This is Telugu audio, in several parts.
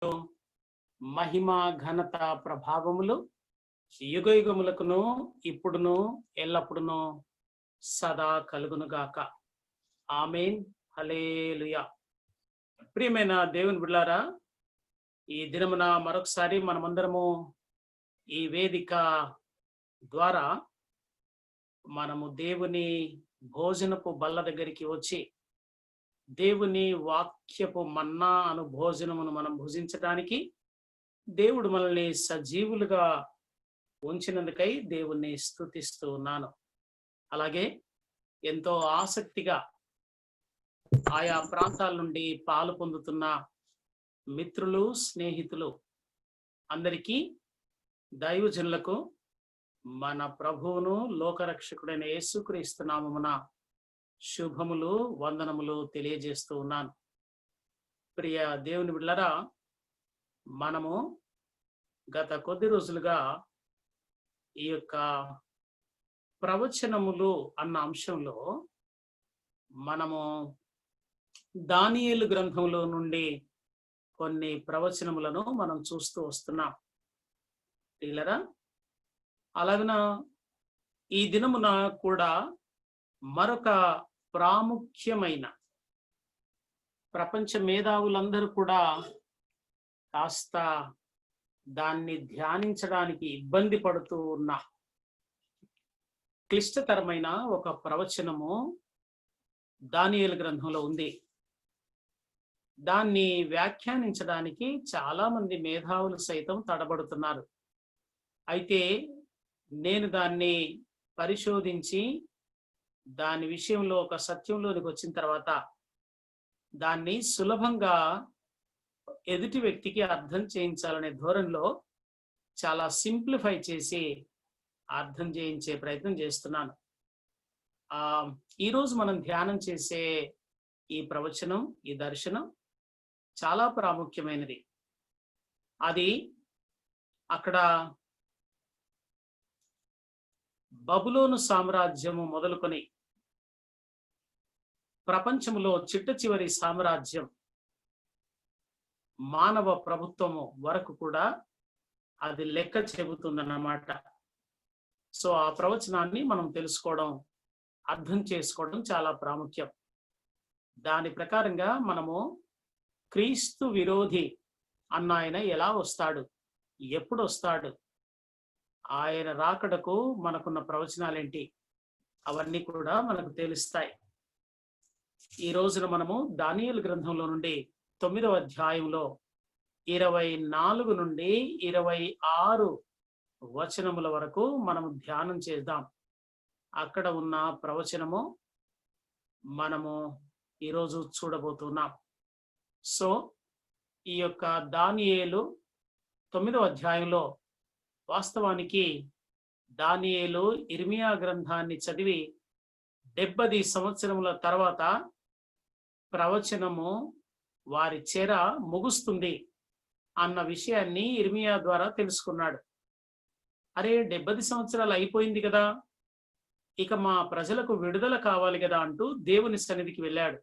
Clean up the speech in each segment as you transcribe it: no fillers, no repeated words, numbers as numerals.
మహిమ ఘనత ప్రభావములు యుగ యుగములకును ఇప్పుడును ఎల్లప్పుడును సదా కలుగునుగాక. ఆమేన్. హల్లెలూయా. ప్రియమైన దేవుని బిడ్డలారా, ఈ దినమున మరొకసారి మనమందరము ఈ వేదిక ద్వారా మనము దేవుని భోజనపు బల్ల దగ్గరికి వచ్చి దేవుని వాక్యపు మన్నా అను భోజనమును మనం భుజించడానికి దేవుడు మనల్ని సజీవులుగా ఉంచినందుకై దేవుణ్ణి స్తుతిస్తూ ఉన్నాను. అలాగే ఎంతో ఆసక్తిగా ఆయా ప్రాంతాల నుండి పాలు పొందుతున్న మిత్రులు, స్నేహితులు అందరికీ, దైవజనులకు మన ప్రభువును లోకరక్షకుడైన యేసుక్రీస్తు నామమున శుభములు, వందనములు తెలియజేస్తూ ఉన్నాను. ప్రియ దేవుని బిడ్డలారా, మనము గత కొద్ది రోజులుగా ఈ యొక్క ప్రవచనములు అన్న అంశంలో మనము దానియేలు గ్రంథంలో నుండి కొన్ని ప్రవచనములను మనం చూస్తూ వస్తున్నాం. పిల్లరా, అలాగన ఈ దినమున కూడా మరొక ప్రాముఖ్యమైన, ప్రపంచ మేధావులందరూ కూడా కాస్త దాన్ని ధ్యానించడానికి ఇబ్బంది పడుతూ ఉన్న క్లిష్టతరమైన ఒక ప్రవచనము దానియేలు గ్రంథంలో ఉంది. దాన్ని వ్యాఖ్యానించడానికి చాలా మంది మేధావులు సైతం తడబడుతున్నారు. అయితే నేను దాన్ని పరిశోధించి దాని విషయంలో ఒక సత్యంలోనికి వచ్చిన తర్వాత దాన్ని సులభంగా ఎదుటి వ్యక్తికి అర్థం చేయించాలనే ధోరణిలో చాలా సింప్లిఫై చేసి అర్థం చేయించే ప్రయత్నం చేస్తున్నాను. ఈరోజు మనం ధ్యానం చేసే ఈ ప్రవచనం, ఈ దర్శనం చాలా ప్రాముఖ్యమైనది. అది అక్కడ బబులోను సామ్రాజ్యము మొదలుకొని ప్రపంచంలో చిట్ట చివరి సామ్రాజ్యం, మానవ ప్రభుత్వము వరకు కూడా అది లెక్క చెబుతుందన్నమాట. సో ఆ ప్రవచనాన్ని మనం తెలుసుకోవడం, అర్థం చేసుకోవడం చాలా ప్రాముఖ్యం. దాని ప్రకారంగా మనము క్రీస్తు విరోధి అన్న ఆయన ఎలా వస్తాడు, ఎప్పుడు వస్తాడు, ఆయన రాకడకు మనకున్న ప్రవచనాలేంటి, అవన్నీ కూడా మనకు తెలుస్తాయి. ఈ రోజున మనము దానియేలు గ్రంథంలో నుండి 9వ అధ్యాయంలో 24 నుండి 26 వచనముల వరకు మనము ధ్యానం చేద్దాం. అక్కడ ఉన్న ప్రవచనము మనము ఈరోజు చూడబోతున్నాం. సో ఈ యొక్క దానియేలు 9వ అధ్యాయంలో వాస్తవానికి దానియేలు ఇర్మియా గ్రంథాన్ని చదివి 70 సంవత్సరముల తర్వాత ప్రవచనము వారి చెర ముగుస్తుంది అన్న విషయాన్ని ఇర్మియా ద్వారా తెలుసుకున్నాడు. అరే, 70 సంవత్సరాలు అయిపోయింది కదా, ఇక మా ప్రజలకు విడుదల కావాలి కదా అంటూ దేవుని సన్నిధికి వెళ్ళాడు.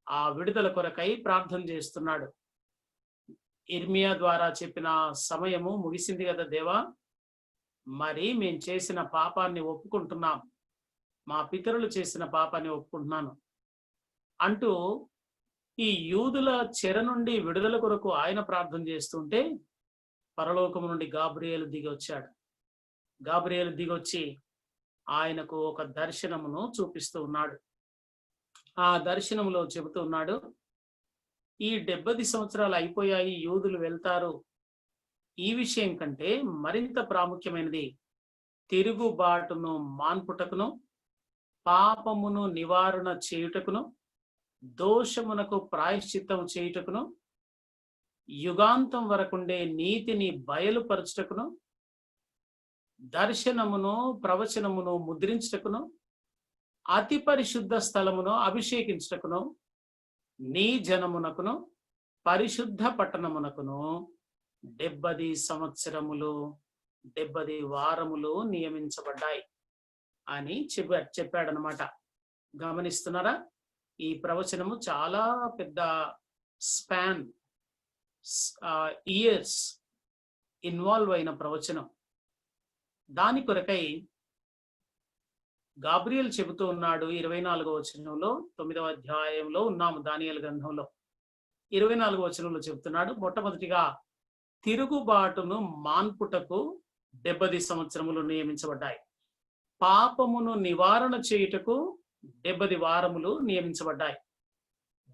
ఆ విడుదల కొరకై ప్రార్థన చేస్తున్నాడు. ఇర్మియా ద్వారా చెప్పిన సమయము ముగిసింది కదా దేవా, మరి మేము చేసిన పాపాన్ని ఒప్పుకుంటున్నాం, మా పితరులు చేసిన పాపాన్ని ఒప్పుకుంటున్నాను అంటూ ఈ యూదుల చెర నుండి విడుదల కొరకు ఆయన ప్రార్థన చేస్తుంటే పరలోకము నుండి గాబ్రియేలు దిగి వచ్చాడు. గాబ్రియేలు దిగొచ్చి ఆయనకు ఒక దర్శనమును చూపిస్తూ ఉన్నాడు. ఆ దర్శనములో చెబుతూ ఉన్నాడు, ఈ 70 సంవత్సరాలు అయిపోయాయి, యూదులు వెళ్తారు. ఈ విషయం కంటే మరింత ప్రాముఖ్యమైనది తిరుగుబాటును మాన్పుటకును, పాపమును నివారణ చేయుటకును, దోషమునకు ప్రాయశ్చిత్తం చేయుటకును, యుగాంతం వరకుండే నీతిని బయలుపరచుటకును, దర్శనమును ప్రవచనమును ముద్రించుటకును, అతి పరిశుద్ధ స్థలమును అభిషేకించుటకును, నీ జనమునకును పరిశుద్ధ పట్టణమునకును 70 సంవత్సరములు 70 వారములు నియమించబడ్డాయి అని చెప్పాడనమాట. గమనిస్తున్నారా? ఈ ప్రవచనము చాలా పెద్ద ఇయర్స్ ఇన్వాల్వ్ అయిన ప్రవచనం. దాని కొరకై గాబ్రియల్ చెబుతూ ఉన్నాడు 24వ వచనంలో, 9వ అధ్యాయంలో ఉన్నాము దానియేలు గ్రంథంలో. 24వ వచనంలో చెబుతున్నాడు, మొట్టమొదటిగా తిరుగుబాటును మాన్పుటకు 70 సంవత్సరములు నియమించబడ్డాయి. పాపమును నివారణ చేయుటకు 70 వారములు నియమించబడ్డాయి.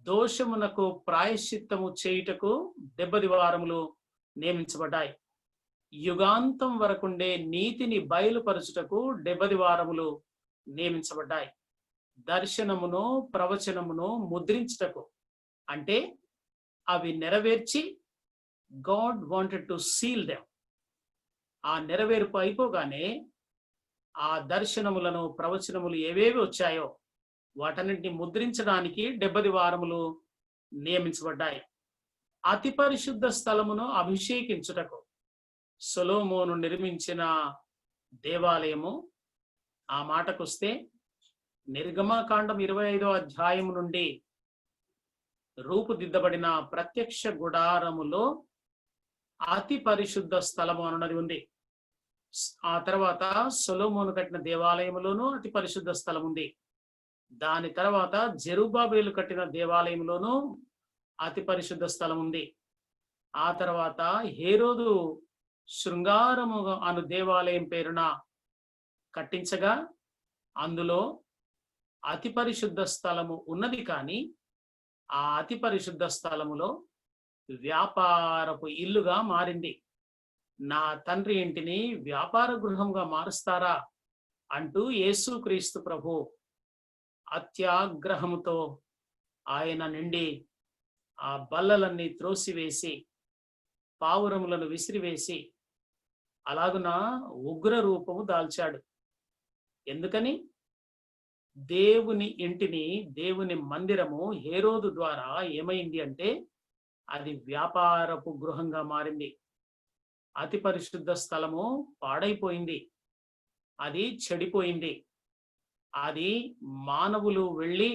దోషమునకు ప్రాయశ్చిత్తము చేయుటకు 70 వారములు నియమించబడ్డాయి. యుగాంతం వరకుండే నీతిని బయలుపరచుటకు 70 వారములు నియమించబడ్డాయి. దర్శనమును ప్రవచనమును ముద్రించుటకు, అంటే అవి నెరవేర్చి God wanted to seal them. ఆ నెరవేర్పు అయిపోగానే ఆ దర్శనములను ప్రవచనములు ఏవేవి వచ్చాయో వాటన్నింటిని ముద్రించడానికి 70 వారములు నియమించబడ్డాయి. అతి పరిశుద్ధ స్థలమును అభిషేకించుటకు సొలొమోను నిర్మించిన దేవాలయము, ఆ మాటకొస్తే నిర్గమకాండం 25వ అధ్యాయం నుండి రూపుదిద్దబడిన ప్రత్యక్ష గుడారములో అతి పరిశుద్ధ స్థలము అన్నది ఉంది. ఆ తర్వాత సొలొమోను కట్టిన దేవాలయంలోనూ అతి పరిశుద్ధ స్థలం ఉంది. దాని తర్వాత జెరుబ్బాబెలు కట్టిన దేవాలయంలోనూ అతి పరిశుద్ధ స్థలం ఉంది. ఆ తర్వాత హేరోదు శృంగారము అను దేవాలయం పేరున కట్టించగా అందులో అతి పరిశుద్ధ స్థలము ఉన్నది. కానీ ఆ అతి పరిశుద్ధ స్థలములో వ్యాపారపు ఇల్లుగా మారింది. నా తండ్రి ఇంటిని వ్యాపార గృహంగా మారుస్తారా అంటూ యేసుక్రీస్తు ప్రభు అత్యాగ్రహముతో ఆయన నుండి ఆ బల్లలన్నీ త్రోసివేసి పావురములను విసిరివేసి అలాగున ఉగ్ర రూపము దాల్చాడు. ఎందుకని? దేవుని ఇంటిని, దేవుని మందిరము హేరోదు ద్వారా ఏమైంది అంటే అది వ్యాపారపు గృహంగా మారింది. అతి పరిశుద్ధ స్థలము పాడైపోయింది, అది చెడిపోయింది. అది మానవులు వెళ్ళి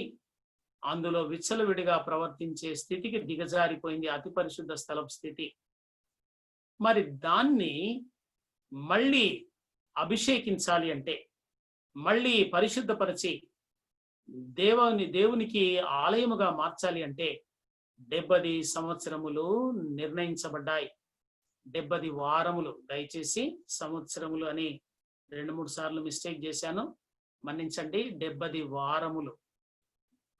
అందులో విచ్చలవిడిగా ప్రవర్తించే స్థితికి దిగజారిపోయింది అతి పరిశుద్ధ స్థలం స్థితి. మరి దాన్ని మళ్ళీ అభిషేకించాలి అంటే, మళ్ళీ పరిశుద్ధపరిచి దేవునికి ఆలయముగా మార్చాలి అంటే 70 సంవత్సరములు నిర్ణయించబడ్డాయి. 70 వారములు. దయచేసి సంవత్సరములు అని 2-3 సార్లు మిస్టేక్ చేశాను, మన్నించండి. 70 వారములు.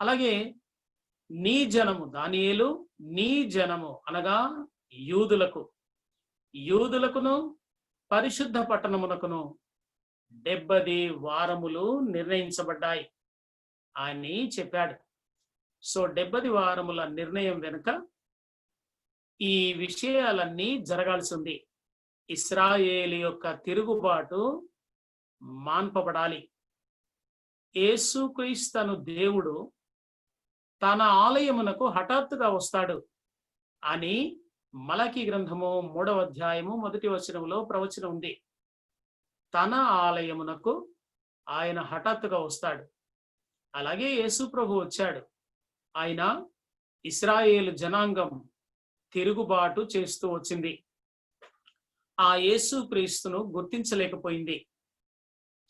అలాగే నీ జనము దానియేలు, నీ జనము అనగా యూదులకును పరిశుద్ధ పట్టణమునకును 70 వారములు నిర్ణయించబడ్డాయి అని చెప్పాడు. సో 70 వారముల నిర్ణయం వెనుక ఈ విషయాలన్నీ జరగాల్సి ఉంది. ఇశ్రాయేలు యొక్క తిరుగుబాటు మాన్పబడాలి. యేసుక్రీస్తు దేవుడు తన ఆలయమునకు హఠాత్తుగా వస్తాడు అని మలకి గ్రంథము 3వ అధ్యాయము 1వ వచనములో ప్రవచనం ఉంది. తన ఆలయమునకు ఆయన హఠాత్తుగా వస్తాడు. అలాగే యేసు ప్రభు వచ్చాడు. ఆయన ఇశ్రాయేలు జనాంగం తిరుగుబాటు చేస్తూ వచ్చింది. ఆ యేసు క్రీస్తును గుర్తించలేకపోయింది.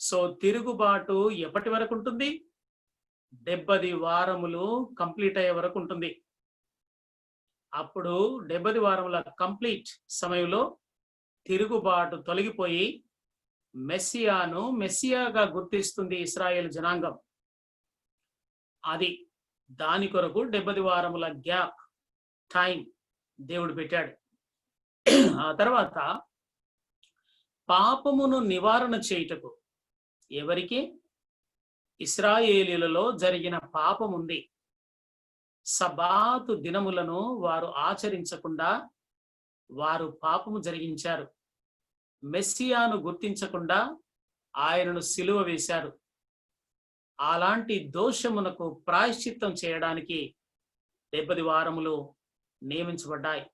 సో తిరుగుబాటు ఎప్పటి వరకు ఉంటుంది? 70 వారములు కంప్లీట్ అయ్యే వరకు ఉంటుంది. అప్పుడు 70 వారముల కంప్లీట్ సమయంలో తిరుగుబాటు తొలగిపోయి మెస్సియాను మెస్సియాగా గుర్తిస్తుంది ఇశ్రాయేలు జనాంగం. అది దాని కొరకు 70 వారముల గ్యాప్ టైం దేవుడు పెట్టాడు. ఆ తర్వాత పాపమును నివారణ చేయుటకు, ఎవరికి? ఇశ్రాయేలీయులలో జరిగిన పాపం ఉంది. సబాతు దినములను వారు ఆచరించకుండా వారు పాపము జరిగించారు. మెస్సియాను గుర్తించకుండా ఆయనను సిలువ వేశారు. అలాంటి దోషమునకు ప్రాయశ్చిత్తం చేయడానికి 70 వారములు నియమించబడ్డాయి.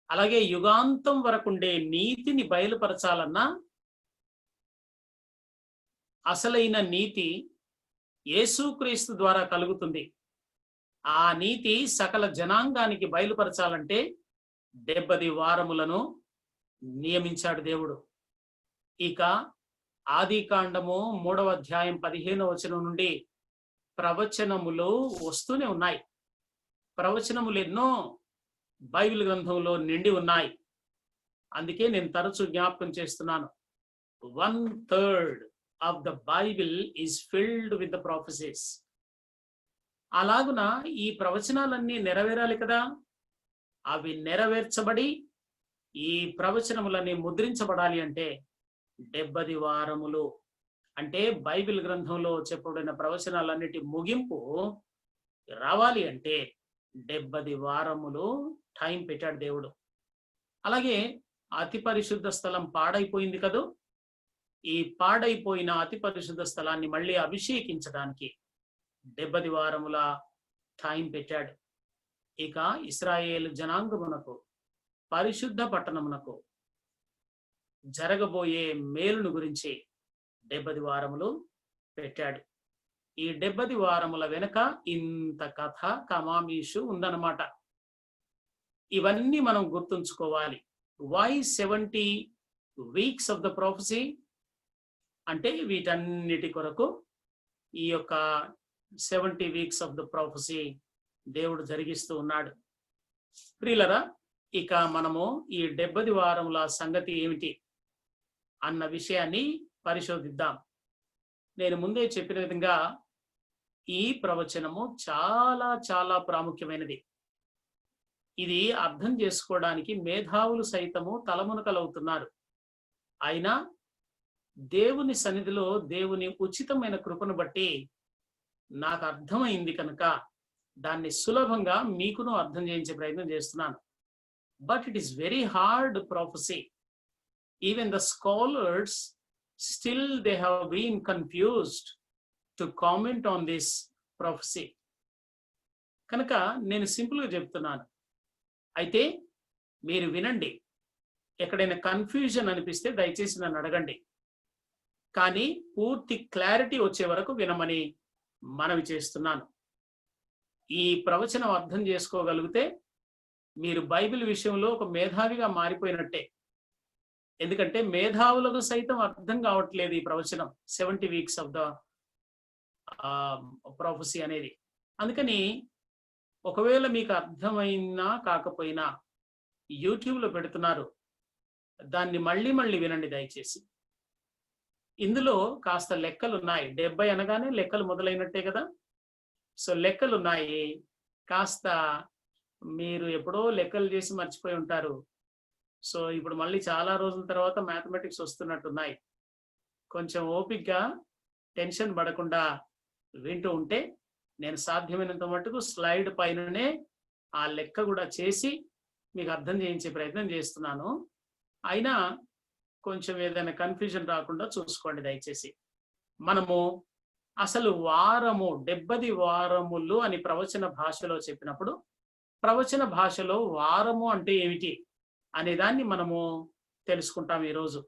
అలాగే యుగాంతం వరకుండే నీతిని బయలుపరచాలన్నా అసలైన నీతి యేసుక్రీస్తు ద్వారా కలుగుతుంది. ఆ నీతి సకల జనాంగానికి బయలుపరచాలంటే 70 వారములను నియమించాడు దేవుడు. ఇక ఆదికాండము 3వ అధ్యాయం 15వ వచనం నుండి ప్రవచనములు వస్తూనే ఉన్నాయి. ప్రవచనములు ఎన్నో బైబిల్ గ్రంథంలో నిండి ఉన్నాయి. అందుకే నేను తరచూ జ్ఞాపకం చేస్తున్నాను. 1/3 of the Bible is filled with the prophecies. అలాగున ఈ ప్రవచనాలన్నీ నెరవేరాలి కదా. అవి నెరవేర్చబడి ఈ ప్రవచనములన్నీ ముద్రించబడాలి అంటే 70 వారములు, అంటే బైబిల్ గ్రంథంలో చెప్పబడిన ప్రవచనాలన్నిటి ముగింపు రావాలి అంటే 70 వారములు టైం పెట్టాడు దేవుడు. అలాగే అతి పరిశుద్ధ స్థలం పాడైపోయింది కదూ. ఈ పాడైపోయిన అతి పరిశుద్ధ స్థలాన్ని మళ్ళీ అభిషేకించడానికి 70 వారముల టైం పెట్టాడు. ఇక ఇశ్రాయేలు జనాంగమునకు, పరిశుద్ధ పట్టణమునకు జరగబోయే మేలును గురించి 70 వారములు పెట్టాడు. ఈ 70 వారముల వెనుక ఇంత కథ కమామీషు ఉందన్నమాట. ఇవన్నీ మనం గుర్తుంచుకోవాలి. Why 70 weeks of the prophecy అంటే వీటన్నిటి కొరకు ఈ యొక్క 70 వీక్స్ ఆఫ్ ద ప్రొఫెసీ దేవుడు జరిగిస్తూ ఉన్నాడు. ప్రియులరా, ఇక మనము ఈ 70 వారముల సంగతి ఏమిటి అన్న విషయాన్ని పరిశోధిద్దాం. నేను ముందే చెప్పిన విధంగా ఈ ప్రవచనము చాలా చాలా ప్రాముఖ్యమైనది. ఇది అర్థం చేసుకోవడానికి మేధావులు సైతము తలమునకలవుతున్నారు. అయినా దేవుని సన్నిధిలో దేవుని ఉచితమైన కృపను బట్టి నాకు అర్థమైంది కనుక దాన్ని సులభంగా మీకును అర్థం చేయించే ప్రయత్నం చేస్తున్నాను. But it is very hard prophecy. Even the scholars still they have been confused to comment on this prophecy. కనుక నేను సింపుల్గా చెప్తున్నాను. అయితే మీరు వినండి. ఎక్కడైనా కన్ఫ్యూజన్ అనిపిస్తే దయచేసి నన్ను అడగండి. కానీ పూర్తి క్లారిటీ వచ్చే వరకు వినమని మనవి చేస్తున్నాను. ఈ ప్రవచనం అర్థం చేసుకోగలిగితే మీరు బైబిల్ విషయంలో ఒక మేధావిగా మారిపోయినట్టే. ఎందుకంటే మేధావులకు సైతం అర్థం కావట్లేదు ఈ ప్రవచనం 70 వీక్స్ ఆఫ్ ద ప్రొఫెసీ అనేది. అందుకని ఒకవేళ మీకు అర్థమైనా కాకపోయినా యూట్యూబ్లో పెడుతున్నారు, దాన్ని మళ్ళీ మళ్ళీ వినండి దయచేసి. ఇందులో కాస్త లెక్కలు ఉన్నాయి. 70 అనగానే లెక్కలు మొదలైనట్టే కదా. సో లెక్కలు ఉన్నాయి. కాస్త మీరు ఎప్పుడో లెక్కలు చేసి మర్చిపోయి ఉంటారు. సో ఇప్పుడు మళ్ళీ చాలా రోజుల తర్వాత మ్యాథమెటిక్స్ వస్తున్నట్టున్నాయి. కొంచెం ఓపికగా టెన్షన్ పడకుండా వింటూ ఉంటే నేను సాధ్యమైనంత మటుకు స్లైడ్ పైననే ఆ లెక్క కూడా చేసి మీకు అర్థం చేయించే ప్రయత్నం చేస్తున్నాను. అయినా కొంచెం ఏదైనా కన్ఫ్యూజన్ రాకుండా చూసుకోండి దయచేసి. మనము అసలు వారము 70 వారములు అని ప్రవచన భాషలో చెప్పినప్పుడు ప్రవచన భాషలో వారము అంటే ఏమిటి అనే దాన్ని మనము తెలుసుకుంటాం ఈరోజు.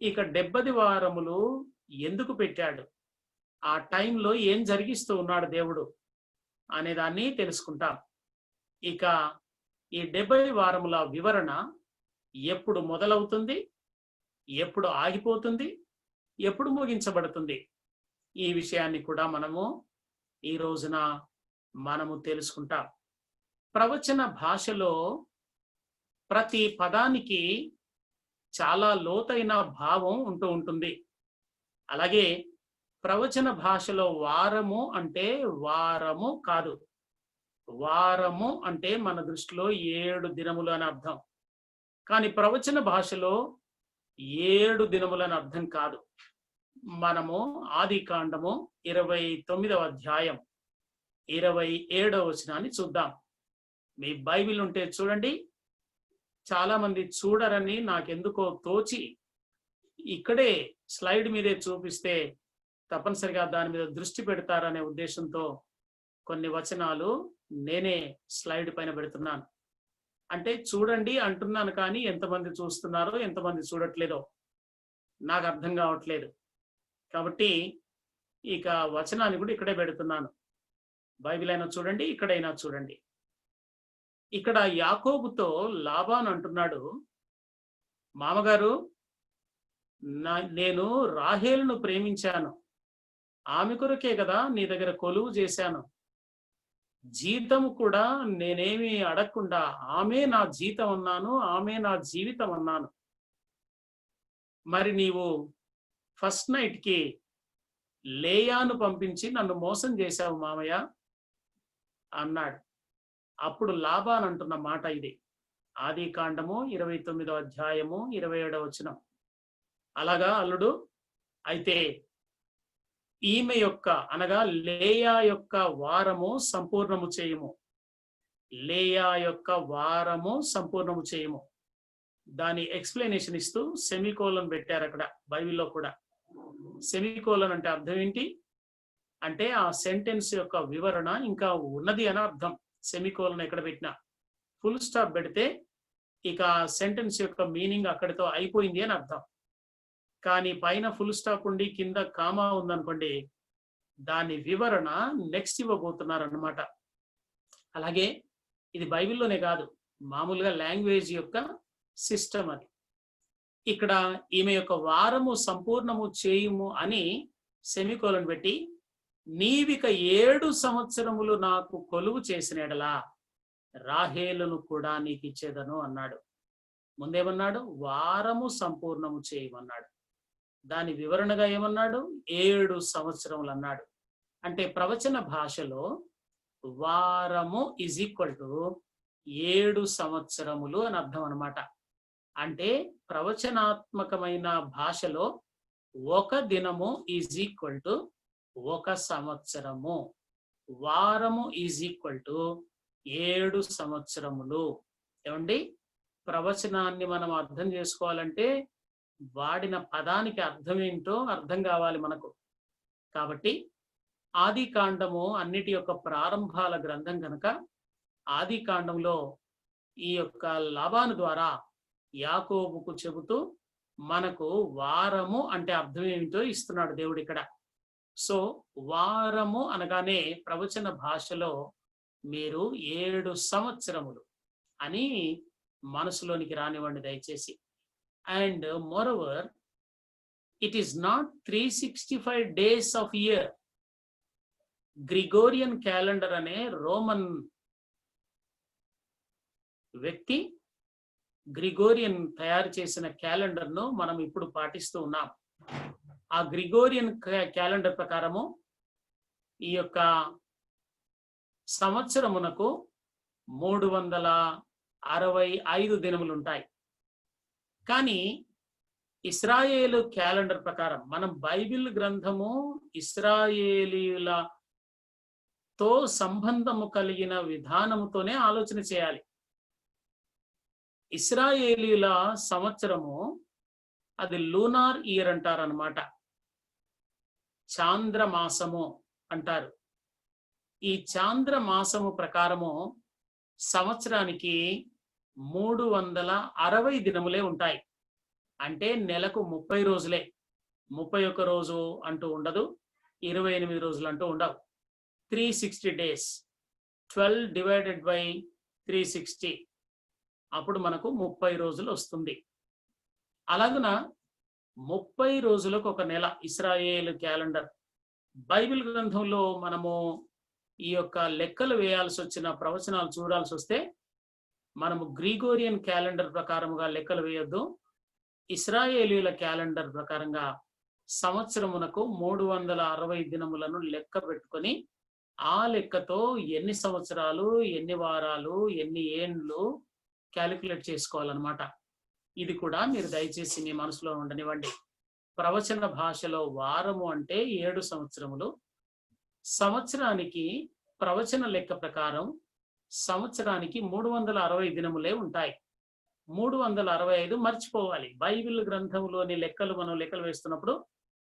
ఇక 70 వారములు ఎందుకు పెట్టాడు, ఆ టైంలో ఏం జరిగిస్తూ ఉన్నాడు దేవుడు అనే దాన్ని తెలుసుకుంటాం. ఇక ఈ 70 వారముల వివరణ ఎప్పుడు మొదలవుతుంది, ఎప్పుడు ఆగిపోతుంది, ఎప్పుడు ముగించబడుతుంది, ఈ విషయాన్ని కూడా మనము ఈ రోజున తెలుసుకుంటాం. ప్రవచన భాషలో ప్రతి పదానికి చాలా లోతైన భావం ఉంటూ ఉంటుంది. అలాగే ప్రవచన భాషలో వారము అంటే వారము కాదు. వారము అంటే మన దృష్టిలో 7 దినములు అని అర్థం. కానీ ప్రవచన భాషలో 7 దినములు అని అర్థం కాదు. మనము ఆదికాండము 29వ అధ్యాయం 27వ వచనాన్ని చూద్దాం. మీ బైబిల్ ఉంటే చూడండి. చాలా మంది చూడరని నాకెందుకో తోచి ఇక్కడే స్లైడ్ మీదే చూపిస్తే తప్పనిసరిగా దాని మీద దృష్టి పెడతారనే ఉద్దేశంతో కొన్ని వచనాలు నేనే స్లైడ్ పైన పెడుతున్నాను. అంటే చూడండి అంటున్నాను, కానీ ఎంతమంది చూస్తున్నారో ఎంతమంది చూడట్లేదో నాకు అర్థం కావట్లేదు. కాబట్టి ఇక వచనాన్ని కూడా ఇక్కడే పెడుతున్నాను. బైబిల్ అయినా చూడండి, ఇక్కడైనా చూడండి. ఇక్కడ యాకోబుతో లాబాను అంటున్నాడు, మామగారు, నేను రాహేలును ప్రేమించాను, ఆమె కొరకే కదా నీ దగ్గర కొలువు చేశాను, జీతం కూడా నేనేమి అడగకుండా ఆమె నా జీతం అన్నాను, ఆమె నా జీవితం అన్నాను. మరి నీవు ఫస్ట్ నైట్ కి లేయాను పంపించి నన్ను మోసం చేశావు మామయ్య అన్నాడు. అప్పుడు లాబాన్ అంటున్న మాట ఇది. ఆది కాండము 29వ అధ్యాయము 27వ వచనం. అలాగా అల్లుడు, అయితే ఈమె యొక్క అనగా లేయా యొక్క వారము సంపూర్ణము చేయము. లేయా యొక్క వారము సంపూర్ణము చేయము. దాని ఎక్స్ప్లెనేషన్ ఇస్తూ సెమికోలన్ పెట్టారు అక్కడ బైబిల్లో కూడా. సెమికోలన్ అంటే అర్థం ఏంటి అంటే ఆ సెంటెన్స్ యొక్క వివరణ ఇంకా ఉన్నది అని అర్థం. సెమికోలన్ ఎక్కడ పెట్టినా, ఫుల్ స్టాప్ పెడితే ఇక సెంటెన్స్ యొక్క మీనింగ్ అక్కడితో అయిపోయింది అని అర్థం. కానీ పైన ఫుల్ స్టాప్ ఉండి కింద కామా ఉందనుకోండి, దాని వివరణ నెక్స్ట్ ఇవ్వబోతున్నారు అన్నమాట. అలాగే ఇది బైబిల్లోనే కాదు, మామూలుగా లాంగ్వేజ్ యొక్క సిస్టమ్ అది. ఇక్కడ ఈమె యొక్క వారము సంపూర్ణము చేయుము అని సెమికోలన్ పెట్టి, నీవిక 7 సంవత్సరములు నాకు కొలువు చేసిన ఎడలా రాహేలును కూడా నీకు ఇచ్చేదను అన్నాడు. ముందేమన్నాడు? వారము సంపూర్ణము చేయమన్నాడు. దాని వివరణగా ఏమన్నాడు? 7 సంవత్సరములు అన్నాడు. అంటే ప్రవచన భాషలో వారము ఈజ్ ఈక్వల్ టు 7 సంవత్సరములు అని అర్థం అన్నమాట. అంటే ప్రవచనాత్మకమైన భాషలో ఒక దినము ఈజ్ ఈక్వల్ టు 1 సంవత్సరము, వారము ఈజ్ ఈక్వల్ టు 7 సంవత్సరములు. ఏమండి, ప్రవచనాన్ని మనం అర్థం చేసుకోవాలంటే వాడిన పదానికి అర్థం ఏంటో అర్థం కావాలి మనకు. కాబట్టి ఆది కాండము అన్నిటి యొక్క ప్రారంభాల గ్రంథం కనుక ఆది కాండంలో ఈ యొక్క లాబాను ద్వారా యాకోబుకు చెబుతూ మనకు వారము అంటే అర్థం ఏమిటో ఇస్తున్నాడు దేవుడు ఇక్కడ. సో వారము అనగానే ప్రవచన భాషలో మీరు 7 సంవత్సరములు అని మనసులోనికి రానివ్వండి దయచేసి. And moreover, it is not 365 days of year. Gregorian calendar అనే రోమన్ వ్యక్తి గ్రిగోరియన్ తయారు చేసిన క్యాలెండర్ను మనం ఇప్పుడు పాటిస్తూ ఉన్నాం. ఆ గ్రిగోరియన్ క్యాలెండర్ ప్రకారము ఈ యొక్క సంవత్సరమునకు 365 దినములు ఉంటాయి. కానీ ఇస్రాయేలు క్యాలెండర్ ప్రకారం, మనం బైబిల్ గ్రంథము ఇస్రాయేలీలతో సంబంధము కలిగిన విధానముతోనే ఆలోచన చేయాలి. ఇస్రాయేలీల సంవత్సరము అది లూనార్ ఇయర్ అంటారనమాట, చాంద్ర మాసము అంటారు. ఈ చాంద్ర మాసము ప్రకారము సంవత్సరానికి 360 దినములే ఉంటాయి. అంటే నెలకు 30 రోజులే. 31 రోజు అంటూ ఉండదు, 28 రోజులు అంటూ ఉండవు. 360 days, 12 divided by 360, అప్పుడు మనకు 30 రోజులు వస్తుంది. అలాగున 30 రోజులకు ఒక నెల ఇస్రాయేలు క్యాలెండర్. బైబిల్ గ్రంథంలో మనము ఈ యొక్క లెక్కలు వేయాల్సి వచ్చిన ప్రవచనాలు చూడాల్సి వస్తే మనము గ్రిగోరియన్ క్యాలెండర్ ప్రకారముగా లెక్కలు వేయొద్దు. ఇస్రాయేలీల క్యాలెండర్ ప్రకారంగా సంవత్సరమునకు 360 దినములను లెక్క పెట్టుకొని ఆ లెక్కతో ఎన్ని సంవత్సరాలు, ఎన్ని వారాలు, ఎన్ని ఏండ్లు క్యాలిక్యులేట్ చేసుకోవాలన్నమాట. ఇది కూడా మీరు దయచేసి మీ మనసులో ఉండనివ్వండి. ప్రవచన భాషలో వారము అంటే 7 సంవత్సరములు. సంవత్సరానికి ప్రవచన లెక్క ప్రకారం సంవత్సరానికి 360 దినములే ఉంటాయి. 365 మర్చిపోవాలి. బైబిల్ గ్రంథంలోని లెక్కలు మనం లెక్కలు వేస్తున్నప్పుడు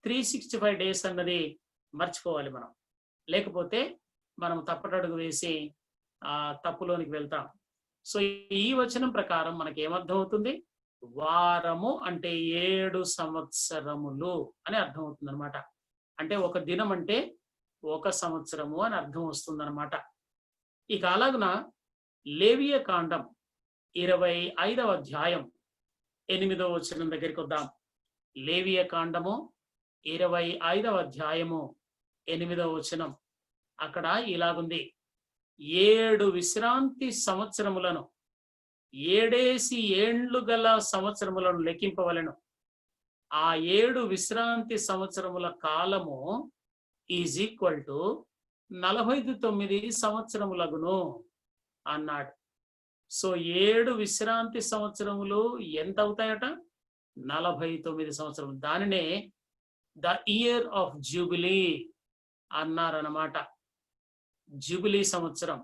365 days అన్నది మర్చిపోవాలి మనం. లేకపోతే మనం తప్పటడుగు వేసి తప్పులోనికి వెళ్తాం. సో ఈ వచనం ప్రకారం మనకి ఏమర్థం అవుతుంది? వారము అంటే 7 సంవత్సరములు అని అర్థం అవుతుంది అనమాట. అంటే ఒక దినం అంటే 1 సంవత్సరము అని అర్థం వస్తుంది అనమాట. ఇక అలాగున లేవియ కాండం 25వ అధ్యాయం 8వ వచనం దగ్గరికి వద్దాం. లేవియ కాండము 25వ అధ్యాయము 8వ వచనం. అక్కడ ఇలాగుంది, 7 విశ్రాంతి సంవత్సరములను 7 ఏండ్లు గల సంవత్సరములను లెక్కింపవలెను. ఆ 7 విశ్రాంతి సంవత్సరముల కాలము ఈజ్ ఈక్వల్ టు 49 సంవత్సరములగును అన్నాడు. సో 7 విశ్రాంతి సంవత్సరములు ఎంత అవుతాయట? 49 సంవత్సరములు. దానినే ద ఇయర్ ఆఫ్ జూబిలీ అన్నారన్నమాట. జూబిలీ సంవత్సరం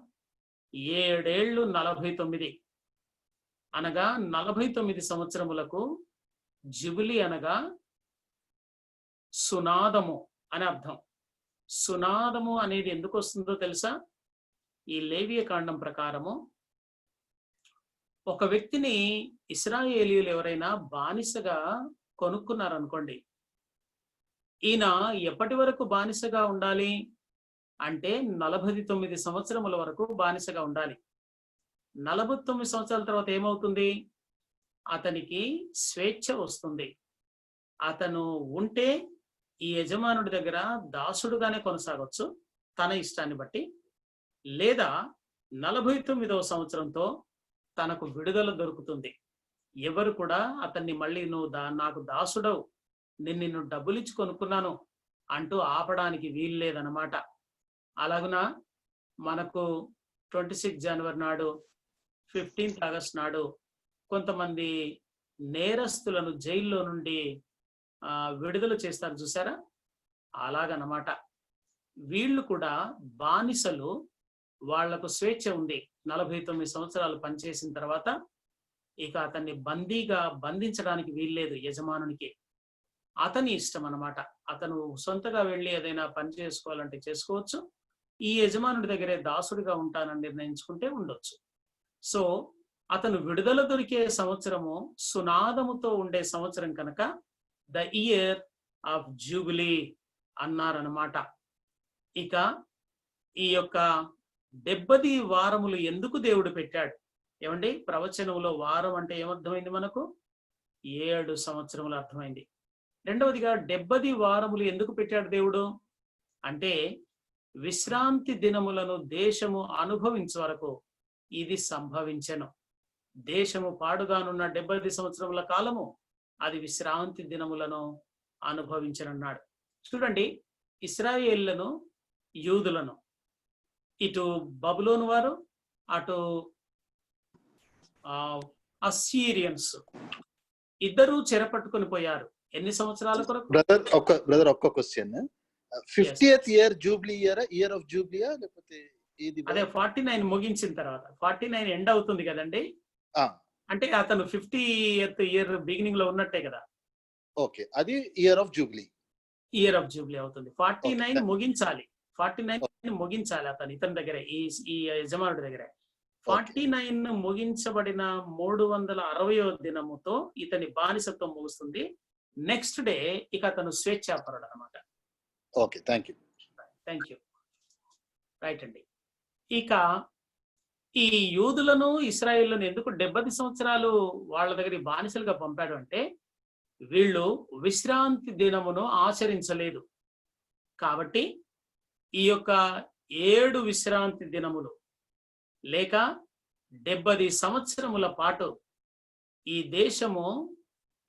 7 ఏళ్ళు 49 అనగా 49 సంవత్సరములకు జూబిలీ అనగా సునాదము అని అర్థం. సునాదము అనేది ఎందుకు వస్తుందో తెలుసా? ఈ లేవియ కాండం ప్రకారము ఒక వ్యక్తిని ఇశ్రాయేలీయులు ఎవరైనా బానిసగా కొనుక్కున్నారనుకోండి, ఈయన ఎప్పటి వరకు బానిసగా ఉండాలి అంటే 49 సంవత్సరముల వరకు బానిసగా ఉండాలి. 49 సంవత్సరాల తర్వాత ఏమవుతుంది? అతనికి స్వేచ్ఛ వస్తుంది. అతను ఉంటే ఈ యజమానుడి దగ్గర దాసుడుగానే కొనసాగొచ్చు తన ఇష్టాన్ని బట్టి, లేదా 49వ సంవత్సరంతో తనకు విడుదల దొరుకుతుంది. ఎవరు కూడా అతన్ని మళ్ళీ నువ్వు నాకు దాసుడవు, నిన్ను డబ్బులిచ్చి కొనుక్కున్నాను అంటూ ఆపడానికి వీలు లేదనమాట. అలాగున మనకు 26 జనవరి నాడు, 15th ఆగస్ట్ నాడు కొంతమంది నేరస్తులను జైల్లో నుండి విడుదల చేస్తారు చూసారా? అలాగనమాట. వీళ్ళు కూడా బానిసలు, వాళ్లకు స్వేచ్ఛ ఉంది. 49 సంవత్సరాలు పనిచేసిన తర్వాత ఇక అతన్ని బంధించడానికి వీల్లేదు యజమానునికి. అతని ఇష్టం అన్నమాట. అతను సొంతగా వెళ్ళి ఏదైనా పని చేసుకోవాలంటే చేసుకోవచ్చు. ఈ యజమానుడి దగ్గరే దాసుడిగా ఉంటానని నిర్ణయించుకుంటే ఉండొచ్చు. సో అతను విడుదల దొరికే సంవత్సరము సునాదముతో ఉండే సంవత్సరం కనుక ద ఇయర్ ఆఫ్ జూబిలీ అన్నారనమాట. ఇక ఈ యొక్క 70 వారములు ఎందుకు దేవుడు పెట్టాడు? ఏమండి, ప్రవచనంలో వారం అంటే ఏమర్థమైంది మనకు? 7 సంవత్సరములు అర్థమైంది. రెండవదిగా 70 వారములు ఎందుకు పెట్టాడు దేవుడు అంటే, విశ్రాంతి దినములను దేశము అనుభవించే వరకు ఇది సంభవించెను. దేశము పాడుగానున్న 70 సంవత్సరముల కాలము అది విశ్రాంతి దినములను అనుభవించనున్నాడు. చూడండి, ఇశ్రాయేళ్లను, యూదులను, ఇటు బబులోను వారు, అటు అస్సీరియన్స్ ఇద్దరూ చెరపట్టుకొని పోయారు. ఎన్ని సంవత్సరాల కొరకు? బ్రదర్ ఒక్క question. 50th year jubilee year of జూబ్లీయా లేకపోతే అదే 49 ముగించిన తర్వాత 49 ఎండ్ అవుతుంది కదండి. అంటే అతను 50th ఇయర్ బిగినింగ్ లో ఉన్నట్టే కదా. ఓకే, అది year of Jubilee. Year of Jubilee అవుతుంది. 49 ముగించాలి. 49 ముగించాలి ఇతని దగ్గరే, ఈ యజమానుడి దగ్గరే. 49 ముగించబడిన 360వ దినముతో ఇతని బానిసత్వం ముగుస్తుంది. నెక్స్ట్ డే ఇక అతను స్వేచ్ఛాపరుడు అనమాట. Okay, thank you. రైట్ అండి. ఇక ఈ యూదులను, ఇశ్రాయేలును ఎందుకు 70 సంవత్సరాలు వాళ్ళ దగ్గర బానిసలుగా పంపాడు అంటే, వీళ్ళు విశ్రాంతి దినమును ఆచరించలేదు కాబట్టి ఈ యొక్క 7 విశ్రాంతి దినములు లేక 70 సంవత్సరముల పాటు ఈ దేశము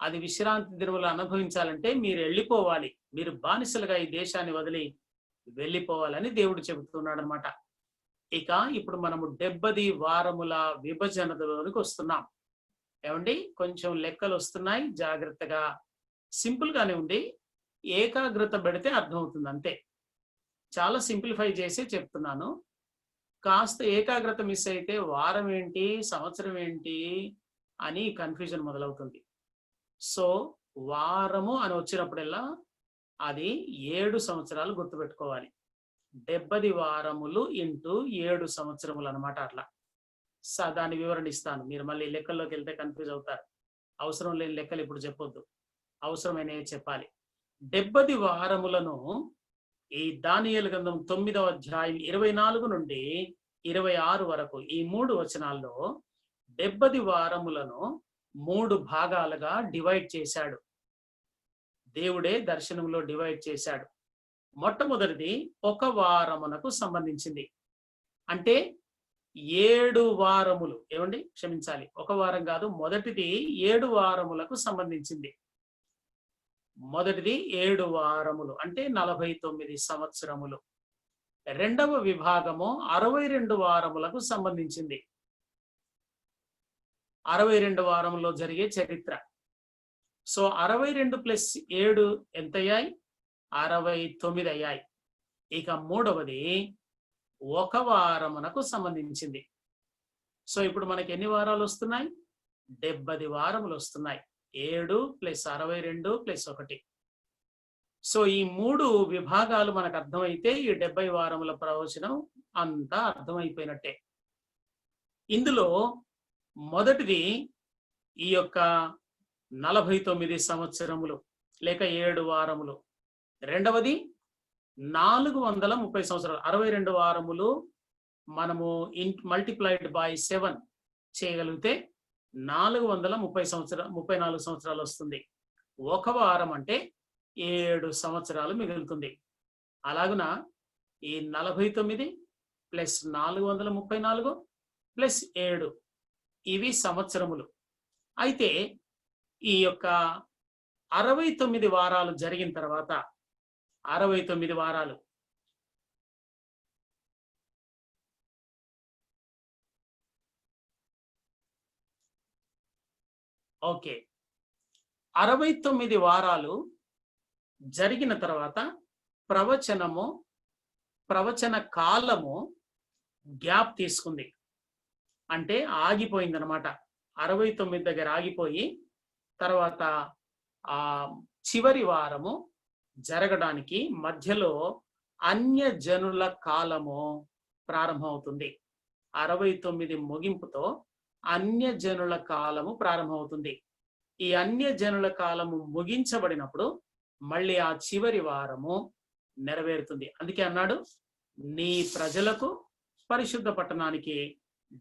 అది విశ్రాంతి దినములు అనుభవించాలంటే మీరు వెళ్ళిపోవాలి, మీరు బానిసలుగా ఈ దేశాన్ని వదిలి వెళ్ళిపోవాలని దేవుడు చెబుతున్నాడు అనమాట. ఇక ఇప్పుడు మనము 70 వారముల విభజనలోనికి వస్తున్నాం. ఏమండి, కొంచెం లెక్కలు వస్తున్నాయి, జాగ్రత్తగా సింపుల్ గానే ఉంది, ఏకాగ్రత పెడితే అర్థమవుతుంది అంతే. చాలా సింప్లిఫై చేసి చెప్తున్నాను. కాస్త ఏకాగ్రత మిస్ అయితే వారం ఏంటి, సంవత్సరం ఏంటి అని కన్ఫ్యూజన్ మొదలవుతుంది. సో వారము అని వచ్చినప్పుడల్లా అది 7 సంవత్సరాలు గుర్తుపెట్టుకోవాలి. 70 వారములు ఇంటూ 7 సంవత్సరములు అనమాట. అట్లా దాని వివరణ ఇస్తాను. మీరు మళ్ళీ లెక్కల్లోకి వెళ్తే కన్ఫ్యూజ్ అవుతారు. అవసరం లేని లెక్కలు ఇప్పుడు చెప్పొద్దు, అవసరమైనవి చెప్పాలి. 70 వారములను ఈ దానియేలు గ్రంథం 9వ అధ్యాయం 24 నుండి 26 వరకు ఈ 3 వచనాల్లో 70 వారములను 3 భాగాలుగా డివైడ్ చేశాడు. దేవుడే దర్శనంలో డివైడ్ చేశాడు. మొట్టమొదటిది 1 వారమునకు సంబంధించింది. అంటే 7 వారములు, ఏమండి క్షమించాలి, 1 వారం కాదు, మొదటిది 7 వారములకు సంబంధించింది. మొదటిది 7 వారములు అంటే 49 సంవత్సరములు. రెండవ విభాగము 62 వారములకు సంబంధించింది. 62 వారంలో జరిగే చరిత్ర. So 62 plus 7 ఎంతయ్యాయి? 69 అయ్యాయి. ఇక మూడవది 1 వారమునకు సంబంధించింది. సో ఇప్పుడు మనకి ఎన్ని వారాలు వస్తున్నాయి? 70 వారములు వస్తున్నాయి. 7 ప్లస్ 62 ప్లస్ 1. సో ఈ 3 విభాగాలు మనకు అర్థమైతే ఈ 70 వారముల ప్రవచనం అంతా అర్థమైపోయినట్టే. ఇందులో మొదటిది ఈ యొక్క 49 సంవత్సరములు లేక 7 వారములు. రెండవది 430 సంవత్సరాలు. 62 వారములు మనము మల్టిప్లైడ్ బై 7 చేయగలిగితే 34 సంవత్సరాలు వస్తుంది. 1 వారం అంటే 7 సంవత్సరాలు మిగులుతుంది. అలాగున ఈ 49 ప్లస్ 434 ప్లస్ 7 ఇవి సంవత్సరములు. అయితే ఈ యొక్క 69 వారాలు జరిగిన తర్వాత 69 వారాలు ఓకే 69 వారాలు జరిగిన తర్వాత ప్రవచన కాలము గ్యాప్ తీసుకుంది. అంటే ఆగిపోయిందనమాట. 69 దగ్గర ఆగిపోయి తర్వాత ఆ చివరి వారము జరగడానికి మధ్యలో అన్యజనుల కాలము ప్రారంభమవుతుంది. 69 ముగింపుతో అన్యజనుల కాలము ప్రారంభమవుతుంది. ఈ అన్యజనుల కాలము ముగించబడినప్పుడు మళ్ళీ ఆ చివరి వారము నెరవేరుతుంది. అందుకే అన్నాడు, నీ ప్రజలకు పరిశుద్ధ పట్టణానికి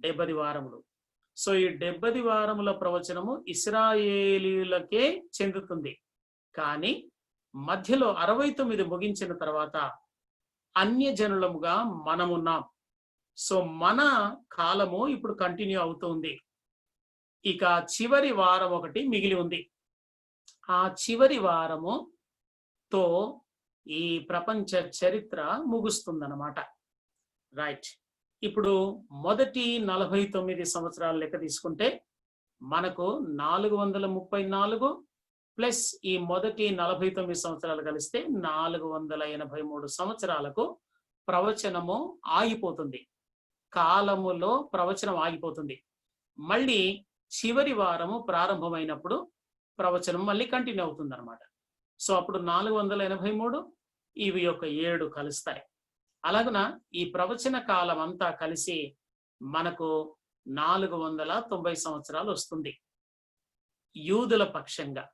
70 వారములు. సో ఈ 70 వారముల ప్రవచనము ఇశ్రాయేలీయులకే చెందుతుంది. కానీ మధ్యలో 69 ముగించిన తర్వాత అన్యజనులముగా మనమున్నాం. సో మన కాలము ఇప్పుడు కంటిన్యూ అవుతుంది. ఇక చివరి వారం ఒకటి మిగిలి ఉంది. ఆ చివరి వారముతో ఈ ప్రపంచ చరిత్ర ముగుస్తుందన్నమాట. రైట్. ఇప్పుడు మొదటి 49 సంవత్సరాల లెక్క తీసుకుంటే మనకు 434 ప్లస్ ఈ మొదటి 49 సంవత్సరాలు కలిస్తే 483 సంవత్సరాలకు ప్రవచనము ఆగిపోతుంది. కాలములో ప్రవచనం ఆగిపోతుంది. మళ్ళీ చివరి వారము ప్రారంభమైనప్పుడు ప్రవచనం మళ్ళీ కంటిన్యూ అవుతుంది అనమాట. సో అప్పుడు 483 ఇవి యొక్క 7 కలుస్తాయి. అలాగున ఈ ప్రవచన కాలం అంతా కలిసి మనకు 490 సంవత్సరాలు వస్తుంది. యూదుల పక్షంగా,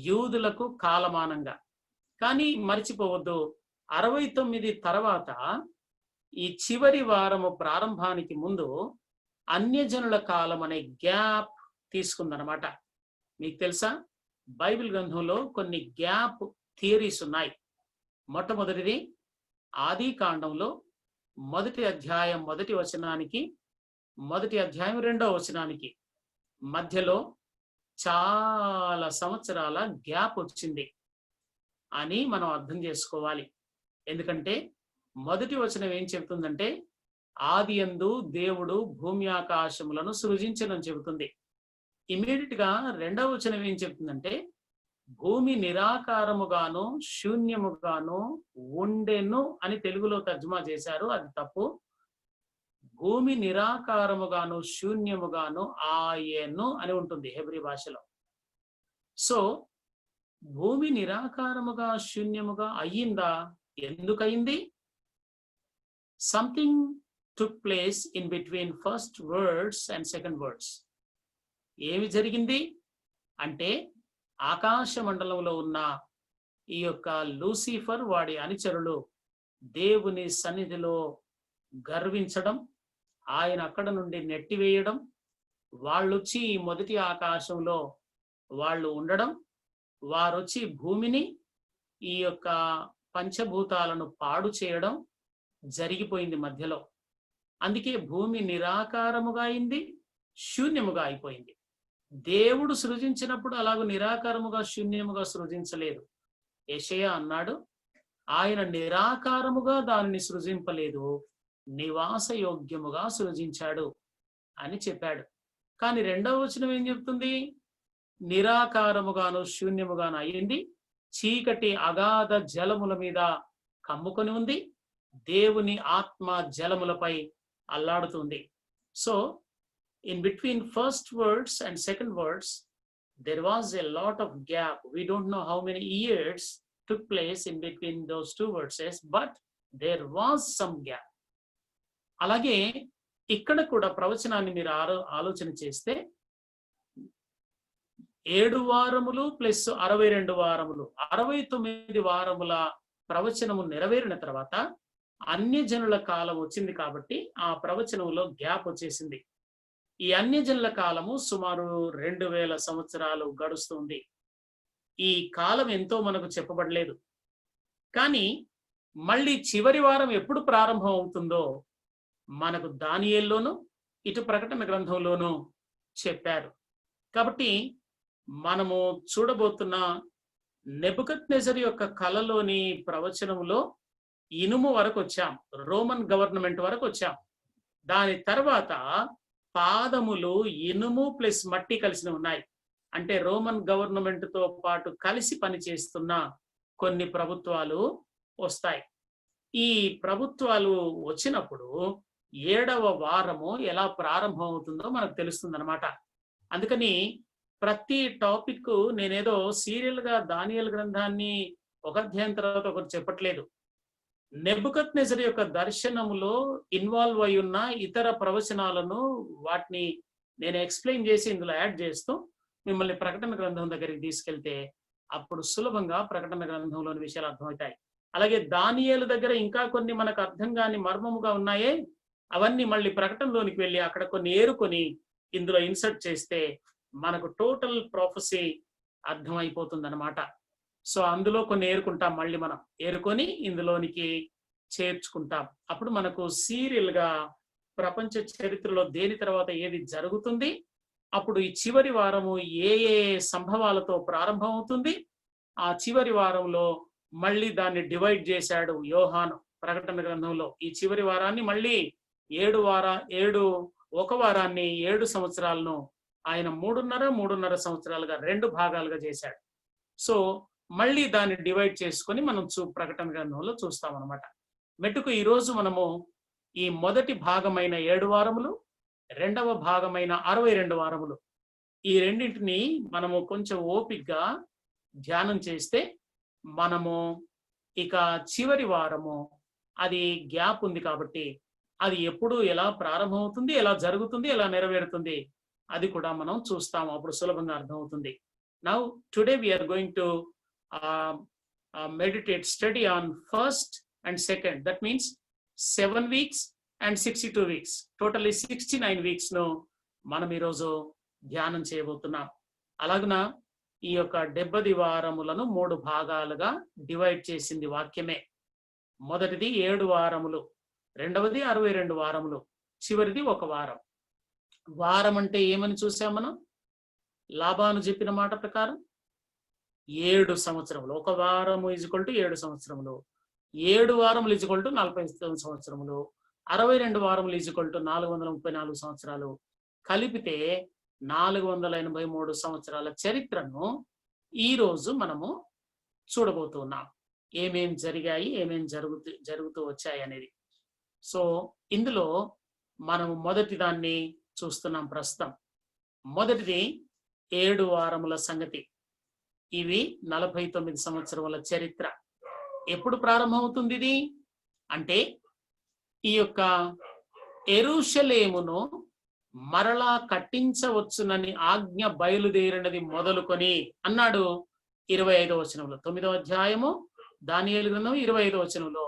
యూదులకు కాలమానంగా. కానీ మర్చిపోవద్దు, 69 తర్వాత ఈ చివరి వారము ప్రారంభానికి ముందు అన్యజనుల కాలం అనే గ్యాప్ తీసుకుందనమాట. మీకు తెలుసా, బైబిల్ గ్రంథంలో కొన్ని గ్యాప్ థియరీస్ ఉన్నాయి. మొట్టమొదటిది ఆది కాండంలో 1వ అధ్యాయం 1వ వచనానికి 1వ అధ్యాయం 2వ వచనానికి మధ్యలో చాలా సంవత్సరాల గ్యాప్ వచ్చింది అని మనం అర్థం చేసుకోవాలి. ఎందుకంటే 1వ వచనం ఏం చెబుతుందంటే, ఆదియందు దేవుడు భూమి ఆకాశములను సృజించనని చెబుతుంది. ఇమీడియట్ గా 2వ వచనం ఏం చెప్తుందంటే, భూమి నిరాకారముగాను శూన్యముగాను ఉండెను అని తెలుగులో తర్జుమా చేశారు. అది తప్పు. భూమి నిరాకారముగాను శూన్యముగాను ఆయను అని ఉంటుంది హెబ్రీ భాషలో. సో భూమి నిరాకారముగా శూన్యముగా అయ్యిందా? ఎందుకయింది? Something took place in between first words and second words. ఏమి జరిగింది అంటే, ఆకాశ మండలంలో ఉన్న ఈ యొక్క లూసిఫర్ వాడి అనుచరులు దేవుని సన్నిధిలో గర్వించడం, ఆయన అక్కడ నుండి నెట్టివేయడం, వాళ్ళొచ్చి ఈ మొదటి ఆకాశంలో వాళ్ళు ఉండడం, వారొచ్చి భూమిని ఈ యొక్క పంచభూతాలను పాడు చేయడం జరిగిపోయింది మధ్యలో. అందుకే భూమి నిరాకారముగా అయింది, శూన్యముగా అయిపోయింది. దేవుడు సృజించినప్పుడు అలాగ నిరాకారముగా శూన్యముగా సృజించలేదు. యెషయా అన్నాడు, ఆయన నిరాకారముగా దానిని సృజింపలేదు, నివాస యోగ్యముగా సృజించాడు అని చెప్పాడు. కానీ రెండవ వచనం ఏం చెప్తుంది? నిరాకారముగాను శూన్యముగాను అయింది, చీకటి అగాధ జలముల మీద కమ్ముకొని ఉంది, దేవుని ఆత్మ జలములపై అల్లాడుతుంది. So in between first words and second words, there was a lot of gap. We don't know how many years took place in between those two verses, but there was some gap. అలాగే ఇక్కడ కూడా ప్రవచనాన్ని మీరు ఆలోచన చేస్తే 7 వారములు ప్లస్ 62 వారములు, 69 వారముల ప్రవచనము నెరవేరిన తర్వాత అన్యజనుల కాలం వచ్చింది కాబట్టి ఆ ప్రవచనంలో గ్యాప్ వచ్చేసింది. ఈ అన్యజనుల కాలము సుమారు 2000 సంవత్సరాలు గడుస్తుంది. ఈ కాలం ఎంతో మనకు చెప్పబడలేదు. కానీ మళ్ళీ చివరి వారం ఎప్పుడు ప్రారంభం అవుతుందో మనకు దానియేలులోను ఇటు ప్రకటన గ్రంథంలోనూ చెప్పారు. కాబట్టి మనము చూడబోతున్న నెబుకద్నెజరు యొక్క కలలోని ప్రవచనంలో ఇనుము వరకు వచ్చాం, రోమన్ గవర్నమెంట్ వరకు వచ్చాం. దాని తర్వాత పాదములు ఇనుము ప్లస్ మట్టి కలిసి ఉన్నాయి. అంటే రోమన్ గవర్నమెంట్ తో పాటు కలిసి పనిచేస్తున్న కొన్ని ప్రభుత్వాలు వస్తాయి. ఈ ప్రభుత్వాలు వచ్చినప్పుడు 7వ వారము ఎలా ప్రారంభం అవుతుందో మనకు తెలుస్తుంది అనమాట. అందుకని ప్రతి టాపిక్ నేనేదో సీరియల్ గా దానియేలు గ్రంథాన్ని ఒక అధ్యాయం తర్వాత ఒకటి చెప్పట్లేదు. నెబుకద్నెజరు యొక్క దర్శనములో ఇన్వాల్వ్ అయి ఉన్న ఇతర ప్రవచనాలను వాటిని నేను ఎక్స్ప్లెయిన్ చేసి ఇందులో యాడ్ చేస్తూ మిమ్మల్ని ప్రకటన గ్రంథం దగ్గరికి తీసుకెళ్తే అప్పుడు సులభంగా ప్రకటన గ్రంథంలోని విషయాలు అర్థమవుతాయి. అలాగే దానియేలు దగ్గర ఇంకా కొన్ని మనకు అర్థం కాని మర్మముగా ఉన్నాయే, అవన్నీ మళ్ళీ ప్రకటనలోనికి వెళ్ళి అక్కడ కొన్ని ఏరుకొని ఇందులో ఇన్సర్ట్ చేస్తే మనకు టోటల్ ప్రొఫెసీ అర్థమైపోతుంది అనమాట. సో అందులో కొన్ని ఏరుకుంటాం, మళ్ళీ మనం ఏరుకొని ఇందులోనికి చేర్చుకుంటాం. అప్పుడు మనకు సీరియల్ గా ప్రపంచ చరిత్రలో దేని తర్వాత ఏది జరుగుతుంది, అప్పుడు ఈ చివరి వారము ఏ ఏ సంభవాలతో ప్రారంభం అవుతుంది, ఆ చివరి వారంలో మళ్ళీ దాన్ని డివైడ్ చేశాడు యోహాను ప్రకటన గ్రంథంలో. ఈ చివరి వారాన్ని మళ్ళీ 7 ఒక వారాన్ని 7 సంవత్సరాలను ఆయన 3.5 సంవత్సరాలుగా 2 భాగాలుగా చేశాడు. సో మళ్ళీ దాన్ని డివైడ్ చేసుకొని మనం ప్రకటన గ్రంథంలో చూస్తాం అనమాట. మెట్టుకు ఈరోజు మనము ఈ మొదటి భాగమైన 7 వారములు, రెండవ భాగమైన 62 వారములు, ఈ రెండింటిని మనము కొంచెం ఓపికగా ధ్యానం చేస్తే మనము ఇక చివరి వారము అది గ్యాప్ ఉంది కాబట్టి అది ఎప్పుడు ఎలా ప్రారంభమవుతుంది, ఎలా జరుగుతుంది, ఎలా నెరవేరుతుంది అది కూడా మనం చూస్తాము. అప్పుడు సులభంగా అర్థమవుతుంది. Now today we are going to meditate, study on first and second. That means 7 weeks and 62 weeks. Totally 69 weeks ను మనం ఈరోజు ధ్యానం చేయబోతున్నాం. అలాగున ఈ యొక్క 70 వారములను 3 భాగాలుగా డివైడ్ చేసింది వాక్యమే. మొదటిది 7 వారములు, రెండవది 62 వారములు, చివరిది 1 వారం. వారం అంటే ఏమని చూసాం మనం? లాబాను చెప్పిన మాట ప్రకారం 7 సంవత్సరములు. 1 వారము = 7 సంవత్సరములు, 7 వారములు = 49 సంవత్సరములు, 62 వారములు = 434 సంవత్సరాలు. కలిపితే 483 సంవత్సరాల చరిత్రను ఈ రోజు మనము చూడబోతున్నాం. ఏమేం జరిగాయి, ఏమేం జరుగుతూ వచ్చాయి అనేది. సో ఇందులో మనము మొదటి దాన్ని చూస్తున్నాం ప్రస్తుతం. మొదటిది 7 వారముల సంగతి. ఇవి 49 సంవత్సరముల చరిత్ర. ఎప్పుడు ప్రారంభమవుతుంది ఇది అంటే, ఈ యొక్క యెరూషలేమును మరలా కట్టించవచ్చునని ఆజ్ఞ బయలుదేరినది మొదలుకొని అన్నాడు 25వ వచనంలో. 9వ అధ్యాయము దానియేలు గ్రంథం 25వ వచనంలో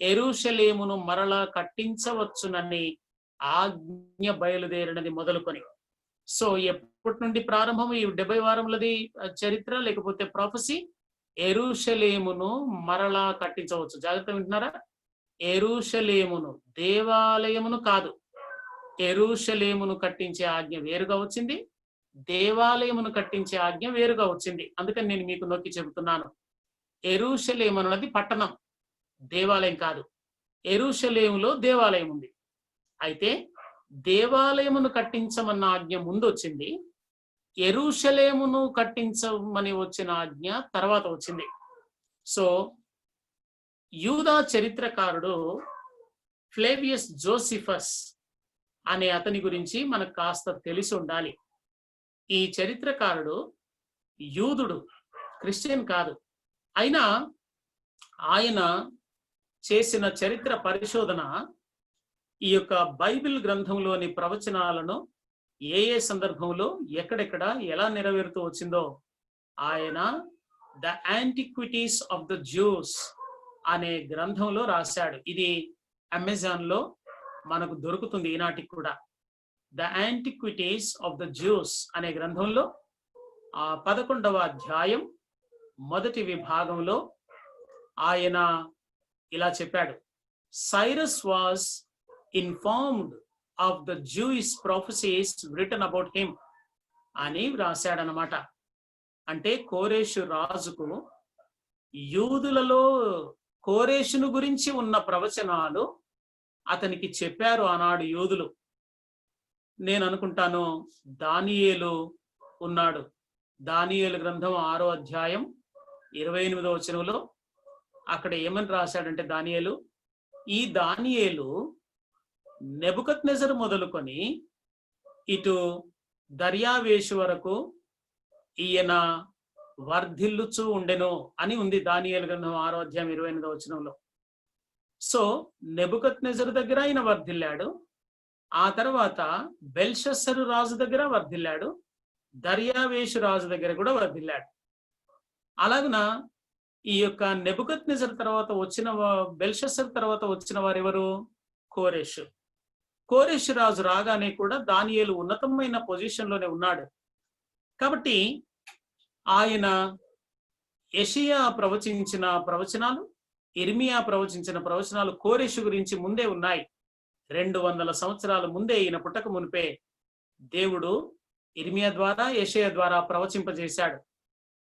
యెరూషలేమును మరలా కట్టించవచ్చునని ఆజ్ఞ బయలుదేరినది మొదలుకొని. సో ఎప్పటి నుండి ప్రారంభం ఈ 70 వారములది చరిత్ర లేకపోతే ప్రొఫెసీ? యెరూషలేమును మరలా కట్టించవచ్చు. జాగ్రత్త వింటున్నారా? యెరూషలేమును, దేవాలయమును కాదు. యెరూషలేమును కట్టించే ఆజ్ఞ వేరుగా వచ్చింది, దేవాలయమును కట్టించే ఆజ్ఞ వేరుగా వచ్చింది. అందుకని నేను మీకు నొక్కి చెబుతున్నాను. యెరూషలేము అన్నది పట్టణం, దేవాలయం కాదు. యెరూషలేములో దేవాలయం ఉంది. అయితే దేవాలయమును కట్టించమన్న ఆజ్ఞ ముందు వచ్చింది, యెరూషలేమును కట్టించమని వచ్చిన ఆజ్ఞ తర్వాత వచ్చింది. సో యూదా చరిత్రకారుడు ఫ్లేవియస్ జోసిఫస్ అనే అతని గురించి మనకు కాస్త తెలిసి ఉండాలి. ఈ చరిత్రకారుడు యూదుడు, క్రిస్టియన్ కాదు. అయినా ఆయన చేసిన చరిత్ర పరిశోధన ఈ యొక్క బైబిల్ గ్రంథంలోని ప్రవచనాలను ఏ సందర్భంలో ఎక్కడెక్కడ ఎలా నెరవేరుతూ వచ్చిందో ఆయన the antiquities of the Jews అనే గ్రంథంలో రాశాడు. ఇది అమెజాన్ లో మనకు దొరుకుతుంది ఈనాటికి కూడా. The antiquities of the Jews అనే గ్రంథంలో 11వ అధ్యాయం మొదటి విభాగంలో ఆయన ఇలా చెప్పాడు. Cyrus was informed of the Jewish prophecies written about him అని రాశాడనమాట. అంటే కోరేషు రాజుకు యూదులలో కోరేషును గురించి ఉన్న ప్రవచనాలు అతనికి చెప్పారు ఆనాడు యూదులు. నేను అనుకుంటాను దానియేలు ఉన్నాడు. దానియేలు గ్రంథం 6వ అధ్యాయం 28వ వచనంలో అక్కడ ఏమని రాశాడంటే దానియేలు, ఈ దానియేలు నెబుకద్నెజరు మొదలుకొని ఇటు దర్యావేషు వరకు ఈయన వర్ధిల్లుచూ ఉండెను అని ఉంది దానియేలు గ్రంథం 6వ అధ్యాయం 28వ వచనంలో. సో నెబుకద్నెజరు దగ్గర ఆయన వర్ధిల్లాడు, ఆ తర్వాత బెల్షస్సరు రాజు దగ్గర వర్ధిల్లాడు, దర్యావేషు రాజు దగ్గర కూడా వర్ధిల్లాడు. అలాగున ఈ యొక్క నెబుకద్నెజరు తర్వాత వచ్చిన బెల్షస్సరు తర్వాత వచ్చిన వారు ఎవరు? కోరేషు. కోరేషు రాజు రాగానే కూడా దానియేలు ఉన్నతమైన పొజిషన్ లోనే ఉన్నాడు. కాబట్టి ఆయన యెషయా ప్రవచించిన ప్రవచనాలు, ఇర్మియా ప్రవచించిన ప్రవచనాలు కోరేషు గురించి ముందే ఉన్నాయి. 200 సంవత్సరాల ముందే ఈయన పుట్టక మునిపే దేవుడు ఇర్మియా ద్వారా యెషయా ద్వారా ప్రవచింపజేశాడు.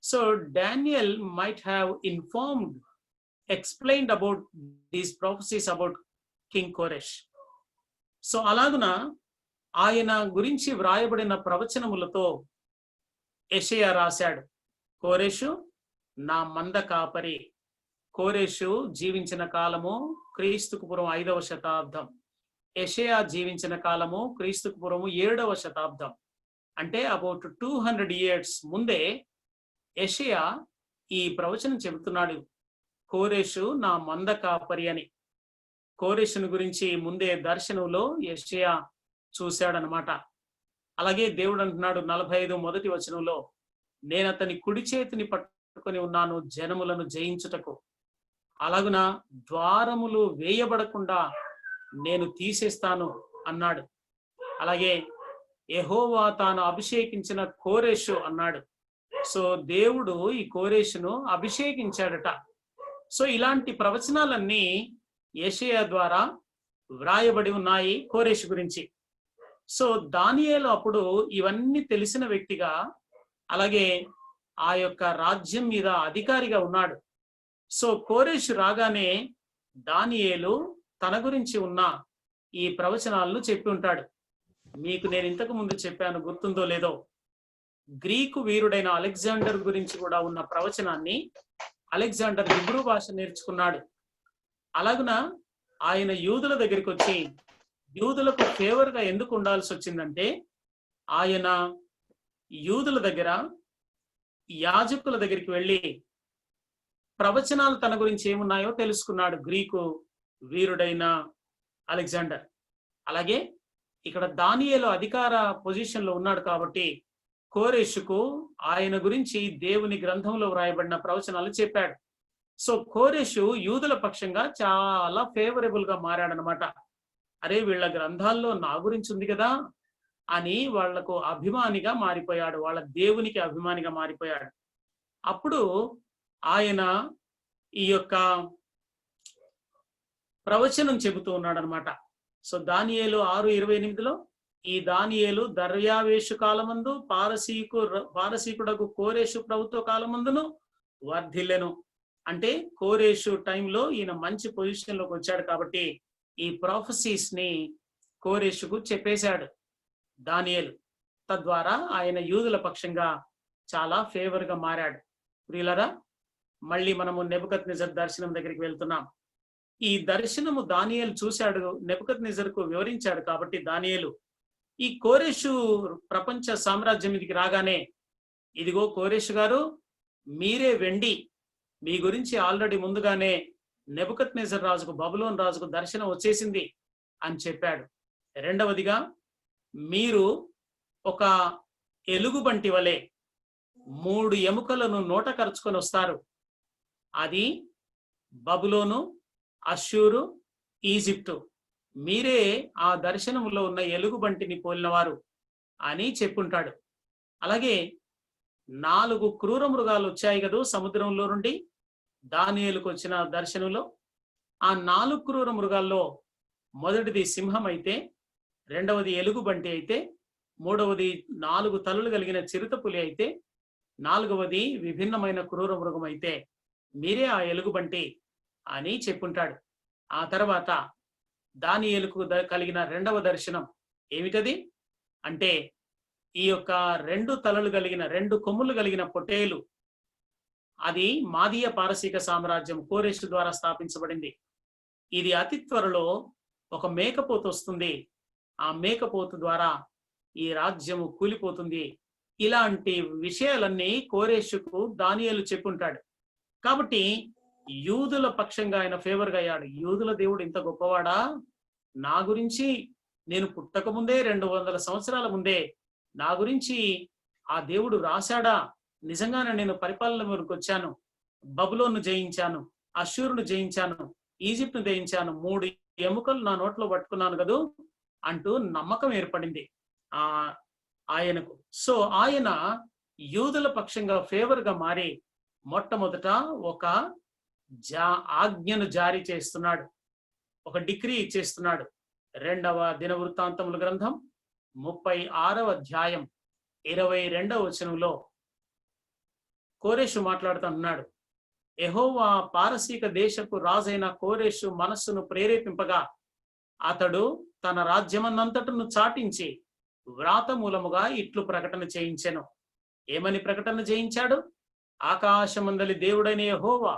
So Daniel might have informed, explained about these prophecies about king Koresh. So అలాగున ఆయన గురించి వ్రాయబడిన ప్రవచనములతో యెషయా రాశాడు. కోరెషు నా మంద కాపరి. కోరెషు జీవించిన కాలము క్రీస్తుకు పూర్వం 5వ శతాబ్దం, యెషయా జీవించిన కాలము క్రీస్తుకు పూర్వము 7వ శతాబ్దం. అంటే అబౌట్ 200 years ముందే యెషయా ఈ ప్రవచనం చెబుతున్నాడు, కోరెషు నా మంద కాపరి అని. కోరెషుని గురించి ముందే దర్శనంలో యెషయా చూశాడనమాట. అలాగే దేవుడు అంటున్నాడు 45 మొదటి వచనంలో, నేను అతని కుడి చేతిని పట్టుకొని ఉన్నాను జనములను జయించుటకు, అలాగున ద్వారములు వేయబడకుండా నేను తీసేస్తాను అన్నాడు. అలాగే యెహోవా తాను అభిషేకించిన కోరెషు అన్నాడు. సో దేవుడు ఈ కోరెషును అభిషేకించాడట. సో ఇలాంటి ప్రవచనాలన్నీ యెషయా ద్వారా వ్రాయబడి ఉన్నాయి కోరెషు గురించి. సో దానియేలు అప్పుడు ఇవన్నీ తెలిసిన వ్యక్తిగా, అలాగే ఆ యొక్క రాజ్యం మీద అధికారిగా ఉన్నాడు. సో కోరెషు రాగానే దానియేలు తన గురించి ఉన్న ఈ ప్రవచనాలను చెప్పి ఉంటాడు. మీకు నేను ఇంతకు ముందు చెప్పాను, గుర్తుందో లేదో, గ్రీకు వీరుడైన అలెగ్జాండర్ గురించి కూడా ఉన్న ప్రవచనాన్ని అలెగ్జాండర్ హిబ్రూ భాష నేర్చుకున్నాడు. అలాగున ఆయన యూదుల దగ్గరికి వచ్చి, యూదులకు ఫేవర్ గా ఎందుకు ఉండాల్సి వచ్చిందంటే, ఆయన యూదుల దగ్గర యాజకుల దగ్గరికి వెళ్ళి ప్రవచనాలు తన గురించి ఏమున్నాయో తెలుసుకున్నాడు గ్రీకు వీరుడైన అలెగ్జాండర్. అలాగే ఇక్కడ దానియేలు అధికార పొజిషన్ లో ఉన్నాడు కాబట్టి కోరెషుకు ఆయన గురించి దేవుని గ్రంథంలో వ్రాయబడిన ప్రవచనాలు చెప్పాడు. సో కోరెషు యూదుల పక్షంగా చాలా ఫేవరబుల్ గా మారాడనమాట. అరే వీళ్ళ గ్రంథాల్లో నా గురించి ఉంది కదా అని వాళ్లకు అభిమానిగా మారిపోయాడు, వాళ్ళ దేవునికి అభిమానిగా మారిపోయాడు. అప్పుడు ఆయన ఈ యొక్క ప్రవచనం చెబుతూ ఉన్నాడు అనమాట. సో దానియేలు 6:28లో ఈ దానియేలు దర్యావేషు కాలమందు పారసీకుడకు కోరేషు ప్రభుత్వ కాలమందును వర్ధిల్లెను. అంటే కోరేషు టైంలో ఈయన మంచి పొజిషన్ లోకి వచ్చాడు కాబట్టి ఈ ప్రాఫెసీస్ ని కోరేషుకు చెప్పేశాడు దానియేలు. తద్వారా ఆయన యూదుల పక్షంగా చాలా ఫేవర్ గా మారాడు. ప్రియులరా, మళ్ళీ మనము నెబుకద్నెజర్ దర్శనం దగ్గరికి వెళ్తున్నాం. ఈ దర్శనము దానియేలు చూశాడు, నెబుకద్నెజర్కు వివరించాడు కాబట్టి దానియేలు ఈ కోరేషు ప్రపంచ సామ్రాజ్యం మీదకి రాగానే, ఇదిగో కోరేషు గారు మీరే వెండి, మీ గురించి ఆల్రెడీ ముందుగానే నెబుకద్నెజర్ రాజుకు, బబులోన్ రాజుకు దర్శనం వచ్చేసింది అని చెప్పాడు. రెండవదిగా, మీరు ఒక ఎలుగుబంటి వలె 3 ఎముకలను నోట కరుచుకొని వస్తారు. అది బబులోను, అష్షూరు, ఈజిప్టు. మీరే ఆ దర్శనములో ఉన్న ఎలుగుబంటిని పోలినవారు అని చెప్పుంటాడు. అలాగే 4 క్రూర మృగాలు వచ్చాయి కదా సముద్రంలో నుండి దానియేలుకు వచ్చిన దర్శనంలో. ఆ 4 క్రూర మృగాల్లో మొదటిది సింహం అయితే, రెండవది ఎలుగుబంటి అయితే, మూడవది 4 తలలు కలిగిన చిరుతపులి అయితే, 4వది విభిన్నమైన క్రూర మృగం అయితే మీరే ఆ ఎలుగుబంటి అని చెప్పుంటాడు. ఆ తర్వాత దానియేలుకు కలిగిన రెండవ దర్శనం ఏమిటది అంటే, ఈ యొక్క 2 తలలు కలిగిన 2 కొమ్ములు కలిగిన పొట్టేలు, అది మాదీయ పారసీక సామ్రాజ్యం కోరెషు ద్వారా స్థాపించబడింది. ఇది అతి త్వరలో ఒక మేకపోతు వస్తుంది, ఆ మేకపోతు ద్వారా ఈ రాజ్యము కూలిపోతుంది. ఇలాంటి విషయాలన్నీ కోరెషుకు దానియేలు చెప్పుంటాడు. కాబట్టి యూదుల పక్షంగా ఆయన ఫేవర్ గా అయ్యాడు. యూదుల దేవుడు ఇంత గొప్పవాడా, నా గురించి నేను పుట్టక ముందే 200 సంవత్సరాల ముందే నా గురించి ఆ దేవుడు రాశాడా, నిజంగానే నేను పరిపాలన వరకు వచ్చాను, బబులోను జయించాను, అష్షూరును జయించాను, ఈజిప్ట్ను జయించాను, 3 ఎముకలు నా నోట్లో పట్టుకున్నాను కదూ అంటూ నమ్మకం ఏర్పడింది ఆయనకు. సో ఆయన యూదుల పక్షంగా ఫేవర్ గా మారి మొట్టమొదట ఒక ఆజ్ఞను జారీ చేస్తున్నాడు, ఒక డిక్రీ ఇచ్చేస్తున్నాడు. 2వ దినవృత్తాంతముల గ్రంథం 36వ అధ్యాయం 22వ వచనంలో కోరెషు మాట్లాడుతున్నాడు. యెహోవా పారసీక దేశపు రాజైన కోరెషు మనస్సును ప్రేరేపింపగా అతడు తన రాజ్యమన్నంతటను చాటించి వ్రాత మూలముగా ఇట్లు ప్రకటన చేయించెను. ఏమని ప్రకటన చేయించాడు? ఆకాశమందలి దేవుడైన యెహోవా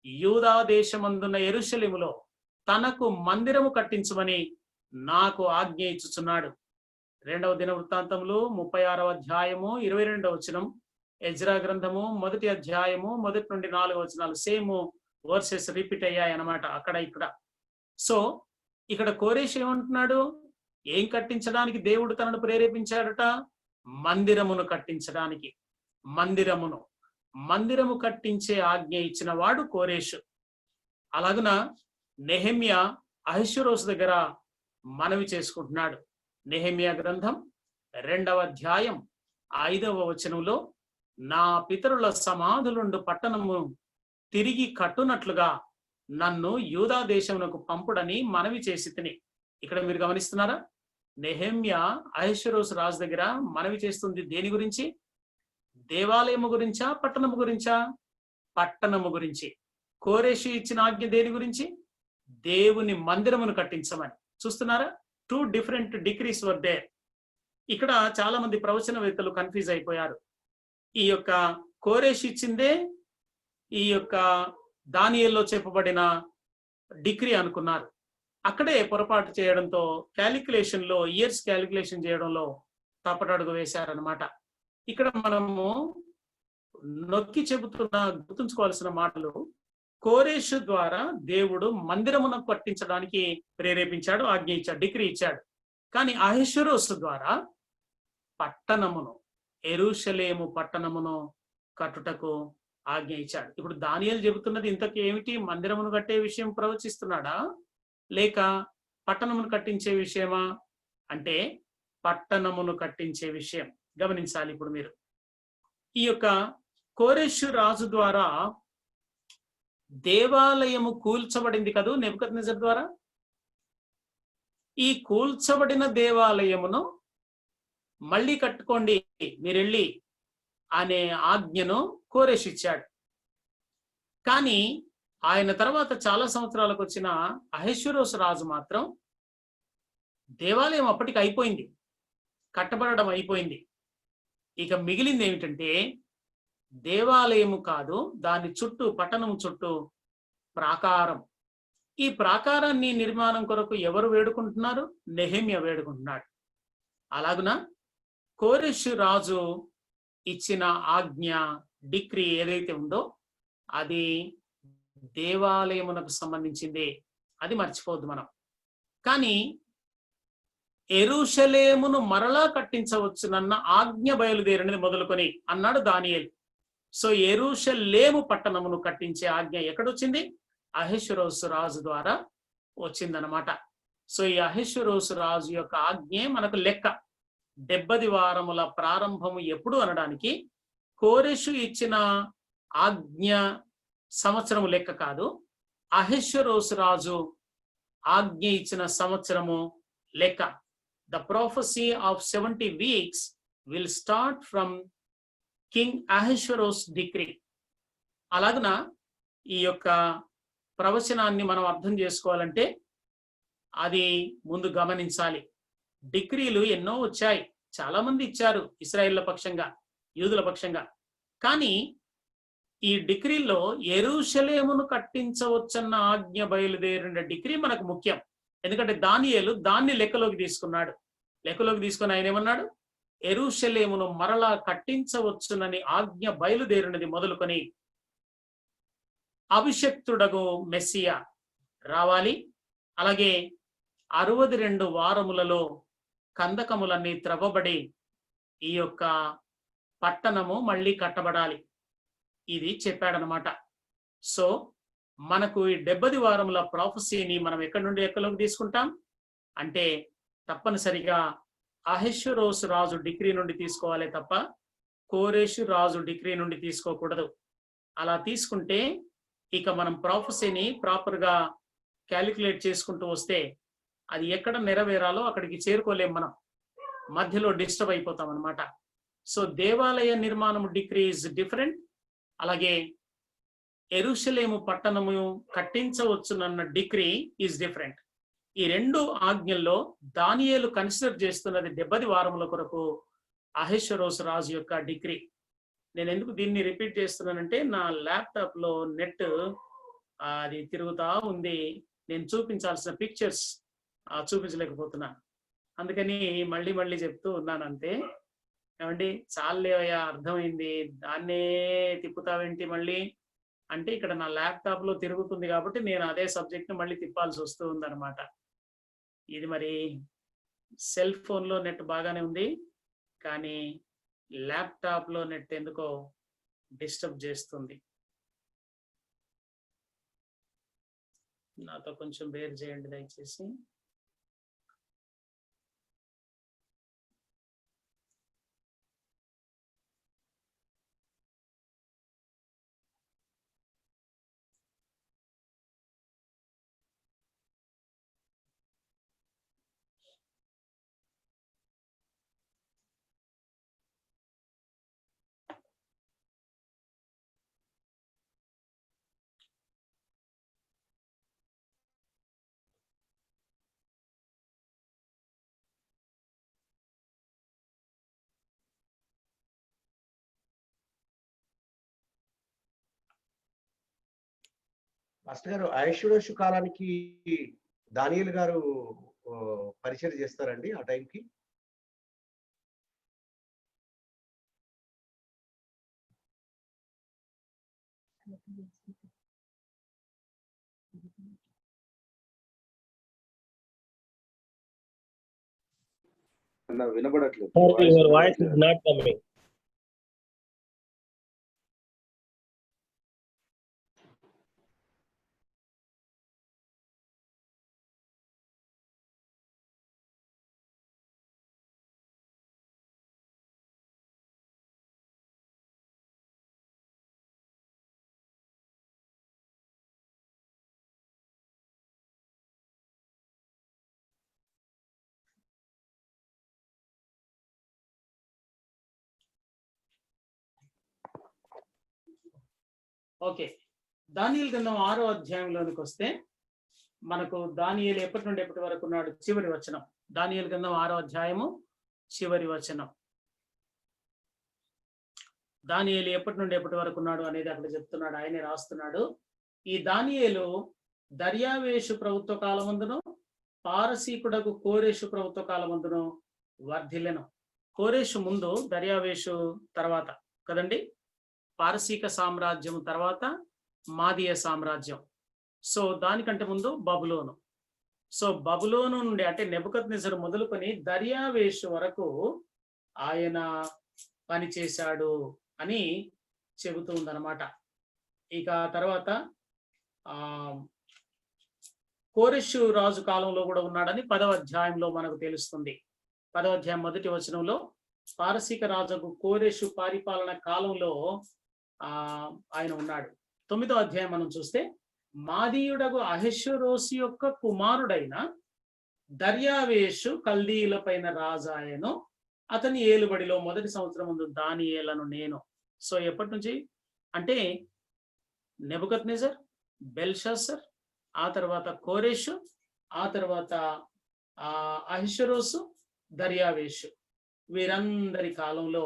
యూదా దేశమందున్న యెరూషలేములో తనకు మందిరము కట్టించమని నాకు ఆజ్ఞ ఇచ్చుచున్నాడు. 2వ దినవృత్తాంతములు 36వ అధ్యాయము 22వ వచనం, ఎజ్రా గ్రంథము 1వ అధ్యాయము 1 నుండి 4 వచనాలు సేమ్ వర్సెస్ రిపీట్ అయ్యాయి అన్నమాట అక్కడ ఇక్కడ. సో ఇక్కడ కోరెషు ఏమంటున్నాడు? ఏం కట్టించడానికి దేవుడు తనను ప్రేరేపించాడట? మందిరమును కట్టించడానికి. మందిరము కట్టించే ఆజ్ఞ ఇచ్చిన వాడు కోరెషు. అలాగున నెహెమ్యా అహష్వేరోషు దగ్గర మనవి చేసుకుంటున్నాడు. నెహెమ్యా గ్రంథం 2వ అధ్యాయం 5వ వచనంలో, నా పితరుల సమాధులుండు పట్టణము తిరిగి కట్టునట్లుగా నన్ను యూదా దేశమునకు పంపుడని మనవి చేసి తిని. ఇక్కడ మీరు గమనిస్తున్నారా? నెహెమ్యా అహష్వేరోషు రాజు దగ్గర మనవి చేస్తుంది దేని గురించి? దేవాలయము గురించా, పట్టణము గురించా? పట్టణము గురించి. కోరెషు ఇచ్చిన ఆజ్ఞ దేని గురించి? దేవుని మందిరమును కట్టించమని. చూస్తున్నారా? 2 డిఫరెంట్ డిక్రీస్ వర్ దేర్. ఇక్కడ చాలా మంది ప్రవచనవేత్తలు కన్ఫ్యూజ్ అయిపోయారు. ఈ యొక్క కోరెషు ఇచ్చిందే ఈ యొక్క దానియేలులో చెప్పబడిన డిక్రీ అనుకున్నారు. అక్కడే పొరపాటు చేయడంతో క్యాలిక్యులేషన్ లో, ఇయర్స్ క్యాలిక్యులేషన్ చేయడంలో తప్పటడుగు వేశారనమాట. ఇక్కడ మనము నొక్కి చెబుతున్న, గుర్తుంచుకోవాల్సిన మాటలు, కోరెషు ద్వారా దేవుడు మందిరమును కట్టించడానికి ప్రేరేపించాడు, ఆజ్ఞ ఇచ్చాడు, డిక్రీ ఇచ్చాడు. కానీ అహష్వేరోషు ద్వారా పట్టణమును, యెరూషలేము పట్టణమును కట్టుటకు ఆజ్ఞ ఇచ్చాడు. ఇప్పుడు దానియేలు చెబుతున్నది ఇంతకు ఏమిటి? మందిరమును కట్టే విషయం ప్రవచిస్తున్నాడా, లేక పట్టణమును కట్టించే విషయమా అంటే పట్టణమును కట్టించే విషయం. గమనించాలి ఇప్పుడు మీరు. ఈ యొక్క కోరెషు రాజు ద్వారా దేవాలయము కూల్చబడింది కదూ నెబుకద్నెజర్ ద్వారా. ఈ కూల్చబడిన దేవాలయమును మళ్ళీ కట్టుకోండి మీరెళ్ళి అనే ఆజ్ఞను కోరెషు ఇచ్చాడు. కానీ ఆయన తర్వాత చాలా సంవత్సరాలకు వచ్చిన అహష్వేరోషు రాజు మాత్రం దేవాలయం అప్పటికి అయిపోయింది, కట్టబడడం అయిపోయింది. ఇక మిగిలింది ఏమిటంటే దేవాలయము కాదు, దాని చుట్టూ పట్టణం చుట్టూ ప్రాకారం. ఈ ప్రాకారాన్ని నిర్మాణం కొరకు ఎవరు వేడుకుంటున్నారు? నెహెమ్యా వేడుకుంటున్నాడు. అలాగున కోరెషు రాజు ఇచ్చిన ఆజ్ఞ, డిక్రీ ఏదైతే ఉందో అది దేవాలయమునకు సంబంధించింది. అది మర్చిపోవద్దు మనం. కానీ యెరూషలేమును మరలా కట్టించవచ్చునన్న ఆజ్ఞ బయలుదేరినది మొదలుకొని అన్నాడు దానియేలు. సో యెరూషలేము పట్టణమును కట్టించే ఆజ్ఞ ఎక్కడొచ్చింది? అహష్వేరోషు రాజు ద్వారా వచ్చిందనమాట. సో ఈ అహష్వేరోషు రాజు యొక్క ఆజ్ఞే మనకు లెక్క. 70 వారముల ప్రారంభము ఎప్పుడు అనడానికి కోరెషు ఇచ్చిన ఆజ్ఞ సంవత్సరము లెక్క కాదు, అహష్వేరోషు రాజు ఆజ్ఞ ఇచ్చిన సంవత్సరము లెక్క. The prophecy of 70 weeks will start from King Ahasuerus decree. అలాగున ఈ యొక్క ప్రవచనాన్ని మనం అర్థం చేసుకోవాలంటే అది ముందు గమనించాలి. డిక్రీలు ఎన్నో వచ్చాయి, చాలా మంది ఇచ్చారు ఇశ్రాయేళ్ల పక్షంగా, యూదుల పక్షంగా. కానీ ఈ డిక్రీలో యెరూషలేమును కట్టించవచ్చన్న ఆజ్ఞ బయలుదేరిన డిక్రీ మనకు ముఖ్యం. ఎందుకంటే దానియేలు దాన్ని లెక్కలోకి తీసుకున్నాడు. లెక్కలోకి తీసుకుని ఆయన ఏమన్నాడు? యెరూషలేమును మరలా కట్టించవచ్చునని ఆజ్ఞ బయలుదేరినది మొదలుకొని అభిషక్తుడగు మెస్సియా రావాలి, అలాగే 62 వారములలో కందకములన్నీ త్రవ్వబడి ఈ యొక్క పట్టణము మళ్ళీ కట్టబడాలి. ఇది చెప్పాడనమాట. సో మనకు ఈ 70 వారముల ప్రాఫెసీని మనం ఎక్కడి నుండి ఎక్కలోకి తీసుకుంటాం అంటే తప్పనిసరిగా అహష్వేరోషు రాజు డిక్రీ నుండి తీసుకోవాలి తప్ప కోరెషు రాజు డిక్రీ నుండి తీసుకోకూడదు. అలా తీసుకుంటే ఇక మనం ప్రాఫెసీని ప్రాపర్గా క్యాలిక్యులేట్ చేసుకుంటూ వస్తే అది ఎక్కడ నెరవేరాలో అక్కడికి చేరుకోలేం, మనం మధ్యలో డిస్టర్బ్ అయిపోతాం అనమాట. సో దేవాలయ నిర్మాణం డిక్రీ ఇస్ డిఫరెంట్, అలాగే యెరూషలేము పట్టణము కట్టించవచ్చునన్న డిక్రీ ఈజ్ డిఫరెంట్. ఈ రెండు ఆజ్ఞల్లో దానియేలు కన్సిడర్ చేస్తున్నది 70 వారముల కొరకు అహష్వేరోషు రాజు యొక్క డిక్రీ. నేను ఎందుకు దీన్ని రిపీట్ చేస్తున్నానంటే నా ల్యాప్టాప్ లో నెట్ అది తిరుగుతా ఉంది, నేను చూపించాల్సిన పిక్చర్స్ చూపించలేకపోతున్నాను. అందుకని మళ్ళీ మళ్ళీ చెప్తూ ఉన్నాను అంతే. ఏమండి చాలేవయ్యా, అర్థమైంది, దాన్నే తిప్పుతావేంటి మళ్ళీ అంటే ఇక్కడ నా ల్యాప్టాప్ లో తిరుగుతుంది కాబట్టి నేను అదే సబ్జెక్ట్ ని మళ్ళీ తిప్పాల్సి వస్తూ ఉందన్నమాట. ఇది మరి సెల్ ఫోన్ లో నెట్ బాగానే ఉంది, కానీ ల్యాప్టాప్ లో నెట్ ఎందుకో డిస్టర్బ్ చేస్తుంది. నాతో కొంచెం బేర్ చేయండి దయచేసి. మాస్టర్ గారు, అహష్వేరోషు కాలానికి దానియేలు గారు పరిచయం చేస్తారండి ఆ టైంకి? వినబడట్లేదు. Your voice is not coming. Okay, దానియేలు గ్రంథం 6వ అధ్యాయంలోనికి వస్తే మనకు దానియేలు ఎప్పటి నుండి ఎప్పటి వరకు ఉన్నాడు? చివరి వచనం. దానియేలు గ్రంథం 6వ అధ్యాయము చివరి వచనం. దానియేలు ఎప్పటి నుండి ఎప్పటి వరకు ఉన్నాడు అనేది అక్కడ చెప్తున్నాడు, ఆయనే రాస్తున్నాడు. ఈ దానియేలు దర్యావేషు ప్రభుత్వ కాలమందును పారసీకుడకు కోరేషు ప్రభుత్వ కాలమందును వర్ధిల్లెను. కోరేషు ముందు, దర్యావేషు తర్వాత కదండి. పారసీక సామ్రాజ్యం తర్వాత మాదీయ సామ్రాజ్యం. సో దానికంటే ముందు బబులోను. సో బబులోను నుండి అంటే నెబుకద్నెజరు మొదలుకొని దర్యావేషు వరకు ఆయన పనిచేశాడు అని చెబుతూ ఉందన్నమాట. ఇక తర్వాత కోరెషు రాజు కాలంలో కూడా ఉన్నాడని 10వ అధ్యాయంలో మనకు తెలుస్తుంది. 10వ అధ్యాయం 1వ వచనంలో పారసీక రాజుకు కోరెషు పరిపాలన కాలంలో ఆయన ఉన్నాడు. 9వ అధ్యాయం మనం చూస్తే మాదీయుడగు అహష్వేరోషు యొక్క కుమారుడైన దర్యావేషు కల్దీయుల పైన రాజాయను, అతని ఏలుబడిలో మొదటి సంవత్సరం ముందు దానియేలను నేను. సో ఎప్పటి నుంచి అంటే నెబుకద్నెజర్, బెల్షస్సర్, ఆ తర్వాత కోరెషు, ఆ తర్వాత అహష్వేరోషు, దర్యావేషు, వీరందరి కాలంలో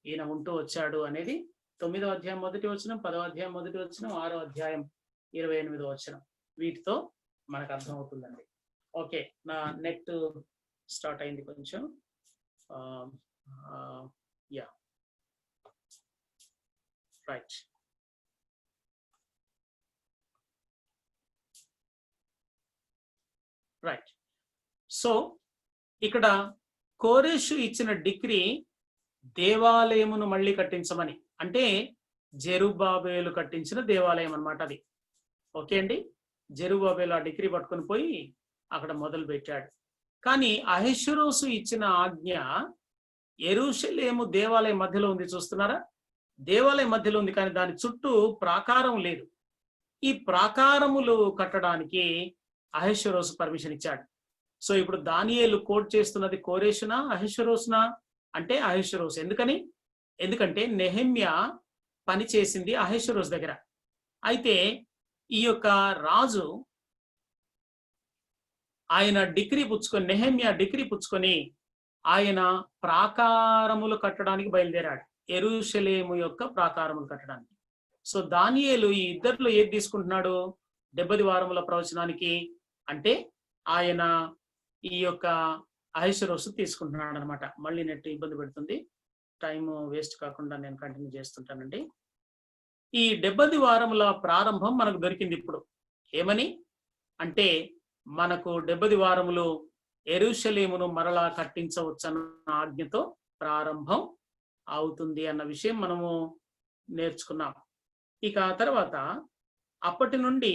ఈయన ఉంటూ వచ్చాడు అనేది 9వ అధ్యాయం 1వ వచనం, 10వ అధ్యాయం 1వ వచనం, 6వ అధ్యాయం 28వ వచనం. వీటితో మనకు అర్థం అవుతుందండి. ఓకే, నా నెట్ స్టార్ట్ అయింది కొంచెం. Yeah right. రైట్. సో ఇక్కడ కోరెషు ఇచ్చిన డిగ్రీ దేవాలయమును మళ్ళీ కట్టించమని, అంటే జెరుబ్బాబేలు కట్టించిన దేవాలయం అన్నమాట అది. ఓకే అండి, జెరుబ్బాబేలు ఆ డిగ్రీ పట్టుకొని పోయి అక్కడ మొదలు పెట్టాడు. కానీ అహష్వేరోషు ఇచ్చిన ఆజ్ఞ యెరూషలేము దేవాలయం మధ్యలో ఉంది, చూస్తున్నారా? దేవాలయం మధ్యలో ఉంది, కానీ దాని చుట్టూ ప్రాకారం లేదు. ఈ ప్రాకారములు కట్టడానికి అహష్వేరోషు పర్మిషన్ ఇచ్చాడు. సో ఇప్పుడు దానియేలు కోట్ చేస్తున్నది కోరెషునా అహష్వేరోషునా అంటే అహష్వేరోషు. ఎందుకంటే నెహెమ్యా పని చేసింది అహష్వేరోషు దగ్గర. అయితే ఈ యొక్క రాజు ఆయన డిగ్రీ పుచ్చుకొని, నెహెమ్యా డిగ్రీ పుచ్చుకొని ఆయన ప్రాకారములు కట్టడానికి బయలుదేరాడు, యెరూషలేము యొక్క ప్రాకారములు కట్టడానికి. సో దానియేలు ఈ ఇద్దరిలో ఏది తీసుకుంటున్నాడు 70 వారముల ప్రవచనానికి అంటే ఆయన ఈ యొక్క అహష్వేరోషు తీసుకుంటున్నాడు అనమాట. మళ్ళీ నెట్ ఇబ్బంది పెడుతుంది, టైం వేస్ట్ కాకుండా నేను కంటిన్యూ చేస్తుంటానండి. ఈ 70 వారముల ప్రారంభం మనకు దొరికింది ఇప్పుడు. ఏమని అంటే మనకు 70 వారములు యెరూషలేమును మరలా కట్టించవచ్చన్న ఆజ్ఞతో ప్రారంభం అవుతుంది అన్న విషయం మనము నేర్చుకున్నాం. ఇక తర్వాత అప్పటి నుండి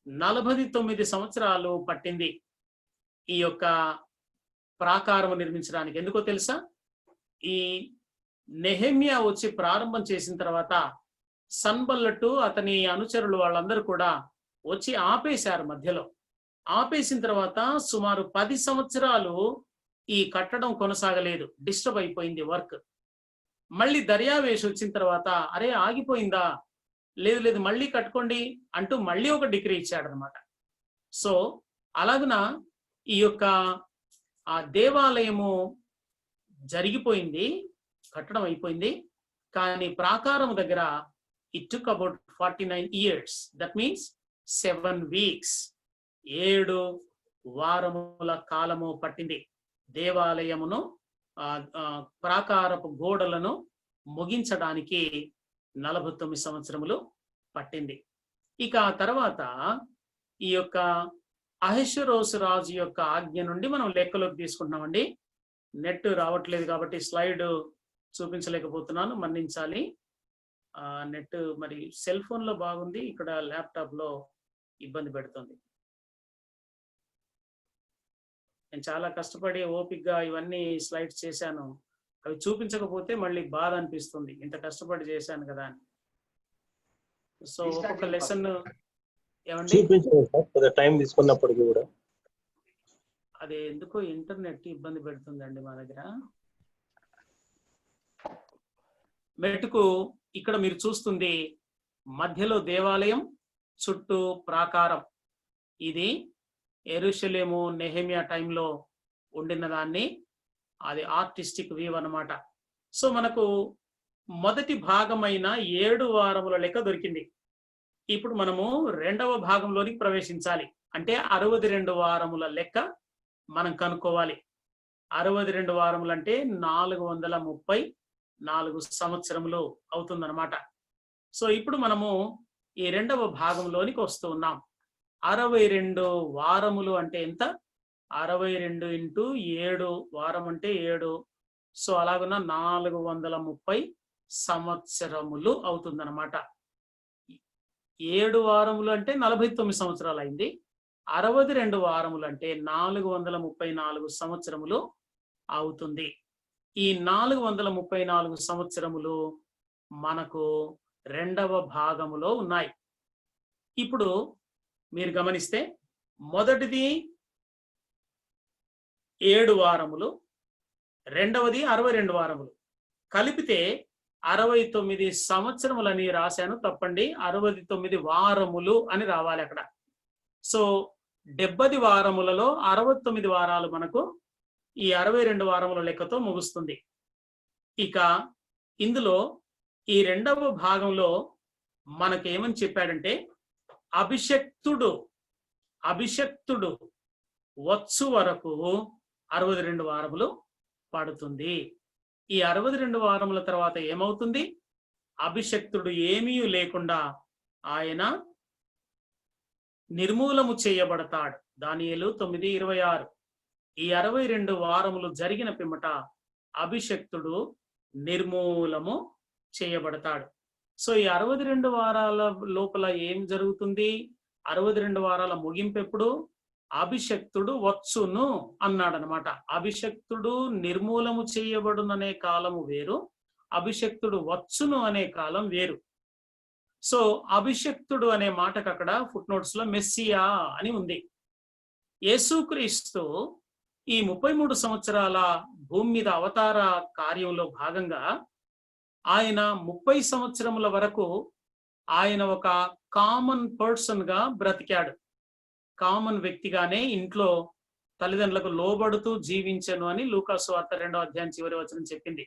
49 సంవత్సరాలు పట్టింది ఈ యొక్క ప్రాకారం నిర్మించడానికి. ఎందుకో తెలుసా? ఈ నెహెమ్యా వచ్చి ప్రారంభం చేసిన తర్వాత సన్బల్లటు అతని అనుచరులు వాళ్ళందరూ కూడా వచ్చి ఆపేశారు. మధ్యలో ఆపేసిన తర్వాత సుమారు 10 సంవత్సరాలు ఈ కట్టడం కొనసాగలేదు, డిస్టర్బ్ అయిపోయింది వర్క్. మళ్ళీ దర్యావేషు వచ్చిన తర్వాత అరే ఆగిపోయిందా, లేదు మళ్ళీ కట్టుకోండి అంటూ మళ్ళీ ఒక డిగ్రీ ఇచ్చాడు అనమాట. సో అలాగున ఈ యొక్క ఆ దేవాలయము జరిగిపోయింది, కట్టడం అయిపోయింది. కానీ ప్రాకారం దగ్గర it took about 49 years. That means 7 weeks, 7 వారముల కాలము పట్టింది దేవాలయమును ప్రాకారపు గోడలను ముగించడానికి 49 సంవత్సరములు పట్టింది. ఇక తర్వాత ఈ యొక్క అహష్వేరోషు రాజు యొక్క ఆజ్ఞ నుండి మనం లెక్కలోకి తీసుకుంటున్నామండి. నెట్ రావట్లేదు కాబట్టి స్లైడ్ చూపించలేకపోతున్నాను, మన్నించాలి. నెట్ మరి సెల్ ఫోన్ లో బాగుంది, ఇక్కడ ల్యాప్టాప్ లో ఇబ్బంది పెడుతుంది. నేను చాలా కష్టపడి ఓపికగా ఇవన్నీ స్లైడ్స్ చేశాను, అవి చూపించకపోతే మళ్ళీ బాధ అనిపిస్తుంది, ఇంత కష్టపడి చేశాను కదా అని. సో ఒక్కొక్క లెసన్ ఏమండి టైం తీసుకున్నప్పటికీ కూడా అది ఎందుకో ఇంటర్నెట్ ఇబ్బంది పెడుతుందండి మా దగ్గర. మెట్టుకు ఇక్కడ మీరు చూస్తుంది మధ్యలో దేవాలయం, చుట్టూ ప్రాకారం. ఇది యెరూషలేము నెహెమియా టైంలో ఉండిన దాన్ని, అది ఆర్టిస్టిక్ వ్యూ అన్నమాట. సో మనకు మొదటి భాగమైన 7 వారముల లెక్క దొరికింది. ఇప్పుడు మనము రెండవ భాగంలోనికి ప్రవేశించాలి. అంటే 62 వారముల లెక్క మనం కనుక్కోవాలి. 62 వారములు అంటే 434 సంవత్సరములు అవుతుందన్నమాట. సో ఇప్పుడు మనము ఈ రెండవ భాగంలోనికి వస్తూ ఉన్నాం. 62 వారములు అంటే ఎంత? 62 ఇంటూ 7, వారం అంటే 7. సో అలాగున 430 సంవత్సరములు అవుతుందన్నమాట. 7 వారములు అంటే 49 సంవత్సరాలు అయింది. 62 వారములు అంటే 434 సంవత్సరములు అవుతుంది. ఈ 434 సంవత్సరములు మనకు రెండవ భాగములో ఉన్నాయి. ఇప్పుడు మీరు గమనిస్తే మొదటిది 7 వారములు, రెండవది 62 వారములు. కలిపితే 69 సంవత్సరములని రాశాను, తప్పండి. 69 వారములు అని రావాలి అక్కడ. సో 70 వారములలో 69 వారాలు మనకు ఈ 62 వారముల లెక్కతో ముగుస్తుంది. ఇక ఇందులో ఈ రెండవ భాగంలో మనకేమని చెప్పాడంటే, అభిషక్తుడు వచ్చు వరకు 62 వారములు పడుతుంది. ఈ 62 వారముల తర్వాత ఏమవుతుంది? అభిషక్తుడు ఏమీ లేకుండా ఆయన నిర్మూలము చేయబడతాడు. దానియేలు 9:26. ఈ 62 వారములు జరిగిన పిమ్మట అభిషక్తుడు నిర్మూలము చేయబడతాడు. సో ఈ 62 వారాల లోపల ఏం జరుగుతుంది? 62 వారాల ముగింపు ఎప్పుడు? అభిషక్తుడు వచ్చును అన్నాడనమాట. అభిషక్తుడు నిర్మూలము చేయబడుననే కాలము వేరు, అభిషక్తుడు వచ్చును అనే కాలం వేరు. సో అభిషక్తుడు అనే మాటకు అక్కడ ఫుట్ నోట్స్ లో మెస్సియా అని ఉంది. యేసుక్రీస్తు ఈ 33 సంవత్సరాల భూమి మీద అవతార కార్యంలో భాగంగా ఆయన 30 సంవత్సరముల వరకు ఆయన ఒక కామన్ పర్సన్ గా బ్రతికాడు. కామన్ వ్యక్తిగానే ఇంట్లో తల్లిదండ్రులకు లోబడుతూ జీవించను అని లూకా సువార్త 2వ అధ్యాయం చివరి వచనం చెప్పింది.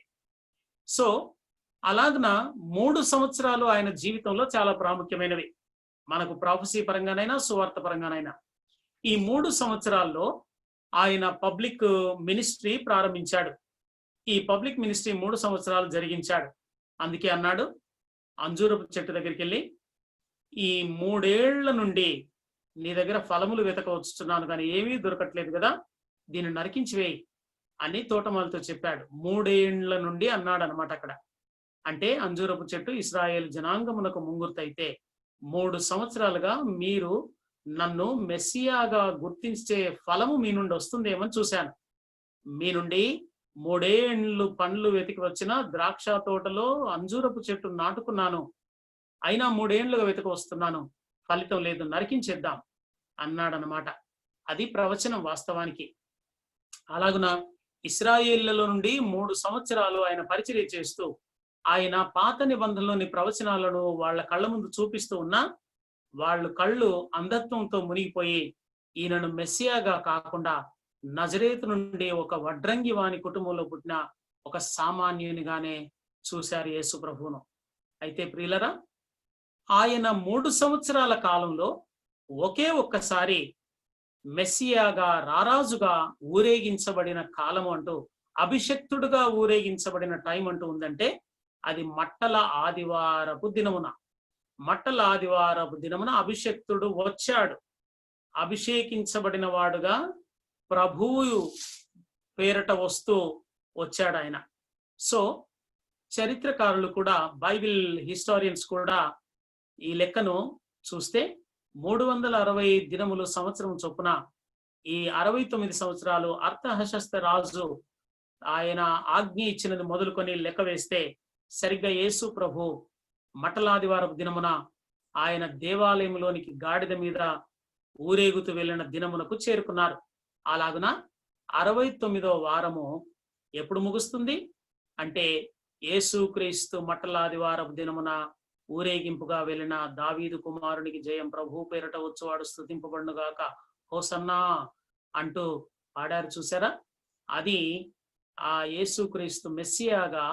సో అలాగన 3 సంవత్సరాలు ఆయన జీవితంలో చాలా ప్రాముఖ్యమైనవి, మనకు ప్రాఫెసీ పరంగానైనా సువార్త పరంగానైనా. ఈ 3 సంవత్సరాల్లో ఆయన పబ్లిక్ మినిస్ట్రీ ప్రారంభించాడు. ఈ పబ్లిక్ మినిస్ట్రీ 3 సంవత్సరాలు జరిగించాడు. అందుకే అన్నాడు, అంజూరపు చెట్టు దగ్గరికి వెళ్ళి, ఈ 3 ఏళ్ల నుండి నీ దగ్గర ఫలములు వెతకవచ్చున్నాను కానీ ఏమీ దొరకట్లేదు కదా, దీన్ని నరికించి వేయి అని తోటమాలతో చెప్పాడు. 3 ఏళ్ల నుండి అన్నాడు అనమాట అక్కడ. అంటే అంజూరపు చెట్టు ఇశ్రాయేలు జనాంగమునకు ముంగుర్తయితే 3 సంవత్సరాలుగా మీరు నన్ను మెస్సియాగా గుర్తించే ఫలము మీ నుండి వస్తుందేమని చూశాను. మీ నుండి 3 ఏళ్ళు పండ్లు వెతికి వచ్చిన ద్రాక్ష తోటలో అంజూరపు చెట్టు నాటుకున్నాను, అయినా 3 ఏళ్లుగా వెతికి వస్తున్నాను, ఫలితం లేదు, నరికించేద్దాం అన్నాడనమాట. అది ప్రవచనం వాస్తవానికి. అలాగున ఇశ్రాయేళ్లలో నుండి 3 సంవత్సరాలు ఆయన పరిచర్య చేస్తూ ఆయన పాత నిబంధనలోని ప్రవచనాలను వాళ్ళ కళ్ళ ముందు చూపిస్తూ ఉన్నా వాళ్ళు కళ్ళు అంధత్వంతో మునిగిపోయి ఈయనను మెస్సియాగా కాకుండా నజరేతు నుండి ఒక వడ్రంగి వాని కుటుంబంలో పుట్టిన ఒక సామాన్యునిగానే చూశారు యేసు ప్రభువును. అయితే ప్రియులరా, ఆయన 3 సంవత్సరాల కాలంలో ఒకే ఒక్కసారి మెస్సియాగా రారాజుగా ఊరేగించబడిన కాలము అంటూ, అభిషక్తుడుగా ఊరేగించబడిన టైం అంటూ ఉందంటే అది మట్టల ఆదివారపు దినమున. మట్టల ఆదివారపు దినమున అభిషక్తుడు వచ్చాడు. అభిషేకించబడిన వాడుగా ప్రభువు పేరట వస్తూ వచ్చాడు ఆయన. సో చరిత్రకారులు కూడా, బైబిల్ హిస్టారియన్స్ కూడా ఈ లెక్కను చూస్తే 360 దినములు సంవత్సరం చొప్పున ఈ 69 సంవత్సరాలు అర్థహశస్త రాజు ఆయన ఆజ్ఞ ఇచ్చినది మొదలుకొని లెక్క వేస్తే సరిగ్గా యేసు ప్రభు మట్టలాదివారపు దినమున ఆయన దేవాలయంలోనికి గాడిద మీద ఊరేగుతూ వెళ్ళిన దినమునకు చేరుకున్నారు. అలాగున 69వ వారము ఎప్పుడు ముగుస్తుంది అంటే యేసుక్రీస్తు మట్టలాదివారపు దినమున ఊరేగింపుగా వెళ్ళిన దావీదు కుమారునికి జయం, ప్రభు పేరట వచ్చువాడు స్తుతింపబడునుగాక, హోసన్నా అంటూ పాడారు చూసారా. అది ఆ యేసుక్రీస్తు మెస్సియాగా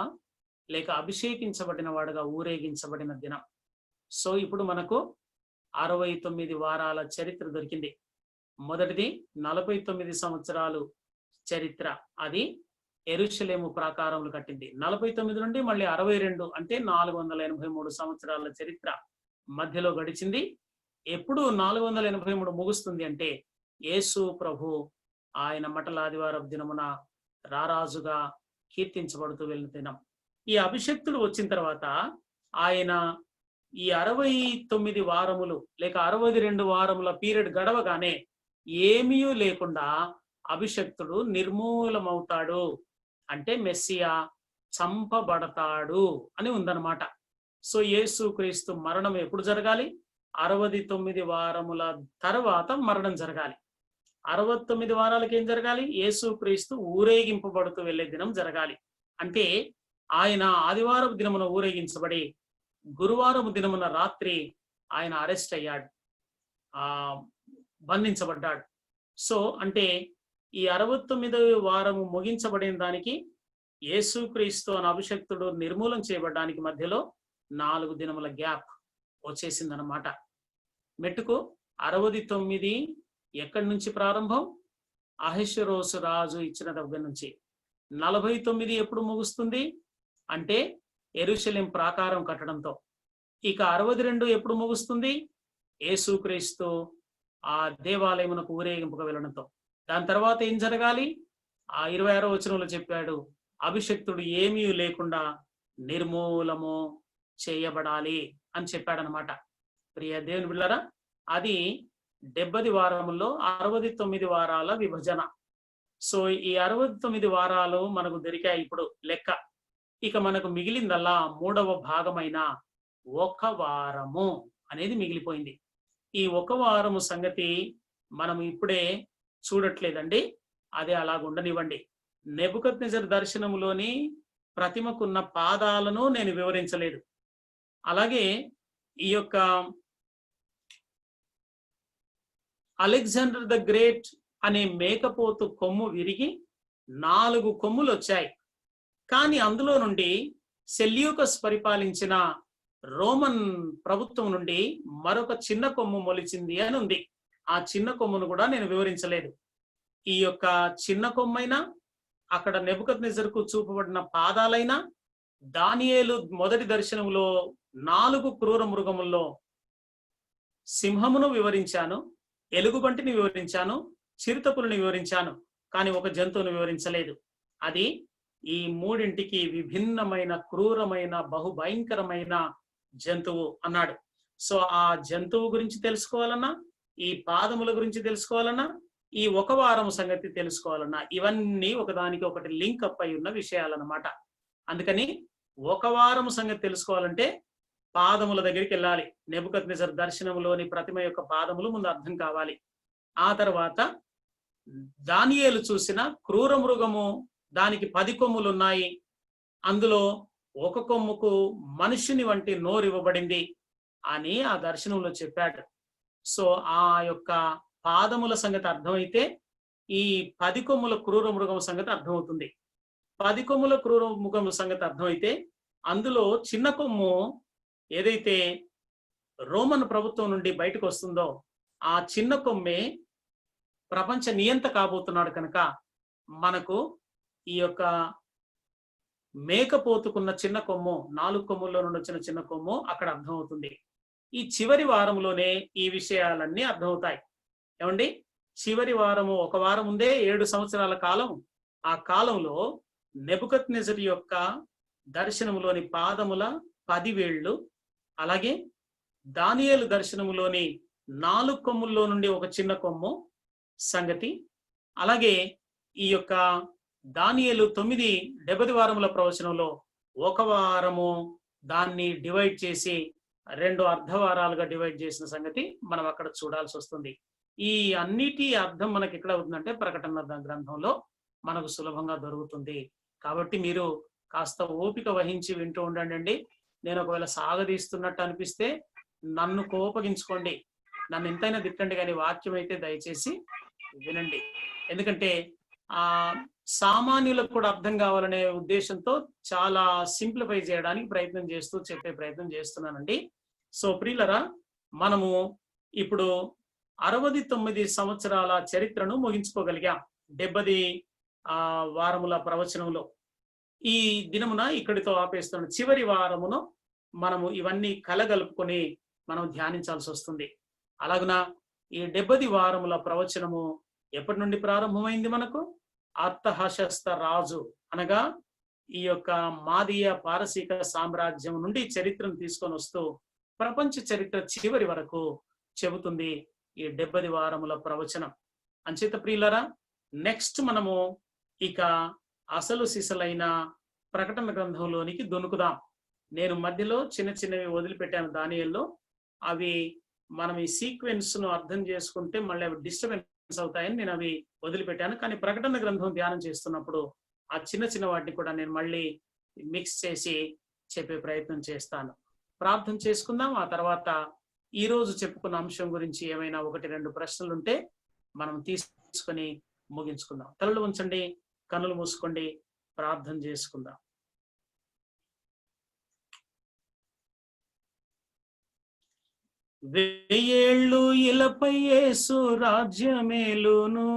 లేక అభిషేకించబడిన వాడుగా ఊరేగించబడిన దినం. సో ఇప్పుడు మనకు 69 వారాల చరిత్ర దొరికింది. మొదటిది 49 సంవత్సరాలు చరిత్ర, అది యెరూషలేము ప్రాకారములు కట్టింది. 49 నుండి మళ్ళీ 62 అంటే 483 సంవత్సరాల చరిత్ర మధ్యలో గడిచింది. ఎప్పుడు 483 ముగుస్తుంది అంటే యేసు ప్రభు ఆయన మటల ఆదివారపు దినమున రారాజుగా కీర్తించబడుతూ వెళ్ళిన దినం. ఈ అభిషక్తుడు వచ్చిన తర్వాత ఆయన ఈ 69 వారములు లేక 62 వారముల పీరియడ్ గడవగానే ఏమీ లేకుండా అభిషక్తుడు నిర్మూలమవుతాడు, అంటే మెస్సియా చంపబడతాడు అని ఉందన్నమాట. సో యేసుక్రీస్తు మరణం ఎప్పుడు జరగాలి? 69 వారముల తర్వాత మరణం జరగాలి. 69 వారాలకి ఏం జరగాలి? యేసుక్రీస్తు ఊరేగింపబడుతూ వెళ్ళే దినం జరగాలి. అంటే ఆయన ఆదివారపు దినమున ఊరేగించబడి గురువారపు దినమున రాత్రి ఆయన అరెస్ట్ అయ్యాడు, బంధించబడ్డాడు. సో అంటే ఈ 69వ వారము ముగించబడిన దానికి యేసుక్రీస్తు అనే అభిషక్తుడు నిర్మూలన చేయబడడానికి మధ్యలో 4 దినముల గ్యాప్ వచ్చేసిందనమాట. మెట్టుకు 69 ఎక్కడి నుంచి ప్రారంభం? అహష్వేరోషు రాజు ఇచ్చిన దగ్గర నుంచి. 49 ఎప్పుడు ముగుస్తుంది అంటే యెరూషలేం ప్రాకారం కట్టడంతో. ఇక 62 ఎప్పుడు ముగుస్తుంది? యేసుక్రీస్తు ఆ దేవాలయమునకు ఊరేగింపుగా వెళ్ళడంతో. దాని తర్వాత ఏం జరగాలి? ఆ 26వ వచనంలో చెప్పాడు, అభిషక్తుడు ఏమీ లేకుండా నిర్మూలము చేయబడాలి అని చెప్పాడనమాట. ప్రియ దేవుని బిడ్డలారా, అది 70 వారముల్లో 69 వారాల విభజన. సో ఈ 69 వారాలు మనకు దొరికాయి ఇప్పుడు లెక్క. ఇక మనకు మిగిలిందల్లా 3వ భాగమైన 1 వారము అనేది మిగిలిపోయింది. ఈ 1 వారము సంగతి మనం ఇప్పుడే చూడట్లేదండి, అదే అలాగ ఉండనివ్వండి. నెబుకద్నెజరు దర్శనములోని ప్రతిమకున్న పాదాలను నేను వివరించలేదు. అలాగే ఈ యొక్క అలెగ్జాండర్ ద గ్రేట్ అనే మేకపోతు కొమ్ము విరిగి 4 కొమ్ములు వచ్చాయి. కానీ అందులో నుండి సెల్యూకస్ పరిపాలించిన రోమన్ ప్రభుత్వం నుండి మరొక చిన్న కొమ్ము మొలిచింది అని ఉంది. ఆ చిన్న కొమ్మును కూడా నేను వివరించలేదు. ఈ యొక్క చిన్న కొమ్మైనా, అక్కడ నెబుకద్నెజరుకు చూపబడిన పాదాలైనా, దానియేలు మొదటి దర్శనములో 4 క్రూర మృగముల్లో సింహమును వివరించాను, ఎలుగుబంటిని వివరించాను, చిరుతపులిని వివరించాను, కానీ ఒక జంతువును వివరించలేదు. అది ఈ 3ంటికి విభిన్నమైన క్రూరమైన బహుభయంకరమైన జంతువు అన్నాడు. సో ఆ జంతువు గురించి తెలుసుకోవాలన్నా, ఈ పాదముల గురించి తెలుసుకోవాలన్నా, ఈ 1 వారం సంగతి తెలుసుకోవాలన్నా, ఇవన్నీ ఒకదానికి ఒకటి లింక్ అప్ అయి ఉన్న విషయాలన్నమాట. అందుకని 1 వారం సంగతి తెలుసుకోవాలంటే పాదముల దగ్గరికి వెళ్ళాలి. నెబుకద్నెజరు దర్శనములోని ప్రతిమ యొక్క పాదములు ముందు అర్థం కావాలి. ఆ తర్వాత దానియేలు చూసిన క్రూర మృగము, దానికి 10 కొమ్ములు ఉన్నాయి, అందులో 1 కొమ్ముకు మనుషుని వంటి నోరు ఇవ్వబడింది అని ఆ దర్శనంలో చెప్పాడు. సో ఆ యొక్క పాదముల సంగతి అర్థమైతే ఈ 10 కొమ్ముల క్రూర మృగం సంగతి అర్థమవుతుంది. 10 కొమ్ముల క్రూర మృగం సంగతి అర్థమైతే అందులో చిన్న కొమ్ము ఏదైతే రోమన్ ప్రభుత్వం నుండి బయటకు వస్తుందో ఆ చిన్న కొమ్మే ప్రపంచ నియంత కాబోతున్నాడు. కనుక మనకు ఈ యొక్క మేకపోతుకున్న చిన్న కొమ్ము, 4 కొమ్ముల్లో నుండి వచ్చిన చిన్న కొమ్ము అక్కడ అర్థమవుతుంది. ఈ చివరి వారంలోనే ఈ విషయాలన్నీ అర్థమవుతాయి. ఏమండి, చివరి వారము 1 వారం ఉందే 7 సంవత్సరాల కాలం. ఆ కాలంలో నెబుకద్నెజరు యొక్క దర్శనములోని పాదముల 10 వేళ్ళు, అలాగే దానియేలు దర్శనములోని 4 కొమ్ముల్లో నుండి ఒక చిన్న కొమ్ము సంగతి, అలాగే ఈ యొక్క దానియేలు 9 70 వారముల ప్రవచనంలో 1 వారము దాన్ని డివైడ్ చేసి 2 అర్ధవారాలుగా డివైడ్ చేసిన సంగతి మనం అక్కడ చూడాల్సి వస్తుంది. ఈ అన్నిటి అర్థం మనకి ఎక్కడ అవుతుందంటే ప్రకటన గ్రంథంలో మనకు సులభంగా దొరుకుతుంది. కాబట్టి మీరు కాస్త ఓపిక వహించి వింటూ ఉండండి. నేను ఒకవేళ సాగదీస్తున్నట్టు అనిపిస్తే నన్ను కోపగించుకోండి, నన్ను ఎంతైనా తిట్టండి, కానీ వాక్యం అయితే దయచేసి వినండి. ఎందుకంటే ఆ సామాన్యులకు కూడా అర్థం కావాలనే ఉద్దేశంతో చాలా సింప్లిఫై చేయడానికి ప్రయత్నం చేస్తూ చెప్పే ప్రయత్నం చేస్తున్నానండి. సో ప్రియులరా, మనము ఇప్పుడు 69 సంవత్సరాల చరిత్రను ముగించుకోగలిగాం 70 వారముల ప్రవచనంలో. ఈ దినమున ఇక్కడితో ఆపేస్తున్నాం. చివరి వారమును మనము ఇవన్నీ కలగలుపుకొని మనం ధ్యానించాల్సి వస్తుంది. అలాగున ఈ 70 వారముల ప్రవచనము ఎప్పటి నుండి ప్రారంభమైంది? మనకు అర్తహషస్త రాజు అనగా ఈ యొక్క మాదీయ పారసీక సామ్రాజ్యం నుండి చరిత్రను తీసుకొని వస్తూ ప్రపంచ చరిత్ర చివరి వరకు చెబుతుంది ఈ 70 వారముల ప్రవచనం. అంచేత ప్రియులరా, నెక్స్ట్ మనము ఇక అసలు సిసలైన ప్రకటన గ్రంథంలోనికి దొనుకుదాం. నేను మధ్యలో చిన్న చిన్నవి వదిలిపెట్టాను దానియేల్లో. అవి మనం ఈ సీక్వెన్స్ ను అర్థం చేసుకుంటే మళ్ళీ అవి డిస్టర్బెన్స్ అవుతాయని నేను అవి వదిలిపెట్టాను. కానీ ప్రకటన గ్రంథం ధ్యానం చేస్తున్నప్పుడు ఆ చిన్న చిన్న వాటిని కూడా నేను మళ్ళీ మిక్స్ చేసి చెప్పే ప్రయత్నం చేస్తాను. ప్రార్థన చేసుకుందాం. ఆ తర్వాత ఈ రోజు చెప్పుకున్న అంశం గురించి ఏమైనా 1-2 ప్రశ్నలు ఉంటే మనం తీసుకొని ముగించుకుందాం. తలలు ఉంచండి, కన్నులు మూసుకోండి, ప్రార్థన చేసుకుందాం. వెయ్యేళ్ళు ఇలపై యేసు రాజ్యమేలును,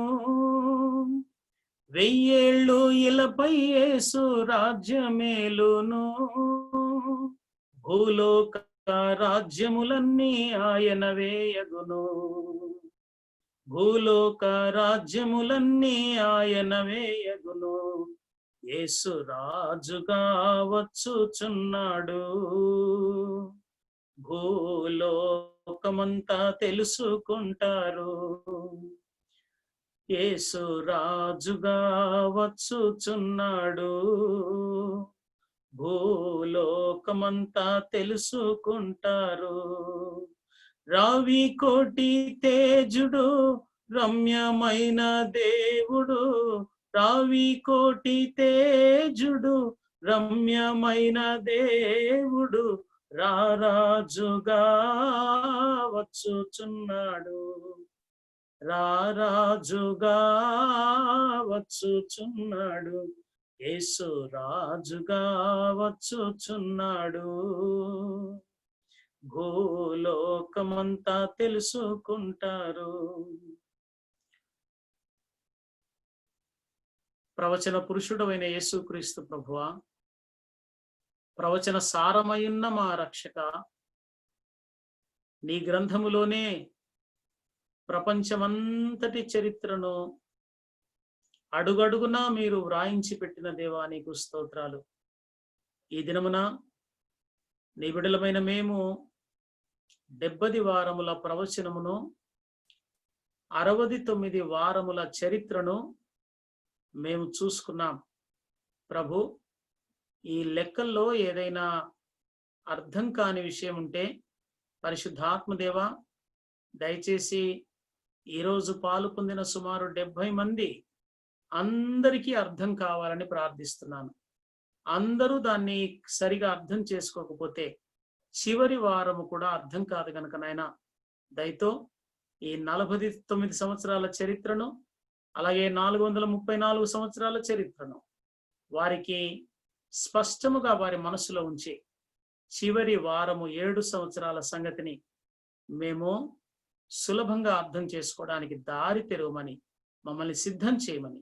వెయ్యేళ్ళు ఇలపై యేసు రాజ్యమేలును, భూలోక రాజ్యములన్నీ ఆయన వేయగును, భూలోక రాజ్యములన్నీ ఆయన వేయగును, యేసు రాజుగా వచ్చుచున్నాడు, భూలోకమంతా తెలుసుకుంటారు, యేసు రాజుగా వచ్చుచున్నాడు, భూలోకమంతా తెలుసుకుంటారు. రావి కోటి తేజుడు రమ్యమైన దేవుడు, రావి కోటి తేజుడు రమ్యమైన దేవుడు, రారాజుగా వచ్చుచున్నాడు, రారాజుగా వచ్చుచున్నాడు, యేసు రాజుగా వచ్చుచున్నాడు, భూలోకమంతా తెలుసుకుంటారు. ప్రవచన పురుషుడైన యేసుక్రీస్తు ప్రభువా, ప్రవచన సారమయున్న మా రక్షక, నీ గ్రంథములోనే ప్రపంచమంతటి చరిత్రను అడుగడుగునా మీరు వ్రాయించి పెట్టిన దేవా, నీకు స్తోత్రాలు. ఈ దినమున నీ బిడ్డలమైన మేము 70 వారముల ప్రవచనమును, 69 వారముల చరిత్రను మేము చూసుకున్నాం. ప్రభు, ఈ లెక్కల్లో ఏదైనా అర్థం కాని విషయం ఉంటే పరిశుద్ధాత్మదేవ దయచేసి ఈరోజు పాలు పొందిన సుమారు 70 మంది అందరికీ అర్థం కావాలని ప్రార్థిస్తున్నాను. అందరూ దాన్ని సరిగా అర్థం చేసుకోకపోతే చివరి వారము కూడా అర్థం కాదు కనుక నాయన దయతో ఈ 49 సంవత్సరాల చరిత్రను, అలాగే 434 సంవత్సరాల చరిత్రను వారికి స్పష్టముగా వారి మనసులో ఉంచి చివరి వారము 7 సంవత్సరాల సంగతిని మేము సులభంగా అర్థం చేసుకోవడానికి దారి తెరవమని, మమ్మల్ని సిద్ధం చేయమని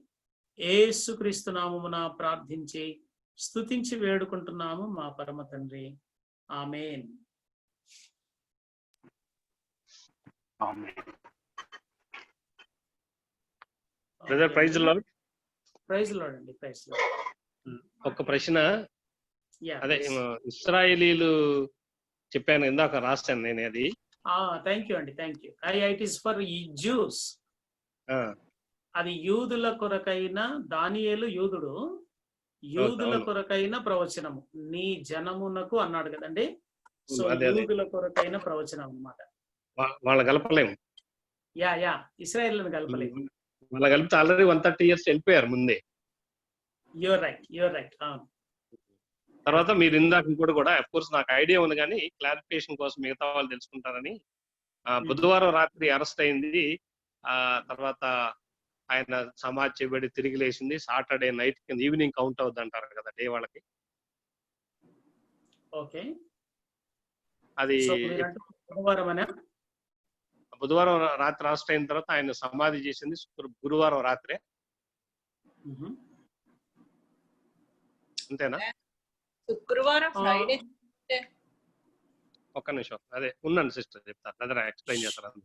యేసుక్రీస్తు నామమున ప్రార్థించి స్తుతించి వేడుకుంటున్నాము మా పరమ తండ్రి. ఆమేన్. Brother, praise Lord. Praise Lord అండి, ప్రైజ్ లార్డ్. ఒక ప్రశ్న, అదే ఇశ్రాయేలీలు చెప్పాను ఇందాక రాస్తాను నేను అది. థ్యాంక్ యూ అండి, thank you. It is for Jews. అది యూదుల కొరకైన, దానియేలు యూదుడు, యూదుల కొరకైన ప్రవచనము, నీ జనమునకు అన్నాడు కదండి. సో యూదుల కొరకైన ప్రవచనం అన్నమాట. వాళ్ళ కలపలేము. యా ఇశ్రాయేలును కలపలేము. వాళ్ళ కలిపితే ఆల్రెడీ 130 years వెళ్ళిపోయారు ముందే. You're right. తర్వాత మీరు ఇందాక ఇంకోటి కూడా అఫ్ కోర్స్ నాకు ఐడియా ఉంది కానీ క్లారిఫికేషన్ కోసం మిగతా వాళ్ళు తెలుసుకుంటారని, బుధవారం రాత్రి అరెస్ట్ అయింది. ఆ తర్వాత ఆయన సమాధి చేయబడి తిరిగి లేచింది సాటర్డే నైట్ కింద ఈవినింగ్ కౌంట్ అవుద్ది అంటారు కదా డే వాళ్ళకి. ఓకే, అది సో మీరంటే బుధవారం అనే బుధవారం రాత్రి అరెస్ట్ అయిన తర్వాత ఆయన సమాధి చేసింది గురువారం రాత్రే, అంతేనా? శుక్రవారం ఫ్రైడే ఒక్క నిమిషం అదే ఉన్నాను సిస్టర్ చెప్తాను, అదే ఎక్స్ప్లెయిన్ చేస్తారు.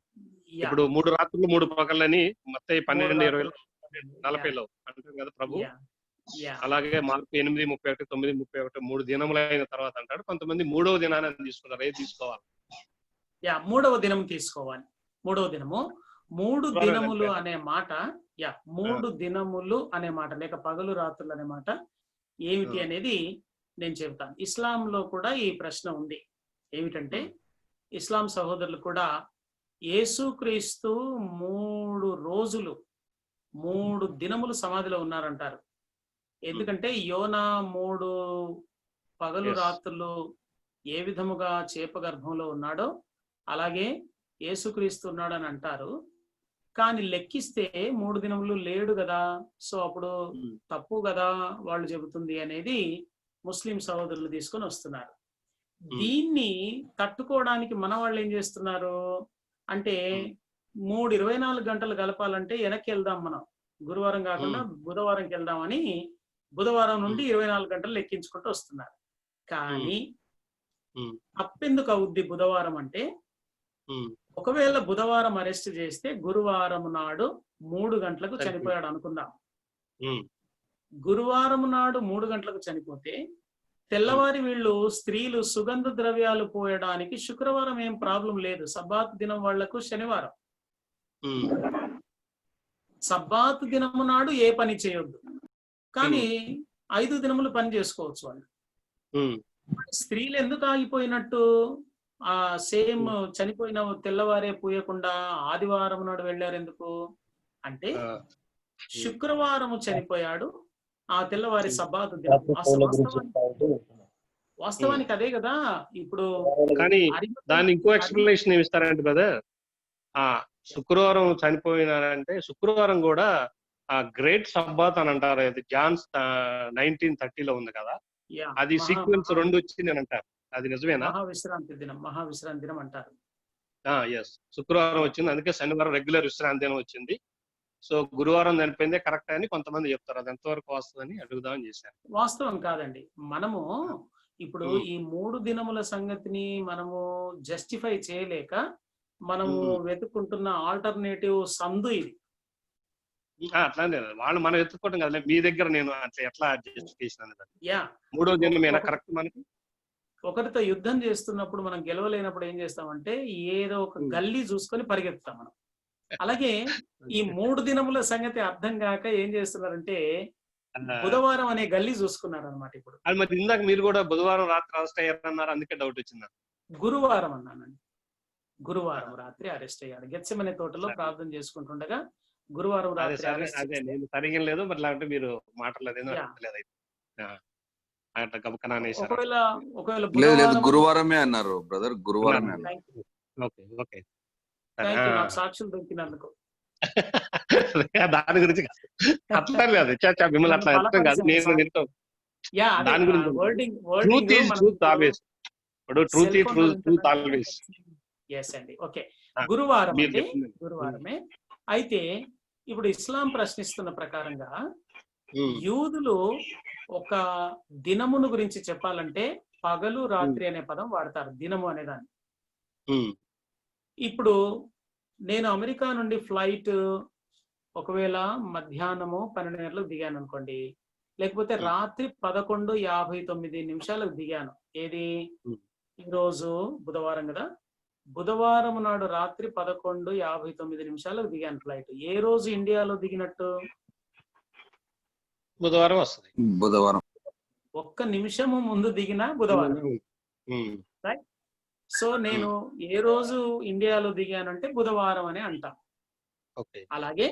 యా ఇప్పుడు 3 రాత్రులు 3 పగలని మొత్తం 12, 20, 40లో అంటారు కదా ప్రభు. యా యా అలాగే మార్పు 8, 31, 9, 31 3 దినములు అయిన తర్వాత అంటాడు. కొంతమంది 3వ దినాన్ని తీసుకున్నారు. ఏది తీసుకోవాలి? యా 3వ దినం తీసుకోవాలి. 3వ దినము 3 దినములు అనే మాట, యా 3 దినములు అనే మాట లేక పగలు రాత్రులు అనే మాట ఏమిటి అనేది నేను చెబుతాను. ఇస్లాంలో కూడా ఈ ప్రశ్న ఉంది. ఏమిటంటే ఇస్లాం సహోదరులు కూడా యేసుక్రీస్తు 3 రోజులు 3 దినములు సమాధిలో ఉన్నారంటారు. ఎందుకంటే యోనా 3 పగలు రాత్రులు ఏ విధముగా చేప గర్భంలో ఉన్నాడో అలాగే యేసుక్రీస్తు ఉన్నాడని అంటారు. కానీ లెక్కిస్తే 3 దినములు లేడు కదా, సో అప్పుడు తప్పు కదా వాళ్ళు చెబుతుంది అనేది ముస్లిం సహోదరులు తీసుకొని వస్తున్నారు. దీన్ని తట్టుకోవడానికి మన వాళ్ళు ఏం చేస్తున్నారు అంటే 3 24 గంటలు గలపాలంటే వెనక్కి వెళ్దాం, మనం గురువారం కాకుండా బుధవారంకి వెళ్దామని బుధవారం నుండి 24 గంటలు లెక్కించుకుంటూ వస్తున్నారు. కానీ తప్పెందుకు అవుద్ది బుధవారం అంటే, ఒకవేళ బుధవారం అరెస్ట్ చేస్తే గురువారం నాడు 3 గంటలకు చనిపోయాడు అనుకుందాం. గురువారం నాడు 3 గంటలకు చనిపోతే తెల్లవారి వీళ్ళు స్త్రీలు సుగంధ ద్రవ్యాలు పోయడానికి శుక్రవారం ఏం ప్రాబ్లం లేదు. సబ్బాత్ దినం వాళ్లకు శనివారం. సబ్బాత్ దినము నాడు ఏ పని చేయొద్దు, కానీ 5 దినములు పని చేసుకోవచ్చు వాళ్ళు. స్త్రీలు ఎందుకు ఆగిపోయినట్టు? ఆ సేమ్ చనిపోయిన తెల్లవారే పూయకుండా ఆదివారం నాడు వెళ్ళారు ఎందుకు అంటే, శుక్రవారము చనిపోయాడు, ఆ తెల్లవారి సబ్బాతు దినం. వాస్తవానికి అదే కదా. ఇప్పుడు కానీ దాన్ని ఇంకో ఎక్స్ప్లెనేషన్ ఏమి ఇస్తారంటే బ్రదర్, ఆ శుక్రవారం చనిపోయినారంటే శుక్రవారం కూడా ఆ గ్రేట్ సబ్బాత్ అని అంటారు. అది జాన్స్ 1930లో ఉంది కదా, అది సీక్వెన్స్ 2 వచ్చింది అని అంటారు. అది నిజమేనా? మహావిశ్రాంతి దినం, మహావిశ్రాంతి దినం అంటారు. ఎస్, శుక్రవారం వచ్చింది, అందుకే శనివారం రెగ్యులర్ విశ్రాంతి దినం వచ్చింది. సో గురువారం చనిపోయిందే కరెక్ట్ అని కొంతమంది చెప్తారు. అది ఎంతవరకు వస్తుందని అడుగుదామని చేశారు. వాస్తవం కాదండి. మనము ఇప్పుడు ఈ 3 దినముల సంగతిని మనము జస్టిఫై చేయలేక మనము వెతుక్కుంటున్న ఆల్టర్నేటివ్ సందు ఇది. అట్లానే వాళ్ళు మనం వెతుక్కోవడం కదా. మీ దగ్గర నేను అట్లా ఎట్లా జస్టిఫికేషన్ అనేది, యా 3వ దినం కరెక్ట్ మనకి. ఒకరితో యుద్ధం చేస్తున్నప్పుడు మనం గెలవలేనప్పుడు ఏం చేస్తామంటే ఏదో ఒక గల్లీ చూసుకొని పరిగెత్తుతాం మనం. అలాగే ఈ 3 దినముల సంగతి అర్థం కాక ఏం చేస్తున్నారంటే బుధవారం అనే గల్లీ చూసుకున్నారు అనమాట. ఇప్పుడు అది మరి ఇందాక మీరు కూడా బుధవారం రాత్రి అరెస్ట్ అయ్యారన్నారు, అందుకే డౌట్ వచ్చింది. గురువారం అన్నానండి. గురువారం రాత్రి అరెస్ట్ అయ్యాడు. గెత్సెమనే తోటలో ప్రార్థన చేసుకుంటుండగా గురువారం రాత్రి అదే నేను సరిగా లేదు, మరి లేకపోతే మీరు మాట్లాడలేదు. ఒకవేళ గురువారమే అన్నారు బ్రదర్, గురువారమే అన్నారు. సాక్షులు దొరికినందుకు దాని గురించి అట్లా లేదు, మిమ్మల్ని అట్లా అర్థం కాదు. నేను వింటాం దాని గురించి. Truth is truth always. ఇప్పుడు truth is truth always. Yes అండి. ఓకే, గురువారం అంటే గురువారమే. అయితే ఇప్పుడు ఇస్లాం ప్రశ్నిస్తున్న ప్రకారంగా యూదులు ఒక దినమును గురించి చెప్పాలంటే పగలు రాత్రి అనే పదం వాడతారు, దినము అనేదాన్ని. ఇప్పుడు నేను అమెరికా నుండి ఫ్లైట్ ఒకవేళ మధ్యాహ్నము 12 గంటలకు దిగాను అనుకోండి, లేకపోతే రాత్రి 11:59 దిగాను. ఏది ఈరోజు బుధవారం కదా, బుధవారం నాడు రాత్రి 11:59 దిగాను ఫ్లైట్. ఏ రోజు ఇండియాలో దిగినట్టు? బుధవారం వస్తుంది. బుధవారం. ఒక్క నిమిషము ముందు దిగిన బుధవారం. రైట్. సో నేను ఏ రోజు ఇండియాలో దిగానంటే బుధవారం అని అంటాం. అలాగే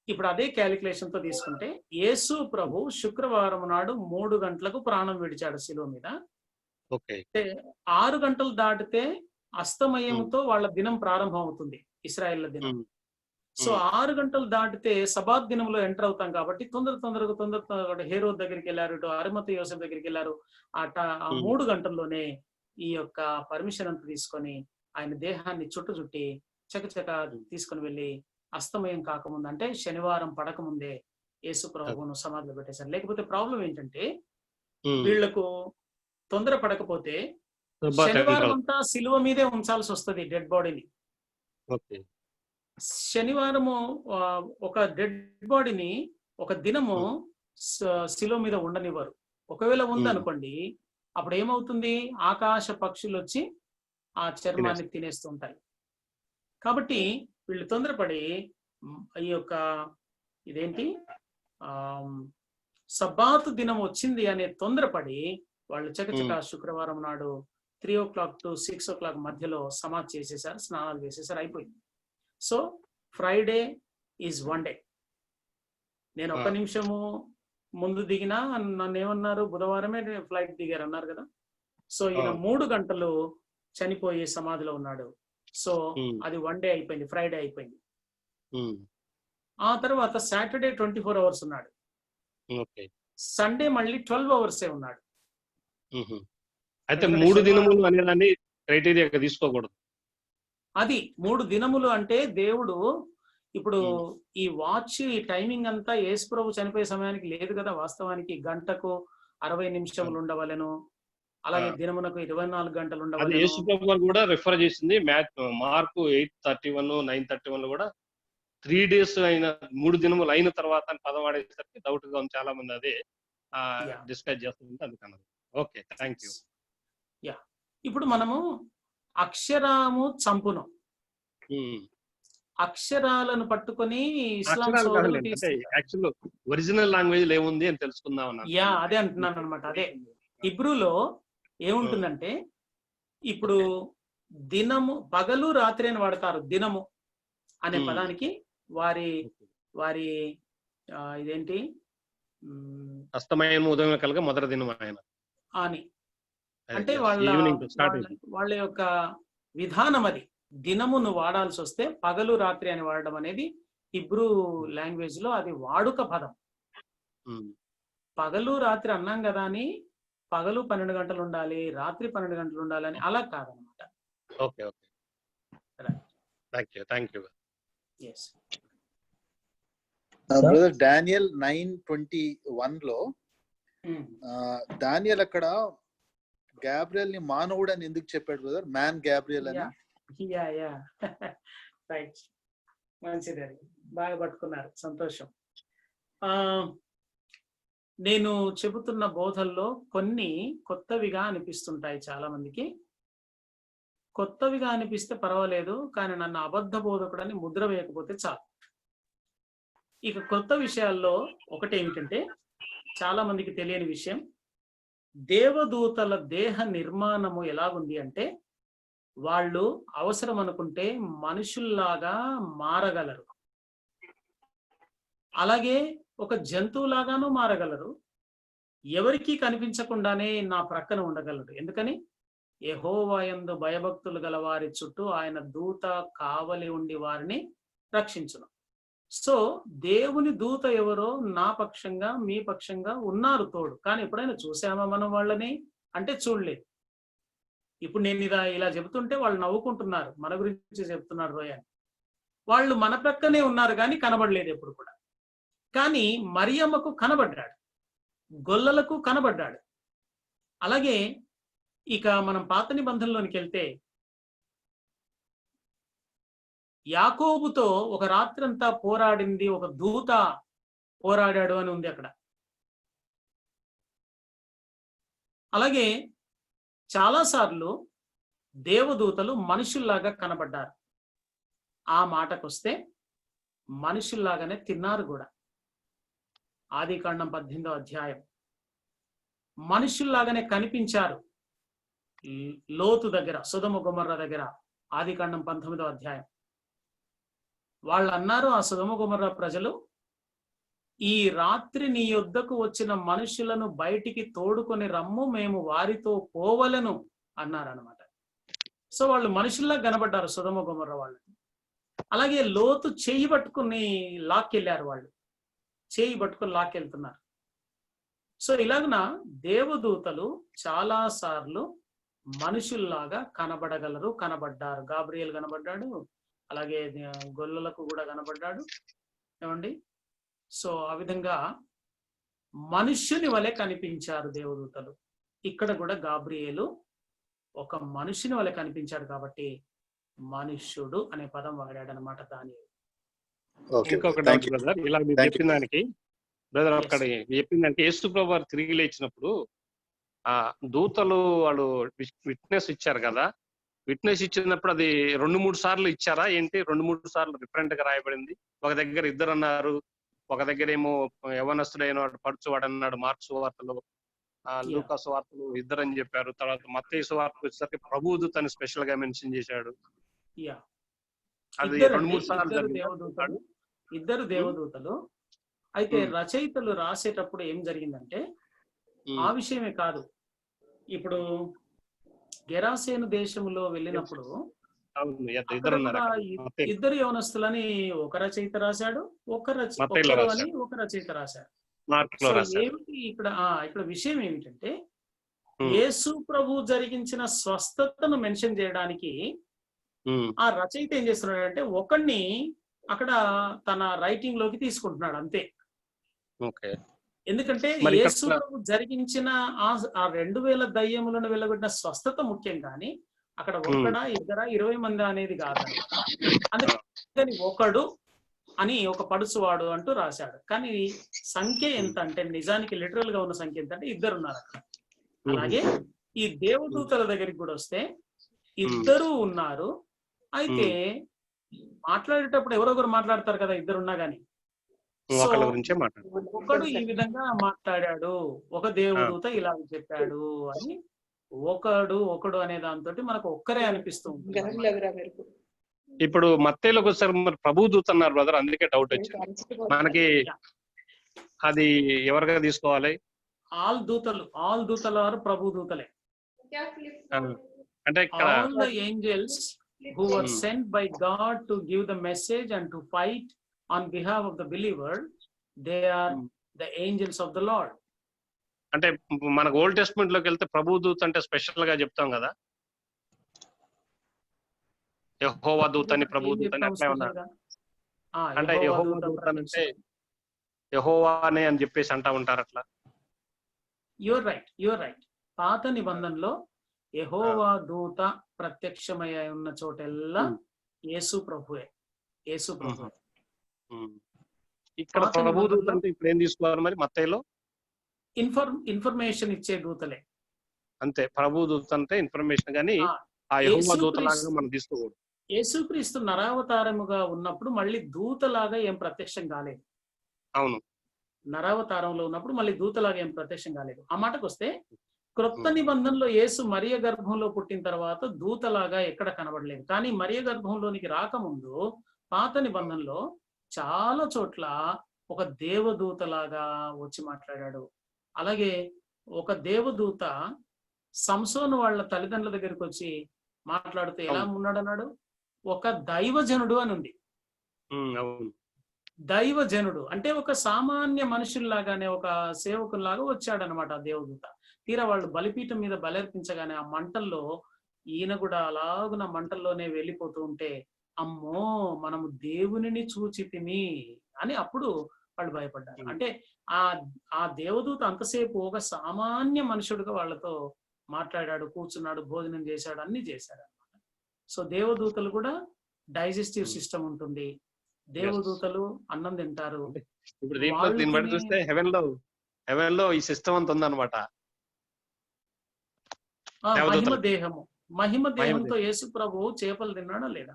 ఇప్పుడు అదే క్యాలిక్యులేషన్ తో తీసుకుంటే యేసు ప్రభు శుక్రవారం నాడు 3 గంటలకు ప్రాణం విడిచాడు శిలువ మీద. ఓకే. అంటే 6 గంటలు దాటితే అస్తమయంతో వాళ్ళ దినం ప్రారంభం అవుతుంది, ఇశ్రాయేళ్ల దినం. సో 6 గంటలు దాటితే సబాత్ దినంలో ఎంటర్ అవుతాం కాబట్టి తొందరగా హేరోద్ దగ్గరికి వెళ్ళారు, ఇటు అరిమతయి యోసేపు దగ్గరికి వెళ్ళారు. ఆ 3 గంటల్లోనే ఈ యొక్క పర్మిషన్ అంతా తీసుకొని ఆయన దేహాన్ని చుట్టి చకచక తీసుకుని వెళ్ళి అస్తమయం కాకముందు, అంటే శనివారం పడకముందే యేసు ప్రభువును సమాధిలో పెట్టేశారు. లేకపోతే ప్రాబ్లం ఏంటంటే వీళ్లకు తొందర పడకపోతే శనివారం అంతా సిలువ మీదే ఉంచాల్సి వస్తుంది డెడ్ బాడీని. శనివారము ఒక డెడ్ బాడీని ఒక దినము సిలువ మీద ఉండనివ్వరు. ఒకవేళ ఉందనుకోండి, అప్పుడు ఏమవుతుంది, ఆకాశ పక్షులు వచ్చి ఆ చర్మాన్ని తినేస్తూ ఉంటాయి. కాబట్టి వీళ్ళు తొందరపడి ఈ యొక్క ఇదేంటి సబ్బాతు దినం వచ్చింది అనే తొందరపడి వాళ్ళు చకచక శుక్రవారం నాడు 3 o'clock to 6 o'clock మధ్యలో సమాధి చేసేసారు, స్నానాలు చేసేసారు, అయిపోయింది. So Friday is 1 day. నేను ఒక్క నిమిషము ముందు దిగినా నన్ను ఏమన్నారు, బుధవారమే ఫ్లైట్ దిగారు అన్నారు కదా. సో ఈయన 3 గంటలు చనిపోయి సమాధిలో ఉన్నాడు. సో అది 1 day అయిపోయింది, ఫ్రైడే అయిపోయింది. ఆ తర్వాత సాటర్డే 24 hours ఉన్నాడు, సండే మళ్ళీ 12 hours ఉన్నాడు. అయితే 3 దినములు అనేదాన్ని క్రైటీరియా తీసుకోకూడదు. అది 3 దినములు అంటే దేవుడు ఇప్పుడు ఈ వాచ్, ఈ టైమింగ్ అంతా యేసు ప్రభు చనిపోయే సమయానికి లేదు కదా. వాస్తవానికి గంటకు 60 నిమిషములు ఉండవలెను, అలాగే దినమునకు 24 గంటలు ఉండవలెను. యేసు ప్రభు కూడా రిఫర్ చేసింది మార్కు 8:31, 9:31 కూడా 3 days అయిన 3 దినములు అయిన తర్వాత పదం వాడేసరికి డౌట్ గా ఉంది చాలా మంది. అదే డిస్కస్ చేస్తుంది అందుకన్నది. Okay, thank you. యా, ఇప్పుడు మనము అక్షరాము చంపును, అక్షరాలను పట్టుకొని ఇస్లాం ఒరిజినల్ లాంగ్వేజ్ ఏముంది అని తెలుసుకుందాం. యా, అదే అంటున్నాను అనమాట. అదే హిబ్రూలో ఏముంటుందంటే, ఇప్పుడు దినము, పగలు రాత్రి అని వాడతారు. దినము అనే పదానికి వారి వారి ఇదేంటి అస్తమయం ఉదయం కలగ మొదటి దినం ఆయన అని అంటే వాళ్ళ యొక్క విధానం అది. దినమును వాడాల్సి వస్తే పగలు రాత్రి అని వాడడం అనేది హిబ్రూ లాంగ్వేజ్ లో అది వాడుక పదం. పగలు రాత్రి అన్నాం కదా అని పగలు 12 గంటలు ఉండాలి, రాత్రి 12 గంటలు ఉండాలి అని అలా కాదనమాట. Okay, okay, thank you. yes brother, Daniel 9:21 లో డానియల్ అక్కడ గ్యాబ్రియల్ ని మానవుడు అని ఎందుకు చెప్పాడు బ్రదర్? మ్యాన్ గ్యాబ్రియల్ అని. రైట్, మంచిది, బాగా పట్టుకున్నారు, సంతోషం. నేను చెబుతున్న బోధల్లో కొన్ని కొత్తవిగా అనిపిస్తుంటాయి చాలా మందికి. కొత్తవిగా అనిపిస్తే పర్వాలేదు, కానీ నన్ను అబద్ధ బోధకుడని ముద్ర వేయకపోతే చాలు. ఇక కొత్త విషయాల్లో ఒకటి ఏమిటంటే, చాలా మందికి తెలియని విషయం, దేవదూతల దేహ నిర్మాణము ఎలాగుంది అంటే, వాళ్ళు అవసరం అనుకుంటే మనుషుల్లాగా మారగలరు, అలాగే ఒక జంతువులాగానూ మారగలరు, ఎవరికీ కనిపించకుండానే నా ప్రక్కన ఉండగలరు. ఎందుకని? యెహోవా యందు భయభక్తులు గల వారి చుట్టూ ఆయన దూత కావలి ఉండి వారిని రక్షించును. సో దేవుని దూత ఎవరో నా పక్షంగా మీ పక్షంగా ఉన్నారు తోడు. కానీ ఎప్పుడైనా చూసామా మనం వాళ్ళని అంటే చూడలేదు. ఇప్పుడు నేను ఇలా చెబుతుంటే వాళ్ళు నవ్వుకుంటున్నారు, మన గురించి చెప్తున్నారు రోయ్ అని. వాళ్ళు మన ప్రక్కనే ఉన్నారు కానీ కనబడలేదు ఎప్పుడు కూడా. కానీ మరియమ్మకు కనబడ్డాడు, గొల్లలకు కనబడ్డాడు. అలాగే ఇక మనం పాత నిబంధనలోనికి వెళ్తే, యాకోబుతో ఒక రాత్రంతా పోరాడింది ఒక దూత పోరాడాడు అని ఉంది అక్కడ. అలాగే చాలాసార్లు దేవదూతలు మనుషుల్లాగా కనబడ్డారు. ఆ మాటకొస్తే మనుషుల్లాగానే తిన్నారు కూడా. ఆదికాండం 18వ అధ్యాయం. మనుషుల్లాగానే కనిపించారు లోతు దగ్గర, సొదొమ గొమొర్రా దగ్గర. ఆదికాండం 19వ అధ్యాయం. వాళ్ళు అన్నారు, ఆ సొదొమ గొమొర్రా ప్రజలు, ఈ రాత్రి నీ యొద్దకు వచ్చిన మనుషులను బయటికి తోడుకొని రమ్ము, మేము వారితో పోవలను అన్నారనమాట. సో వాళ్ళు మనుషుల్లా కనబడ్డారు సొదొమ గొమొర్రా వాళ్ళు. అలాగే లోతు చేయి పట్టుకుని లాక్కెళ్ళారు, వాళ్ళు చేయి పట్టుకుని లాక్కెళ్తున్నారు. సో ఇలాగున దేవదూతలు చాలా సార్లు మనుషుల్లాగా కనబడ్డారు. గాబ్రియల్ కనబడ్డాడు, అలాగే గొల్లలకు కూడా కనబడ్డాడు ఏమండి. సో ఆ విధంగా మనుష్యుని వలె కనిపించారు దేవదూతలు. ఇక్కడ కూడా గాబ్రియేలు ఒక మనుషుని వలె కనిపించాడు కాబట్టి మనుష్యుడు అనే పదం వాడాడు అనమాట దానియేలు. ఇంకొక డౌట్ బ్రదర్, ఇలా మీరు చెప్పిన దానికి బ్రదర్ అక్కడ చెప్పిన దానికి యేసు ప్రభు వారు తిరిగి లేచినప్పుడు ఆ దూతలు వాళ్ళు విట్నెస్ ఇచ్చారు కదా, విట్నెస్ ఇచ్చినప్పుడు అది 2-3 సార్లు ఇచ్చారా ఏంటి? 2-3 సార్లు డిఫరెంట్ గా రాయబడింది. ఒక దగ్గర 2 అన్నారు, ఒక దగ్గర ఏమో యవనస్తుడైన వాడు పడుచువాడు అన్నాడు మార్క్స్ వార్తలు, లూకాసు వార్తలు 2 అని చెప్పారు. తర్వాత మత్తయి వార్తలు వచ్చేసరికి ప్రభు దూతని స్పెషల్ గా మెన్షన్ చేశాడు. అది 2-3 సార్లు ఇద్దరు దేవదూతలు. అయితే రచయితలు రాసేటప్పుడు ఏం జరిగిందంటే ఆ విషయమే కాదు, ఇప్పుడు గెరాసేను దేశంలో వెళ్ళినప్పుడు ఇద్దరు యవనస్తులని ఒక రచయిత రాశాడు, ఒక రచయిత రాశాడు. ఏమిటి ఇక్కడ విషయం ఏమిటంటే యేసు ప్రభు జరిగించిన స్వస్థతను మెన్షన్ చేయడానికి ఆ రచయిత ఏం చేస్తున్నాడంటే ఒకడిని అక్కడ తన రైటింగ్ లోకి తీసుకుంటున్నాడు అంతే. ఎందుకంటే యేసు ప్రభు జరిగించిన ఆ 2000 దయ్యములను వెళ్ళగొట్టిన స్వస్థత ముఖ్యం, కానీ అక్కడ ఒక్కడా 20 మంది అనేది కాదు. అందుకని ఒకడు అని ఒక పడుచువాడు అంటూ రాశాడు. కానీ సంఖ్య ఎంత అంటే నిజానికి లిటరల్ గా ఉన్న సంఖ్య ఎంత అంటే 2 ఉన్నారు అక్కడ. అలాగే ఈ దేవదూతల దగ్గరికి కూడా వస్తే 2 ఉన్నారు. అయితే మాట్లాడేటప్పుడు ఎవరొకరు మాట్లాడతారు కదా, 2 ఉన్నా గానీ. ఒకడు ఈ విధంగా మాట్లాడాడు, ఒక దేవదూత ఇలా చెప్పాడు అని ఒకడు అనే దాంతో మనకు ఒక్కరే అనిపిస్తూ ఉంటుంది. ఇప్పుడు మత్తయిలోకి వచ్చారు మరి ప్రభు దూత అన్నారు బ్రదర్, అందుకే డౌట్ వచ్చింది మనకి. అది ఎవరిగా తీసుకోవాలి? ఆల్ దూతలు వారు ప్రభు దూతలే. అంటే all the angels who were sent by God to give the message and to fight on behalf of the believer, they are the angels of the Lord. అంటే మనకు ఓల్డ్ టెస్ట్మెంట్ లోకి వెళ్తే ప్రభు దూత అంటే స్పెషల్ గా చెప్తాం కదా, యెహోవా దూత అని ప్రభు దూత అని అట్లా ఉన్నారు. అంటే యెహోవా దూత అంటే యెహోవానే అని చెప్పేసి అంటా ఉంటారు అట్లా. Your right. పాత నిబంధనలో యెహోవా దూత ప్రత్యక్షమై ఉన్న చోటెల్లా యేసు ప్రభువే. ఇక్కడ ప్రభు దూత అంటే ఇప్పుడు ఏం తీసుకోవాలి మరి మత్తయిలో? ఇన్ఫర్మేషన్ ఇచ్చే దూతలే అంతే. ప్రభు దూత అంటే ఇన్ఫర్మేషన్, కానీ ఆ యెహోవా దూతలాగా మనం తీసుకోకూడదు. యేసుక్రీస్తు నరావతారముగా ఉన్నప్పుడు మళ్ళీ దూతలాగా ఏం ప్రత్యక్షం కాలేదు. అవును, నరావతారంలో ఉన్నప్పుడు మళ్ళీ దూతలాగా ఏం ప్రత్యక్షం కాలేదు. ఆ మాటకు వస్తే క్రొత్త నిబంధనలో యేసు మరియ గర్భంలో పుట్టిన తర్వాత దూతలాగా ఎక్కడ కనబడలేదు. కానీ మరియ గర్భంలోనికి రాకముందు పాత నిబంధనలో చాలా చోట్ల ఒక దేవదూతలాగా వచ్చి మాట్లాడాడు. అలాగే ఒక దేవదూత సంసోను వాళ్ళ తల్లిదండ్రుల దగ్గరికి వచ్చి మాట్లాడుతూ ఎలా ఉన్నాడు అన్నాడు, ఒక దైవజనుడు అని ఉంది. దైవజనుడు అంటే ఒక సామాన్య మనుషుల్లాగానే ఒక సేవకుల్లాగా వచ్చాడనమాట ఆ దేవదూత. తీరా వాళ్ళు బలిపీఠం మీద బలర్పించగానే ఆ మంటల్లో ఈయన కూడా అలాగున మంటల్లోనే వెళ్ళిపోతూ ఉంటే అమ్మో మనము దేవునిని చూచితిమి అని అప్పుడు వాళ్ళు భయపడ్డారు. అంటే ఆ దేవదూత అంతసేపు ఒక సామాన్య మనుషుడుగా వాళ్ళతో మాట్లాడాడు, కూర్చున్నాడు, భోజనం చేశాడు, అన్ని చేశాడు అనమాట. సో దేవదూతలు కూడా డైజెస్టివ్ సిస్టమ్ ఉంటుంది. దేవదూతలు అన్నం తింటారు. ఇప్పుడు దీన్ని బట్టి చూస్తే హెవెన్ లో ఈ సిస్టమ్ అంత ఉందన్నమాట. మహిమ దేహంతో యేసు ప్రభువు చేపలు తిన్నాడా లేదా?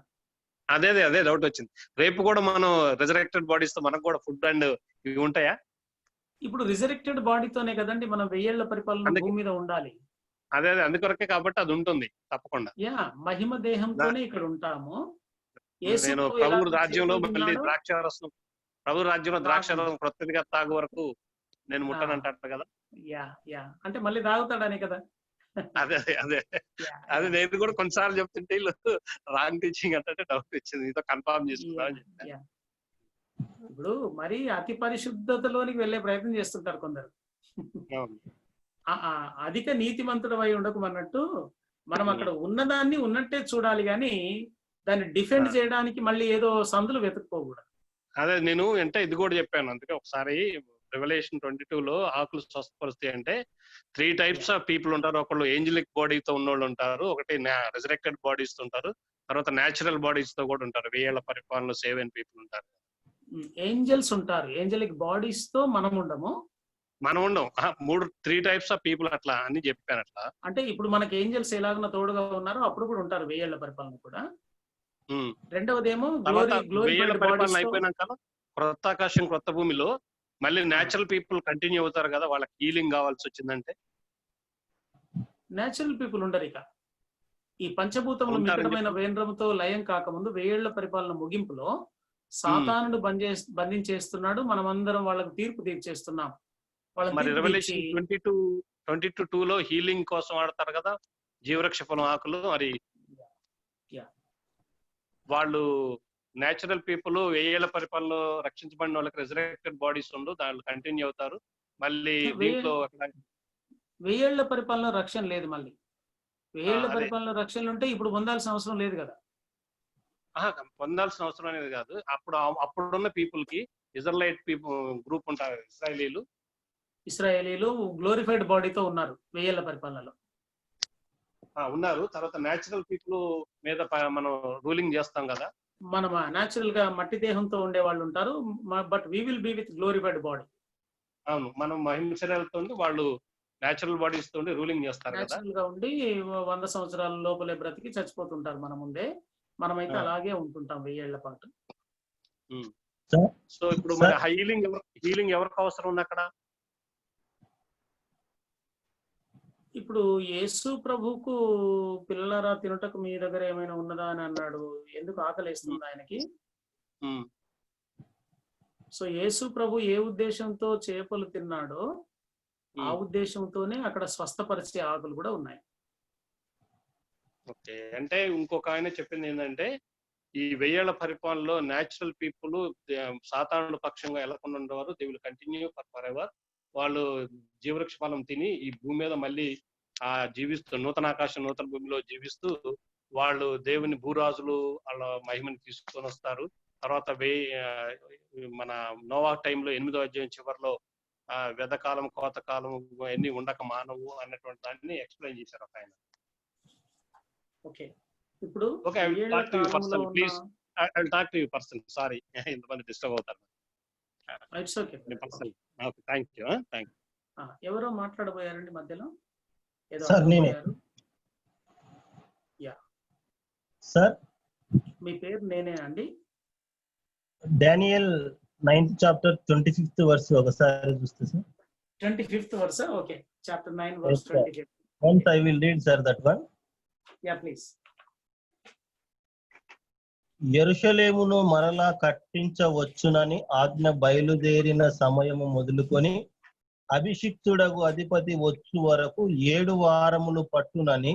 అదే డౌట్ వచ్చింది. రేపు కూడా మనం రిజరెక్టెడ్ బాడీస్ తో మనకు కూడా ఫుడ్ అండ్ ఇవి ఉంటాయా? ఇప్పుడు రిజరెక్టెడ్ బాడీతోనే కదండి మనం 1000 ఏళ్ల పరిపాలన భూమి మీద ఉండాలి. అదే అందుకొరకే కాబట్టి అది ఉంటుంది తప్పకుండా. మహిమ దేహంతోనే ఇక్కడ ఉంటాము. నేను ప్రభు రాజ్యంలో మళ్ళీ ప్రభు రాజ్యంలో ద్రాక్షారసం క్రొత్తదిగా తాగు వరకు నేను ముట్టనంటాడు కదా. యా అంటే మళ్ళీ తాగుతాడని కదా. అదే అదే అదే అదే నేను కూడా కొన్నిసార్లు చెప్తుంటే వీళ్ళు రాంగ్ టీచింగ్ అంటే డౌట్ వచ్చింది, నీతో కన్ఫర్మ్ చేసుకున్నాను. ఇప్పుడు మరి అతి పరిశుద్ధతలోనికి వెళ్ళే ప్రయత్నం చేస్తుంటారు కొందరు. అధిక నీతిమంతుడు అయి ఉండకు అన్నట్టు మనం అక్కడ ఉన్నదాన్ని ఉన్నట్టే చూడాలి, కానీ దాన్ని డిఫెండ్ చేయడానికి మళ్ళీ ఏదో సందులు వెతుక్కోకూడదు. అదే నేను అంటే ఇది కూడా చెప్పాను. అందుకే ఒకసారి రెవల్యూషన్ 22లో ఆకులు స్వస్థపరుస్తాయి అంటే 3 types ఆఫ్ పీపుల్ ఉంటారు. ఒకళ్ళు ఏంజలిక్ బాడీతో ఉన్నోళ్ళు ఉంటారు, ఒకటి రెజరెక్టెడ్ బాడీస్ తో ఉంటారు, తర్వాత న్యాచురల్ బాడీస్ తో కూడా ఉంటారు. 1000 పరిపాలనలో 7 people ఉంటారు. ఏంజల్స్ ఉంటారు, ఏంజలిక్ బాడీస్ తో మనం ఉండము. 3 types ఆఫ్ పీపుల్ అట్లా అని చెప్పాను. అట్లా అంటే ఇప్పుడు మనకి ఏంజల్స్ ఎలాగో తోడుగా ఉన్నారో అప్పుడు కూడా ఉంటారు 1000 పరిపాలన కూడా. రెండవదేమో పరిపాలన అయిపోయినాక క్రొత్త ఆకాశం క్రొత్త భూమిలో మళ్ళీ న్యాచురల్ పీపుల్ కంటిన్యూ అవుతారు కదా, వాళ్ళకి హీలింగ్ కావాల్సి వచ్చిందంటే న్యాచురల్ పీపుల్ ఉండరు. ఇక ఈ పంచభూతములు మితమైన వేంద్రముతో లయం కాకముందు 1000 పరిపాలన ముగింపులో సాతానుడు బంధించేస్తున్నాడు, మనమందరం వాళ్ళకు తీర్పు తీర్చేస్తున్నాం. మరి రెవల్యూషన్ 22:2లో హీలింగ్ కోసం వాడతారు కదా జీవవృక్ష ఫలం ఆకులు. మరి వాళ్ళు నేచురల్ పీపుల్ 1000 పరిపాలనలో రక్షించబడిన వాళ్ళకి రెజరెక్టెడ్ బాడీస్ ఉండు, దాంట్లో కంటిన్యూ అవుతారు. మళ్ళీ దీంట్లో 1000 పరిపాలన రక్షణ లేదు. మళ్ళీ 1000 పరిపాలన రక్షణలు ఉంటే ఇప్పుడు పొందాల్సిన అవసరం లేదు కదా. పొందాల్సిన అవసరం అనేది కాదు, అప్పుడున్న పీపుల్ కి ఇజ్రాయెలైట్ పీపుల్ గ్రూప్ ఉంటారు, ఇస్రాయేలీలు గ్లోరిఫైడ్ బాడీతో ఉన్నారు 1000 పరిపాలనలో ఉన్నారు. తర్వాత నేచురల్ పీపుల్ మీద మనం రూలింగ్ చేస్తాం కదా, మనం నేచురల్ గా మట్టి దేహంతో ఉండే వాళ్ళు ఉంటారు, but we will be with glorified body. అవును, మనం మహిమ శరీరాలతో వాళ్ళు నేచురల్ బాడీస్ తో రూలింగ్ చేస్తారు కదా. నేచురల్ గా ఉండి 100 సంవత్సరాల లోపలే బ్రతికి చచ్చిపోతుంటారు మన ముందే. మనమైతే అలాగే ఉంటుంటాం 1000 ఏళ్ల పాటు. సో ఇప్పుడు మరి హీలింగ్ ఎవరికి అవసరం ఉంది అక్కడ? ఇప్పుడు యేసు ప్రభుకు పిల్లలారా తినుటకు మీ దగ్గర ఏమైనా ఉన్నదా అని అన్నాడు. ఎందుకు ఆకలిస్తుంది ఆయనకి? సో యేసు ప్రభు ఏ ఉద్దేశంతో చేపలు తిన్నాడో ఆ ఉద్దేశంతోనే అక్కడ స్వస్థపరిచే ఆకులు కూడా ఉన్నాయి. ఓకే, అంటే ఇంకొక ఆయన చెప్పింది ఏంటంటే ఈ 1000 పరిపాలనలో న్యాచురల్ పీపుల్ సాతానుడు పక్షంగా ఎలాకుండా ఉండేవారు, they will continue for ever. వాళ్ళు జీవవృక్ష ఫలం తిని ఈ భూమి మీద మళ్ళీ జీవిస్తూ నూతన ఆకాశం నూతన భూమిలో జీవిస్తూ వాళ్ళు దేవుని భూరాజులు వాళ్ళ మహిమని తీసుకొని వస్తారు. తర్వాత మన నోవా టైంలో 8వ అధ్యాయం చివరిలో వెదకాలం కోతకాలం ఎన్ని ఉండక మానవు అన్నటువంటి దాన్ని ఎక్స్ప్లెయిన్ చేశారు ఒక ఆయన. ఓకే, ఇప్పుడు సారీ ఇంతమంది డిస్టర్బ్ అవుతారు. ఎవరో మాట్లాడబోయారండి మధ్యలో? సార్ మీ పేరు నేనే అండి. Daniel 9th chapter 25th verse ఒకసారి చూస్తే sir. 25th verse, okay, chapter 9 verse 25. Once I will read sir that one. Yeah, please. యెరూషలేమును మరలా కట్టించవచ్చునని ఆజ్ఞ బయలుదేరిన సమయము మొదలుకొని అభిషిక్తుడగు అధిపతి వచ్చు వరకు 7 వారములు పట్టునని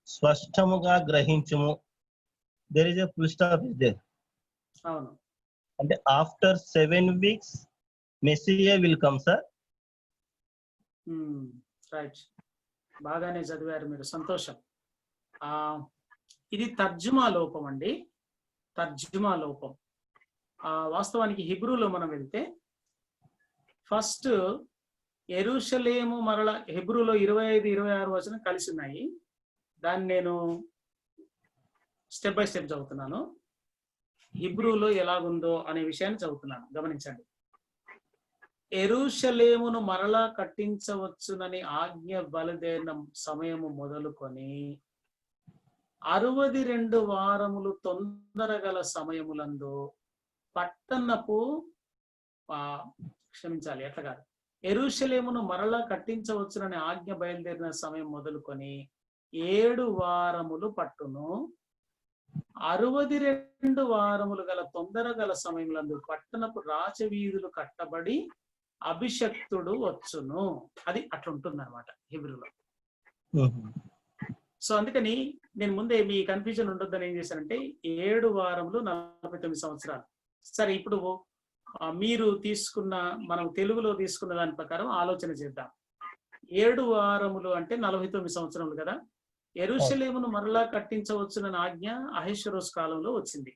స్పష్టముగా గ్రహించుము. There is a full stop is there. అవును, అంటే after 7 weeks Messiah will come sir. Right, బాగానే చదివారు మీరు, సంతోషం. ఇది తర్జుమా లోపం అండి, తర్జుమా లోపం. వాస్తవానికి హిబ్రూలో మనం వెళ్తే ఫస్ట్ యెరూషలేము మరల హిబ్రూలో 25-26 వచనం కలిసి ఉన్నాయి. దాన్ని నేను స్టెప్ బై స్టెప్ చదువుతున్నాను. హిబ్రూలో ఎలాగుందో అనే విషయాన్ని చదువుతున్నాను, గమనించండి. యెరూషలేమును మరలా కట్టించవచ్చునని ఆజ్ఞ బయలుదేరిన సమయము మొదలుకొని 62 వారములు తొందరగల సమయములందు పట్టణపు క్షమించాలి ఎట్లా కాదు, యెరూషలేమును మరలా కట్టించవచ్చునని ఆజ్ఞ బయలుదేరిన సమయం మొదలుకొని 7 వారములు పట్టును. 62 వారములు గల తొందర గల సమయములందు పట్టణపు రాజవీధులు కట్టబడి అభిషక్తుడు వచ్చును. అది అట్లుంటుంది అనమాట హిబ్రూలో. సో అందుకని నేను ముందే మీ కన్ఫ్యూజన్ ఉండొద్దని ఏం చేశానంటే 7 వారములు 49 సంవత్సరాలు. సరే, ఇప్పుడు మీరు తీసుకున్న, మనం తెలుగులో తీసుకున్న దాని ప్రకారం ఆలోచన చేద్దాం. 7 వారములు అంటే 49 సంవత్సరములు కదా. యెరూషలేమును మరలా కట్టించవచ్చునని ఆజ్ఞ అహష్వేరోషు కాలంలో వచ్చింది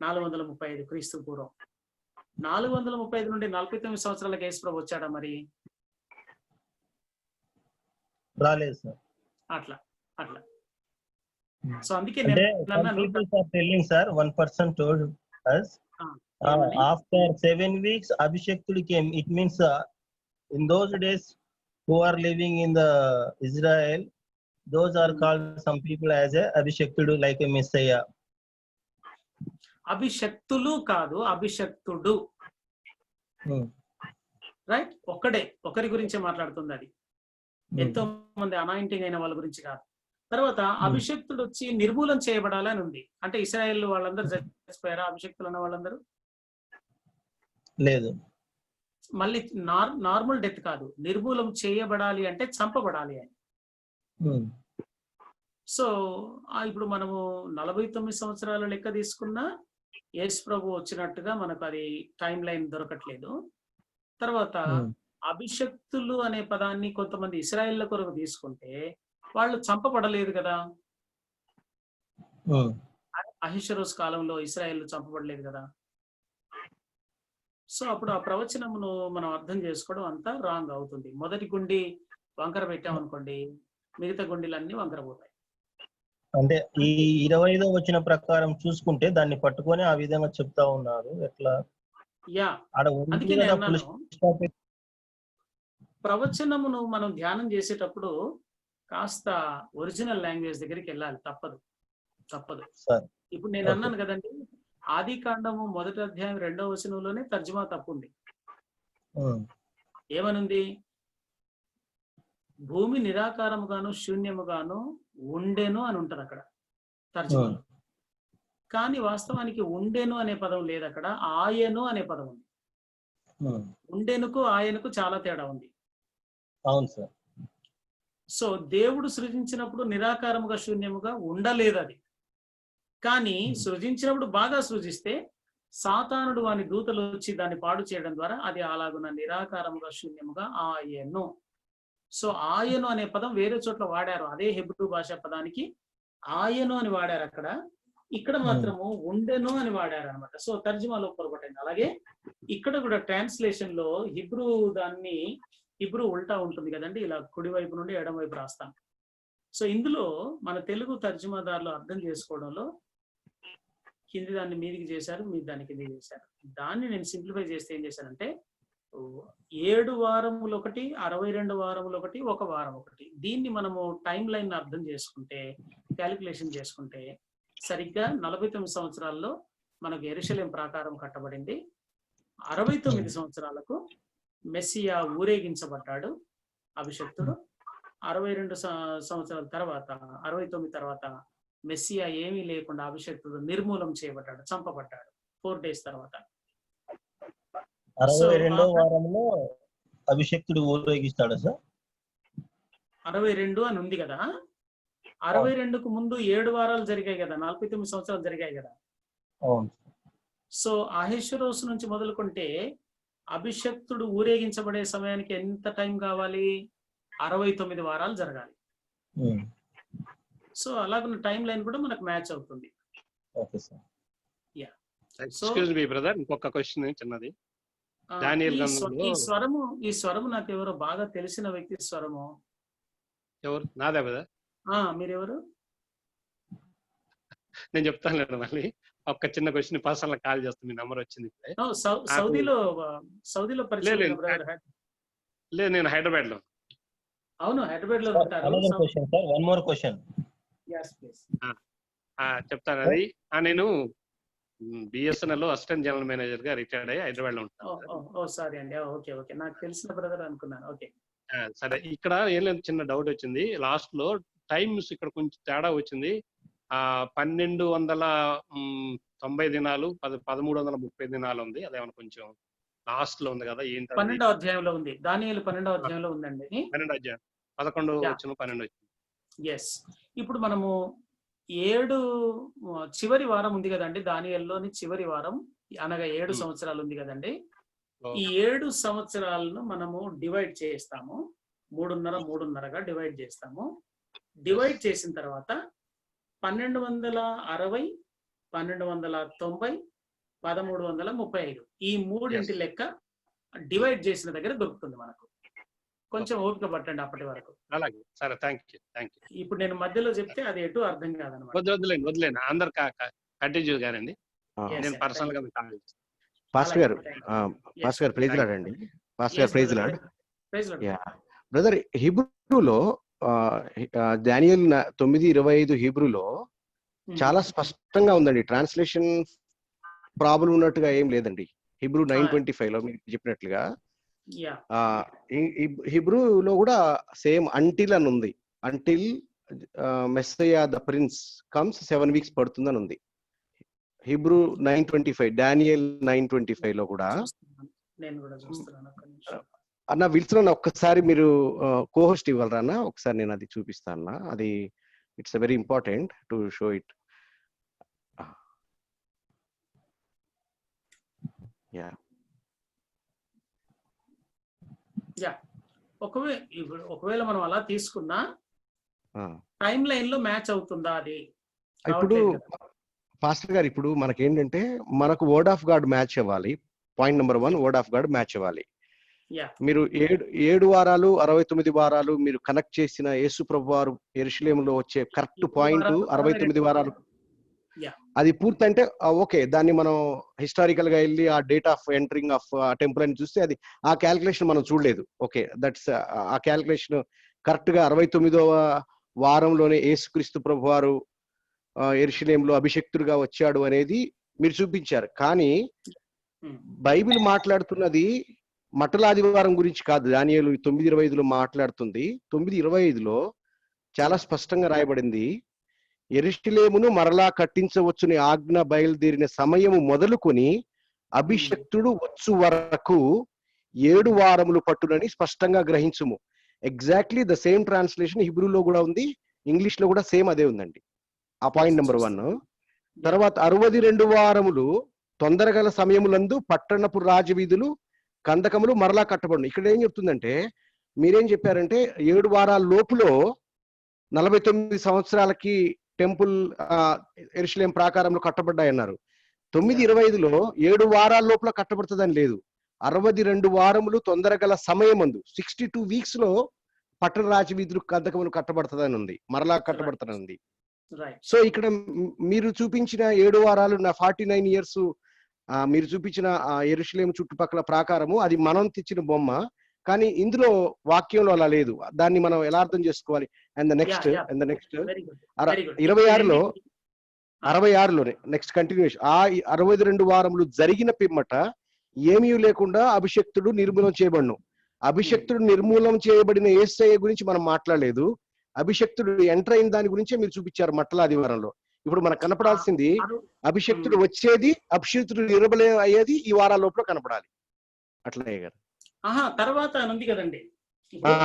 435 క్రీస్తు పూర్వం. 435 నుండి 49 సంవత్సరాలకు యేసుప్రభు వచ్చాడా మరి? రాలేదు సార్. అట్లా అట్లా. సో అందుకే అంటే నేను some అన్నాను, people are telling sir, one person told us ఏమని? after 7 weeks Abhishektudu came. It means in those days who are living in the Israel, those are called some people as a Abhishektudu, like a Messiah. అభిషక్తులు కాదు, అభిషక్తుడు. రైట్, ఒకరి గురించే మాట్లాడుతుంది అది. ఎంతో మంది అనాయింటింగ్ అయిన వాళ్ళ గురించి కాదు. తర్వాత అభిషక్తుడు వచ్చి నిర్మూలన చేయబడాలి అని ఉంది. అంటే ఇశ్రాయేల్ వాళ్ళందరూ చచ్చిపోయారా అభిషక్తులు ఉన్న వాళ్ళందరూ? లేదు. మళ్ళీ నార్మల్ డెత్ కాదు, నిర్మూలం చేయబడాలి అంటే చంపబడాలి అని. సో ఇప్పుడు మనము 49 సంవత్సరాల లెక్క తీసుకున్నా యేసు ప్రభు వచ్చినట్టుగా మనకు అది టైం లైన్ దొరకట్లేదు. తర్వాత అభిషక్తులు అనే పదాన్ని కొంతమంది ఇశ్రాయేళ్ల కొరకు తీసుకుంటే వాళ్ళు చంపబడలేదు కదా. అహష్వేరోషు కాలంలో ఇశ్రాయేల్ చంపబడలేదు కదా. సో అప్పుడు ఆ ప్రవచనమును మనం అర్థం చేసుకోవడం అంతా రాంగ్ అవుతుంది. మొదటి గుండి వంకర పెట్టామనుకోండి, మిగతా గుండీలన్నీ వంకర పోతాయి. అంటే ఈ 25వ వచనం ప్రకారం చూసుకుంటే దాన్ని పట్టుకొని ఆ విధంగా చెప్తా ఉన్నారు. ఎట్లా? యా, అందుకే నేను అన్నాను, ప్రవచనమును మనం ధ్యానం చేసేటప్పుడు కాస్త ఒరిజినల్ లాంగ్వేజ్ దగ్గరికి వెళ్ళాలి. తప్పదు. ఇప్పుడు నేను అన్నాను కదండి, ఆది కాండము 1వ అధ్యాయం 2వ వచనంలోనే తర్జుమా తప్పు ఉంది. ఏమనుంది? భూమి నిరాకారముగాను శూన్యముగాను ఉండెను అని ఉంటది అక్కడ తర్జుమాలో. కానీ వాస్తవానికి ఉండెను అనే పదం లేదు అక్కడ, ఆయను అనే పదం ఉంది. ఉండెనుకు ఆయనకు చాలా తేడా ఉంది. అవును సార్. సో దేవుడు సృజించినప్పుడు నిరాకారముగా శూన్యముగా ఉండలేదు అది. కానీ సృజించినప్పుడు బాగా సృజిస్తే సాతానుడు వాని దూతలు వచ్చి దాన్ని పాడు చేయడం ద్వారా అది అలాగున నిరాకారముగా శూన్యముగా ఆయను. సో ఆయను అనే పదం వేరే చోట్ల వాడారు, అదే హెబ్రూ భాషా పదానికి ఆయను అని వాడారు అక్కడ. ఇక్కడ మాత్రము ఉండెను అని వాడారు అనమాట. సో తర్జుమాలో పొరపడింది. అలాగే ఇక్కడ కూడా ట్రాన్స్లేషన్ లో హిబ్రూ ఉల్టా ఉంటుంది కదండి, ఇలా కుడి వైపు నుండి ఎడమ వైపు రాస్తాం. సో ఇందులో మన తెలుగు తర్జుమాదారులు అర్థం చేసుకోవడంలో కింది దాన్ని మీదికి చేశారు, మీరు దాన్ని కిందికి చేశారు. దాన్ని నేను సింప్లిఫై చేస్తే ఏం చేశానంటే 7 వారములు ఒకటి, 62 వారములు ఒకటి, 1 వారం ఒకటి. దీన్ని మనము టైం లైన్ అర్థం చేసుకుంటే, క్యాలిక్యులేషన్ చేసుకుంటే సరిగ్గా 49 సంవత్సరాల్లో మనకు యెరూషలేం ప్రాకారం కట్టబడింది. 69 సంవత్సరాలకు మెస్సియా ఊరేగించబడ్డాడు అభిషక్తుడు. 62 సంవత్సరాల తర్వాత 69 తర్వాత మెస్సియా ఏమీ లేకుండా అభిషక్తుడు నిర్మూలం చేయబడ్డాడు, చంపబడ్డాడు 4 days తర్వాత. 62వ వారంలో అభిషక్తుడు ఊరేగిస్తాడు సార్. 62 అని ఉంది కదా. 62కు ముందు 7 వారాలు జరిగాయి కదా, 49 సంవత్సరాలు జరిగాయి కదా. సో అహష్వేరోషు నుంచి మొదలుకుంటే అభిషక్తుడు ఊరేగించబడే సమయానికి ఎంత టైం కావాలి? 69 వారాలు జరగాలి. సో అలాగున్న టైం లైన్ కూడా మనకు మ్యాచ్ అవుతుంది. ఎక్స్క్యూజ్ మీ బ్రదర్, ఇంకొక క్వశ్చన్ చిన్నది. ఈ స్వరము నాకు ఎవరో బాగా తెలిసిన వ్యక్తి స్వరము. ఎవరు? నాదే బ్రదర్. మీరెవరు? నేను చెప్తాను లేదు, మళ్ళీ ఒక్క చిన్న క్వశ్చన్ పర్సనల్ కాల్ చేస్తాను. మీ నంబర్ వచ్చింది. సౌదీలో పరిచయం. లేదు, నేను హైదరాబాద్ లో. అవును, హైదరాబాద్ లో ఉంటారు. చెప్తాను అది. నేను బిఎస్ఎన్ఎల్ లో అసిస్టెంట్ జనరల్ మేనేజర్ గా రిటైర్డ్ అయ్యి హైదరాబాద్ లో ఉంటాను. సారీ అండి. ఓకే, నాకు తెలిసిన బ్రదర్ అనుకున్నాను. ఓకే, సరే. ఇక్కడ ఏం లేదు, చిన్న డౌట్ వచ్చింది. లాస్ట్ లో టైమ్స్ ఇక్కడ కొంచెం తేడా వచ్చింది. 1290 దినాలు 1330 దినాలు ఉంది. అదేమన్నా కొంచెం లాస్ట్ లో ఉంది కదా, ఏంటి 12వ అధ్యాయంలో ఉంది. దానియేలు 12వ అధ్యాయంలో ఉందండి. 12 అధ్యాయం 11 Yeah. వచ్చిన 12 వచ్చింది. ఎస్. ఇప్పుడు మనము 7 చివరి వారం ఉంది కదండి, దానియేలులోని చివరి వారం, అనగా 7 సంవత్సరాలు ఉంది కదండి. ఈ 7 సంవత్సరాలను మనము డివైడ్ చేస్తాము. 3.5 డివైడ్ చేస్తాము. డివైడ్ చేసిన తర్వాత 1260, 1290, 1335 ఈ మూడింటి లెక్క డివైడ్ చేసిన దగ్గర దొరుకుతుంది మనకు. కొంచెం ఓపిక పట్టండి అప్పటి వరకు. అలాగే సరే, థ్యాంక్ యూ. ఇప్పుడు నేను మధ్యలో చెప్తే అది ఎటు అర్థం కాదనమాట. వదిలేండి అందరు కంటిన్యూ గానండి. Yes, నేను sir. పర్సనల్ గా పాస్టర్ గారు Thank you. పాస్టర్ గారు ప్రైజ్ లార్డ్ అండి. పాస్టర్ గారు praise Lord. Praise Lord. Yeah brother, హిబ్రూలో దానియేలు 9:25 హిబ్రూలో చాలా స్పష్టంగా ఉందండి. ట్రాన్స్లేషన్ ప్రాబ్లం ఉన్నట్టుగా ఏం లేదండి. హిబ్రూ 9:25 లో మీకు చెప్పినట్లుగా Yeah. హిబ్రూలో కూడా సేమ్ అంటిల్ అని ఉంది. Until Messiah the prince comes 7 weeks పడుతుందని ఉంది. హిబ్రూ 9:25, డానియల్ 9:25 లో కూడా. నేను కూడా చూస్తున్నాను. ఒక్క నిమిషం. అన్న విల్సన్, ఒక్కసారి మీరు కోహోస్ట్ ఇవ్వగలరా అన్న? ఒకసారి నేను అది చూపిస్తాను అన్న. అది it's very important to show it. Yeah ఒకవేళ మనం అలా తీసుకున్నా టైం లైన్ లో మ్యాచ్ అవుతుందా అది? ఇప్పుడు పాస్టర్ గారు, ఇప్పుడు మనకేంటంటే మనకు వర్డ్ ఆఫ్ గాడ్ మ్యాచ్ అవ్వాలి. Point number 1, word of God match అవ్వాలి. మీరు 7 వారాలు 69 వారాలు మీరు కనెక్ట్ చేసిన యేసు ప్రభు వారు యెరూషలేములో వచ్చే కరెక్ట్ పాయింట్ 69 వారాలు అది పూర్తంటే ఓకే. దాన్ని మనం హిస్టారికల్ గా వెళ్ళి ఆ date of entering of temple అని చూస్తే అది ఆ క్యాల్కులేషన్ మనం చూడలేదు. ఓకే, దట్స్ ఆ క్యాల్కులేషన్ కరెక్ట్ గా 69వ వారంలోనే యేసుక్రీస్తు ప్రభు వారు యెరూషలేములో అభిషక్తుడుగా వచ్చాడు అనేది మీరు చూపించారు. కానీ బైబిల్ మాట్లాడుతున్నది మట్టలాదివారం గురించి కాదు. దానియేలు 9:25లో మాట్లాడుతుంది. 9:25లో చాలా స్పష్టంగా రాయబడింది, యెరూషలేమును మరలా కట్టించవచ్చుని ఆజ్ఞ బయలుదేరిన సమయము మొదలుకొని అభిషక్తుడు వచ్చు వరకు 7 వారములు పట్టునని స్పష్టంగా గ్రహించుము. ఎగ్జాక్ట్లీ ద సేమ్ ట్రాన్స్లేషన్ హిబ్రూలో కూడా ఉంది, ఇంగ్లీష్ లో కూడా సేమ్ అదే ఉందండి. ఆ పాయింట్ నెంబర్ 1. తర్వాత 62 వారములు తొందరగల సమయములందు పట్టణపు రాజవీధులు కందకములు మరలా కట్టబడును. ఇక్కడ ఏం చెప్తుందంటే, మీరేం చెప్పారంటే 7 వారాల లోపులో 49 సంవత్సరాలకి టెంపుల్ యెరూషలేం ప్రాకారంలో కట్టబడ్డాయన్నారు. 9:25లో 7 వారాల లోపల కట్టబడుతుందని లేదు. 62 వారములు తొందరగల సమయమందు 62 weeks లో పట్టణ రాజవీధులు కందకములు కట్టబడుతుందని ఉంది, మరలా కట్టబడుతుందని ఉంది. సో ఇక్కడ మీరు చూపించిన 7 వారాలు 49 years మీరు చూపించిన యెరూషలేము చుట్టుపక్కల ప్రాకారము అది మనం తెచ్చిన బొమ్మ. కానీ ఇందులో వాక్యంలో అలా లేదు. దాన్ని మనం ఎలా అర్థం చేసుకోవాలి? అండ్ ద నెక్స్ట్ 66లోనే నెక్స్ట్ కంటిన్యూషన్, ఆ 62 వారములు జరిగిన పిమ్మట ఏమీ లేకుండా అభిషక్తుడు నిర్మూలం చేయబడును. అభిషక్తుడు నిర్మూలం చేయబడిన యేసయ్య గురించి మనం మాట్లాడలేదు. అభిషక్తుడు ఎంటర్ అయిన దాని గురించే మీరు చూపించారు మట్టలాదివారంలో. ఇప్పుడు మనకు కనపడాల్సింది అభిషక్తుడు వచ్చేది, అభిషక్తుడు నిర్మూలం అయ్యేది ఈ వారాల లోపల కనపడాలి. అట్లనే గారు తర్వాత ఉంది కదండి,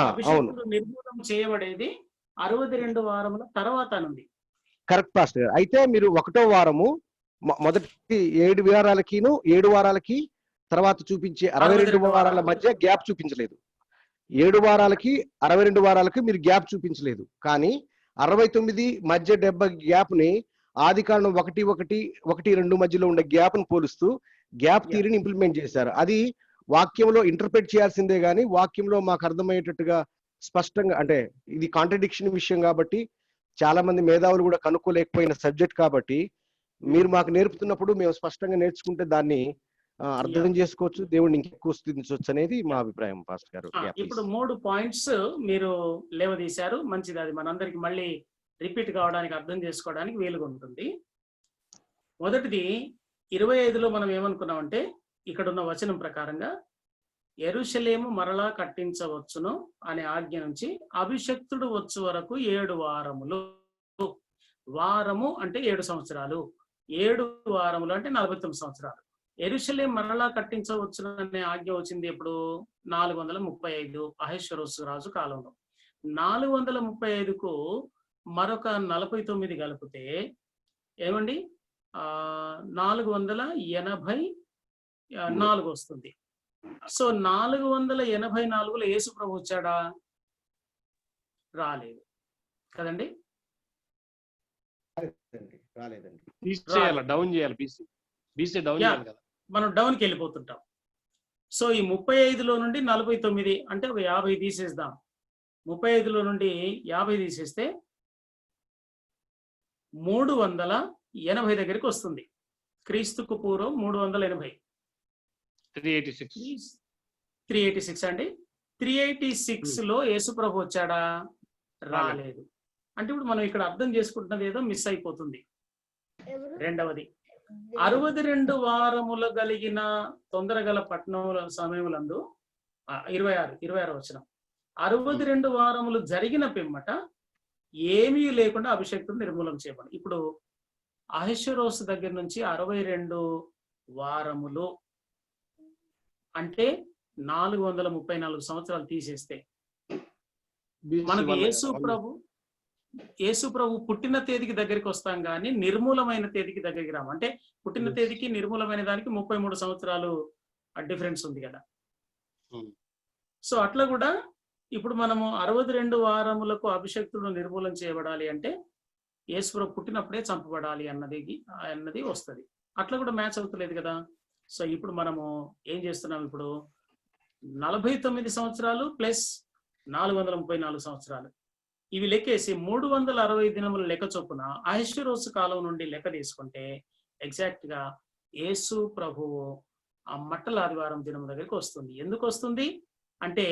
అభిషక్తుడు నిర్మూలం చేయబడేది 62 వారముల తర్వాత ఉంది. కరెక్ట్ పాస్టర్ గారు. అయితే మీరు 1వ వారము మొదటి 7 వారాలకిను 7 వారాలకి తర్వాత చూపించే 62 వారాల మధ్య గ్యాప్ చూపించలేదు. 7 వారాలకి 62 వారాలకి మీరు గ్యాప్ చూపించలేదు. కానీ 69 మధ్య 70 గ్యాప్ ని ఆదికాండం 1:1-1:2 మధ్యలో ఉండే గ్యాప్ ను పోలుస్తూ గ్యాప్ థియరీని ఇంప్లిమెంట్ చేశారు. అది వాక్యంలో ఇంటర్ప్రెట్ చేయాల్సిందే గానీ వాక్యంలో మాకు అర్థమయ్యేటట్టుగా స్పష్టంగా, అంటే ఇది కాంట్రడిక్షన్ విషయం కాబట్టి చాలా మంది మేధావులు కూడా కనుక్కోలేకపోయిన సబ్జెక్ట్ కాబట్టి మీరు మాకు నేర్పుతున్నప్పుడు మేము స్పష్టంగా నేర్చుకుంటే దాన్ని అర్థం చేసుకోవచ్చు, దేవుడిని ఇంకెక్కువ స్తుతించవచ్చు అనేది మా అభిప్రాయం పాస్టర్ గారు. ఇప్పుడు 3 పాయింట్స్ మీరు లేవదీశారు, మంచిది. అది మనందరికి మళ్ళీ రిపీట్ కావడానికి, అర్థం చేసుకోవడానికి వీలుగా ఉంటుంది. మొదటిది 25లో మనం ఏమనుకున్నామంటే, ఇక్కడ ఉన్న వచనం ప్రకారంగా యెరూషలేము మరలా కట్టించవచ్చును అనే ఆజ్ఞ నుంచి అభిషక్తుడు వచ్చు వరకు 7 వారములు. వారము అంటే 7 సంవత్సరాలు, 7 వారములు అంటే 49 సంవత్సరాలు. యెరూషలేం మరలా కట్టించవచ్చుననే ఆజ్ఞ వచ్చింది ఎప్పుడు? 435 అహష్వేరోషు రాజు కాలంలో. 435కు మరొక 49 కలిపితే ఏమండి 484 వస్తుంది. సో 484లో యేసు ప్రభు వచ్చాడా? రాలేదు కదండి. రాలేదండి. డౌన్ చేయాలి, బీసీ డౌన్ చేయాలి కదా. మనం డౌన్కి వెళ్ళిపోతుంటాం. సో ఈ 35లో నుండి 49 అంటే 50 తీసేద్దాం. 35లో నుండి 50 తీసేస్తే 380 దగ్గరికి వస్తుంది. క్రీస్తుకు పూర్వం 380. 386 అండి. 386లో యేసు ప్రభు వచ్చాడా? రాలేదు. అంటే ఇప్పుడు మనం ఇక్కడ అర్థం చేసుకుంటున్నది ఏదో మిస్ అయిపోతుంది. రెండవది 62 వారములు కలిగిన తొందరగల పట్టణముల సమయములందు 26 వచనం 62 వారములు జరిగిన పిమ్మట ఏమీ లేకుండా అభిషేక్తులు నిర్మూలన చేయబడి. ఇప్పుడు అహష్వేరోషు దగ్గర నుంచి 62 వారములు అంటే 434 సంవత్సరాలు తీసేస్తే మనకు యేసు ప్రభు పుట్టిన తేదీకి దగ్గరికి వస్తాం కానీ నిర్మూలమైన తేదీకి దగ్గరికి రాము. అంటే పుట్టిన తేదీకి నిర్మూలమైన దానికి 33 సంవత్సరాలు డిఫరెన్స్ ఉంది కదా. సో అట్లా కూడా ఇప్పుడు మనము 62 వారములకు అభిషేక్తులు నిర్మూలన చేయబడాలి అంటే యేసు ప్రభు పుట్టినప్పుడే చంపబడాలి అన్నది వస్తుంది. అట్లా కూడా మ్యాచ్ అవుతలేదు కదా. సో ఇప్పుడు మనము ఏం చేస్తున్నాం? ఇప్పుడు 49 సంవత్సరాలు ప్లస్ 434 సంవత్సరాలు ఇవి లెక్కేసి 360 దినముల లెక్క చొప్పున అహష్వేరోషు కాలం నుండి లెక్క తీసుకుంటే ఎగ్జాక్ట్ గా యేసు ప్రభువు ఆ మట్టల ఆదివారం దినం దగ్గరికి వస్తుంది. ఎందుకు వస్తుంది అంటే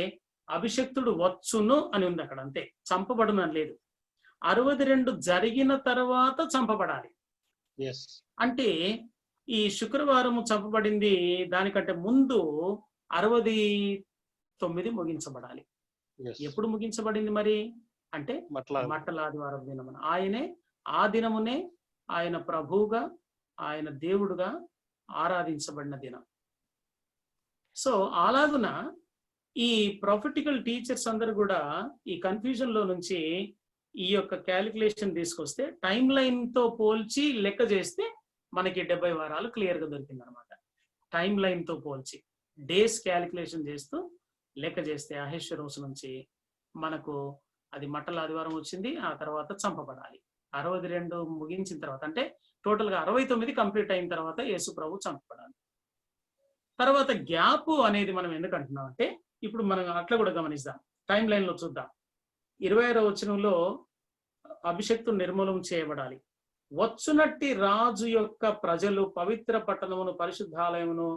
అభిషక్తుడు వచ్చును అని ఉంది అక్కడ, అంతే. చంపబడును అని లేదు. 62 జరిగిన తర్వాత చంపబడాలి. అంటే ఈ శుక్రవారం చంపబడింది దానికంటే ముందు 69 ముగించబడాలి. ఎప్పుడు ముగించబడింది మరి అంటే మట్టల ఆదివారం దినమున. ఆయనే ఆ దినమునే ఆయన ప్రభువుగా ఆయన దేవుడుగా ఆరాధించబడిన దినం. సో అలాగున ఈ ప్రొఫెటికల్ టీచర్స్ అందరూ కూడా ఈ కన్ఫ్యూజన్ లో నుంచి ఈ యొక్క క్యాలిక్యులేషన్ తీసుకొస్తే టైం లైన్ తో పోల్చి లెక్క చేస్తే మనకి 70 వారాలు క్లియర్ గా దొరికింది అనమాట. టైం లైన్ తో పోల్చి డేస్ క్యాలిక్యులేషన్ చేస్తూ లెక్క చేస్తే అహష్వేరోషు నుంచి మనకు అది మట్టల ఆదివారం వచ్చింది. ఆ తర్వాత చంపబడాలి. 62 ముగించిన తర్వాత అంటే టోటల్ గా 69 కంప్లీట్ అయిన తర్వాత యేసు ప్రభు చంపబడాలి. తర్వాత గ్యాప్ అనేది మనం ఎందుకు అంటున్నాం అంటే ఇప్పుడు మనం అట్లా కూడా గమనిద్దాం. టైం లైన్ లో చూద్దాం. 26వ వచనంలో అభిషేక్తులు నిర్మూలన చేయబడాలి. వచ్చునట్టి రాజు యొక్క ప్రజలు పవిత్ర పట్టణమును పరిశుద్ధాలయమును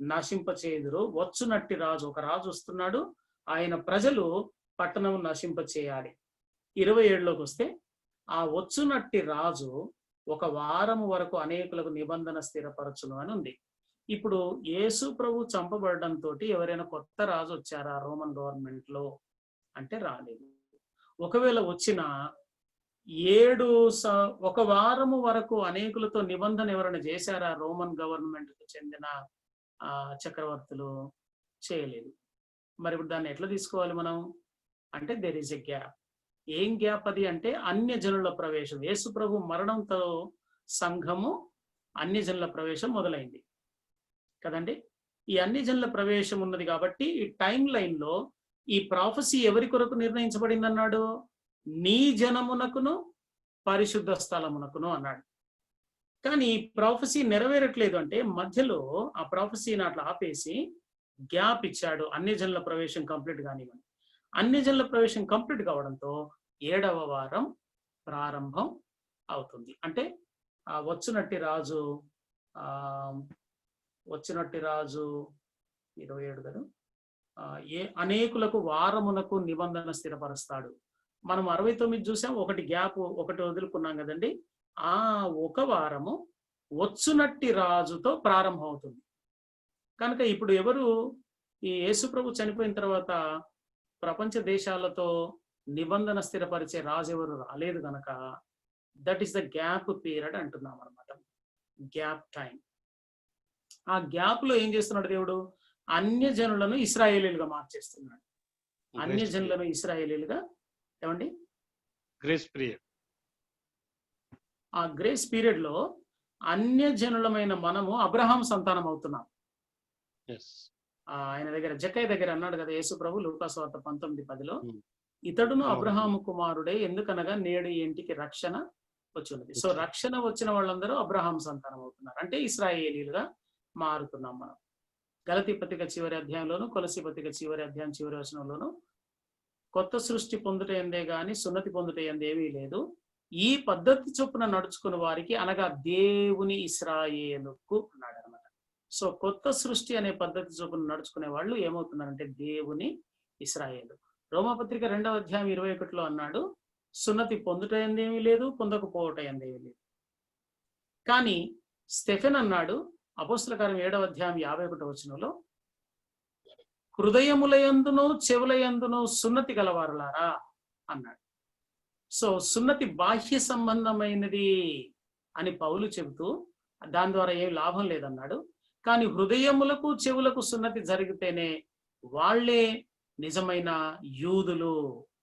నశింపచేయుదురు. వచ్చునట్టి రాజు, ఒక రాజు వస్తున్నాడు, ఆయన ప్రజలు పట్టణం నశింపచేయాలి. 27లోకి వస్తే ఆ వచ్చునట్టి రాజు 1 వారము వరకు అనేకులకు నిబంధన స్థిరపరచును అని ఉంది. ఇప్పుడు యేసు ప్రభు చంపబడడంతో ఎవరైనా కొత్త రాజు వచ్చారా రోమన్ గవర్నమెంట్ లో అంటే రాలేదు. ఒకవేళ వచ్చిన 1 వారము వరకు అనేకులతో నిబంధన ఎవరైనా చేశారా రోమన్ గవర్నమెంట్ కు చెందిన చక్రవర్తులు? చేయలేదు. మరి ఇప్పుడు దాన్ని ఎట్లా తీసుకోవాలి మనం అంటే దెర్ ఈజ్ ఎ గ్యాప్. ఏం గ్యాప్ అది అంటే అన్యజనుల ప్రవేశం. యేసు ప్రభు మరణంతో సంఘము అన్యజనుల ప్రవేశం మొదలైంది కదండి. ఈ అన్యజనుల ప్రవేశం ఉన్నది కాబట్టి ఈ టైం లైన్ లో ఈ ప్రాఫెసీ ఎవరి కొరకు నిర్ణయించబడింది అన్నాడు? నీ జనమునకును పరిశుద్ధ స్థలమునకును అన్నాడు. కానీ ఈ ప్రాఫెసీ నెరవేరట్లేదు అంటే మధ్యలో ఆ ప్రాఫెసీని అట్లా ఆపేసి గ్యాప్ ఇచ్చాడు. అన్యజనుల ప్రవేశం కంప్లీట్ కానివ్వండి. అన్యజనుల ప్రవేశం కంప్లీట్ కావడంతో 7వ వారం ప్రారంభం అవుతుంది. అంటే వచ్చినట్టి రాజు 27 కదా, అనేకులకు వారమునకు నిబంధన స్థిరపరుస్తాడు. మనం 69 చూసాం, ఒకటి గ్యాప్, ఒకటి వదులుకున్నాం కదండి. ఆ 1 వారము వచ్చునట్టి రాజుతో ప్రారంభం అవుతుంది. కనుక ఇప్పుడు ఎవరు ఈ యేసు ప్రభు చనిపోయిన తర్వాత ప్రపంచ దేశాలతో నిబంధన స్థిరపరిచే రాజు ఎవరు రాలేదు కనుక that is the gap period అంటున్నాం అనమాట. Gap time. ఆ గ్యాప్ లో ఏం చేస్తున్నాడు దేవుడు? అన్యజనులను ఇశ్రాయేలీలుగా మార్చేస్తున్నాడు. అన్యజనులను ఇశ్రాయేలీలుగా ఏమండి గ్రేస్ పీరియడ్. ఆ గ్రేస్ పీరియడ్ లో అన్యజనులమైన మనము అబ్రహాం సంతానం అవుతున్నాం. ఆయన దగ్గర జక్కయ్య దగ్గర అన్నాడు కదా యేసు ప్రభు లూకాసువార్త 19:10లో, ఇతడును అబ్రహాము కుమారుడే, ఎందుకనగా నేడు ఈ ఇంటికి రక్షణ వచ్చినది. సో రక్షణ వచ్చిన వాళ్ళందరూ అబ్రహాం సంతానం అవుతున్నారు, అంటే ఇశ్రాయేలీలుగా మారుతున్నాం మనం. గలతీ పత్రిక చివరి అధ్యాయంలోను, కొలసీ పత్రిక చివరి అధ్యాయం చివరి వచనంలోను కొత్త సృష్టి పొందుట ఎందే గాని సున్నతి పొందుట ఎందేమీ లేదు, ఈ పద్ధతి చొప్పున నడుచుకున్న వారికి, అనగా దేవుని ఇశ్రాయేలుకు అన్నాడు అనమాట. సో కొత్త సృష్టి అనే పద్ధతి చొప్పున నడుచుకునే వాళ్ళు ఏమవుతున్నారంటే దేవుని ఇశ్రాయేలు. రోమాపత్రిక 2వ అధ్యాయం 21లో అన్నాడు, సున్నతి పొందుట ఎందేమీ లేదు, పొందకపోవట ఎందేమీ లేదు. కానీ స్టెఫెన్ అన్నాడు అపోస్తల కార్యం 7వ అధ్యాయం 51వ వచనంలో, హృదయములయందును చెవులయందును సున్నతి గలవారులారా అన్నాడు. సో సున్నతి బాహ్య సంబంధమైనది అని పౌలు చెబుతూ దాని ద్వారా ఏం లాభం లేదన్నాడు. కానీ హృదయములకు చెవులకు సున్నతి జరిగితేనే వాళ్ళే నిజమైన యూదులు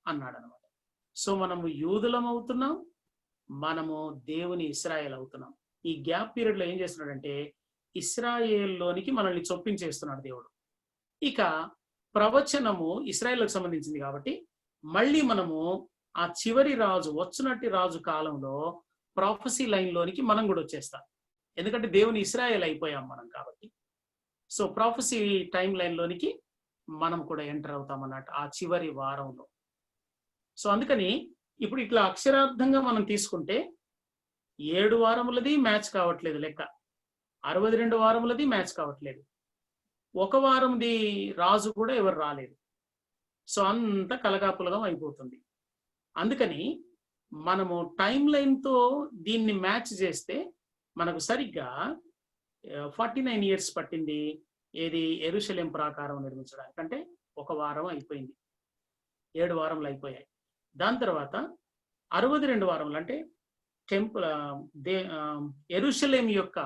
అన్నాడు అనమాట. సో మనము యూదులం అవుతున్నాం, మనము దేవుని ఇశ్రాయేల్ అవుతున్నాం. ఈ గ్యాప్ పీరియడ్ లో ఏం చేస్తున్నాడంటే ఇశ్రాయేల్లోనికి మనల్ని చొప్పించేస్తున్నాడు దేవుడు. ఇక ప్రవచనము ఇశ్రాయేల్కి సంబంధించింది కాబట్టి మళ్ళీ మనము ఆ చివరి రాజు వచ్చునట్టి రాజు కాలంలో ప్రాఫెసీ లైన్ లోనికి మనం కూడా వచ్చేస్తాం, ఎందుకంటే దేవుని ఇశ్రాయేల్ అయిపోయాం మనం కాబట్టి. సో ప్రాఫెసీ టైం లైన్ లోనికి మనం కూడా ఎంటర్ అవుతాం అన్నట్టు ఆ చివరి వారంలో. సో అందుకని ఇప్పుడు ఇట్లా అక్షరార్థంగా మనం తీసుకుంటే 7 వారములది మ్యాచ్ కావట్లేదు లెక్క, 62 వారములది మ్యాచ్ కావట్లేదు, 1 వారంది రాజు కూడా ఎవరు రాలేదు. సో అంత కలగాపులగం అయిపోతుంది. అందుకని మనము టైం లైన్తో దీన్ని మ్యాచ్ చేస్తే మనకు సరిగ్గా 49 ఇయర్స్ పట్టింది ఏది యెరూషలేం ప్రాకారం నిర్మించడానికి. అంటే 1 వారం అయిపోయింది, 7 వారములు అయిపోయాయి. దాని తర్వాత 62 వారములు అంటే టెంపుల్ యెరూషలేం యొక్క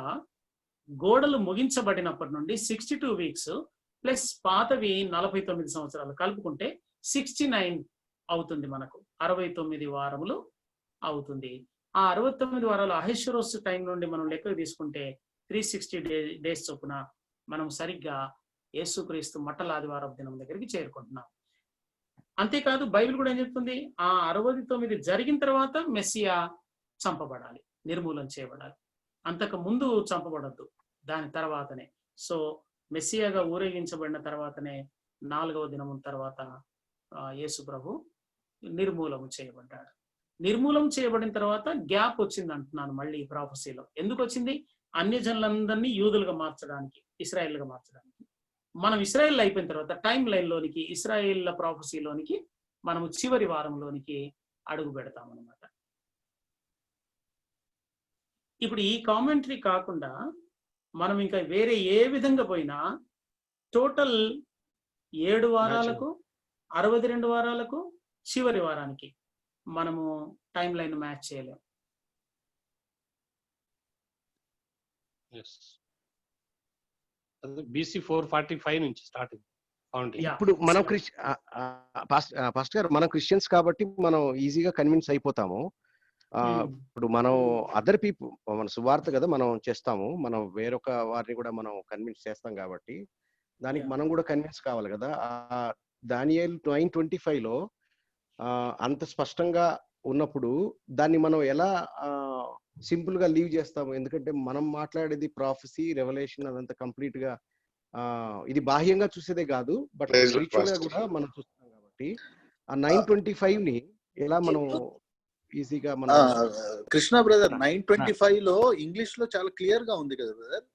గోడలు ముగించబడినప్పటి నుండి 62 వీక్స్ ప్లస్ పాతవి 49 సంవత్సరాలు కలుపుకుంటే 69 అవుతుంది. మనకు 69 వారములు అవుతుంది. ఆ 69 వారాలు అహెష్వరోస్ టైం నుండి మనం లెక్కకు తీసుకుంటే 360 డేస్ చొప్పున మనం సరిగ్గా యేసుక్రీస్తు మట్టల ఆదివారం దినం దగ్గరికి చేరుకుంటున్నాం. అంతేకాదు బైబిల్ కూడా ఏం చెప్తుంది, ఆ 69 జరిగిన తర్వాత మెస్సియా చంపబడాలి, నిర్మూలన చేయబడాలి. అంతకు ముందు చంపబడద్దు, దాని తర్వాతనే. సో మెస్సియాగా ఊరేగించబడిన తర్వాతనే 4వ దినం తర్వాత యేసు ప్రభు నిర్మూలన చేయబడ్డాడు. నిర్మూలన చేయబడిన తర్వాత గ్యాప్ వచ్చింది అంటున్నాను మళ్ళీ ఈ ప్రాఫెసీలో. ఎందుకు వచ్చింది? అన్యజనులందరినీ యూదులుగా మార్చడానికి, ఇశ్రాయేల్గా మార్చడానికి. మనం ఇశ్రాయేల్ అయిపోయిన తర్వాత టైం లైన్ లోనికి, ఇశ్రాయేళ్ల ప్రాఫెసీలోనికి మనము చివరి వారంలోనికి అడుగు పెడతాం అన్నమాట. ఇప్పుడు ఈ కామెంటరీ కాకుండా మనం ఇంకా వేరే ఏ విధంగా పోయినా టోటల్ 7 వారాలకు, 62 వారాలకు, చివరి వారానికి మనము టైం లైన్ మ్యాచ్ చేయలేము. BC 445 నుంచి స్టార్ట్. ఇప్పుడు మనం పాస్టర్ గారు మనం క్రిస్టియన్స్ కాబట్టి మనం ఈజీగా కన్విన్స్ అయిపోతాము. ఇప్పుడు మనం అదర్ పీపుల్, మన సువార్త కదా మనం చేస్తాము, మనం వేరొక వారిని కూడా మనం కన్విన్స్ చేస్తాం కాబట్టి దానికి మనం కూడా కన్విన్స్ కావాలి కదా. దానియేలు 9:25లో అంత స్పష్టంగా ఉన్నప్పుడు దాన్ని మనం ఎలా సింపుల్ గా లీవ్ చేస్తాము? ఎందుకంటే మనం మాట్లాడేది ప్రాఫెసీ, రెవల్యూషన్ అదంతా కంప్లీట్ గా ఇది బాహ్యంగా చూసేదే కాదు, బట్ స్పిరిచువల్ గా కూడా మనం చూస్తాం కాబట్టి ఆ 9:25 ని ఎలా మనం ఈజీగా మన కృష్ణ బ్రదర్ 9:25 లో ఇంగ్లీష్ లో చాలా క్లియర్ గా ఉంది కదా brother.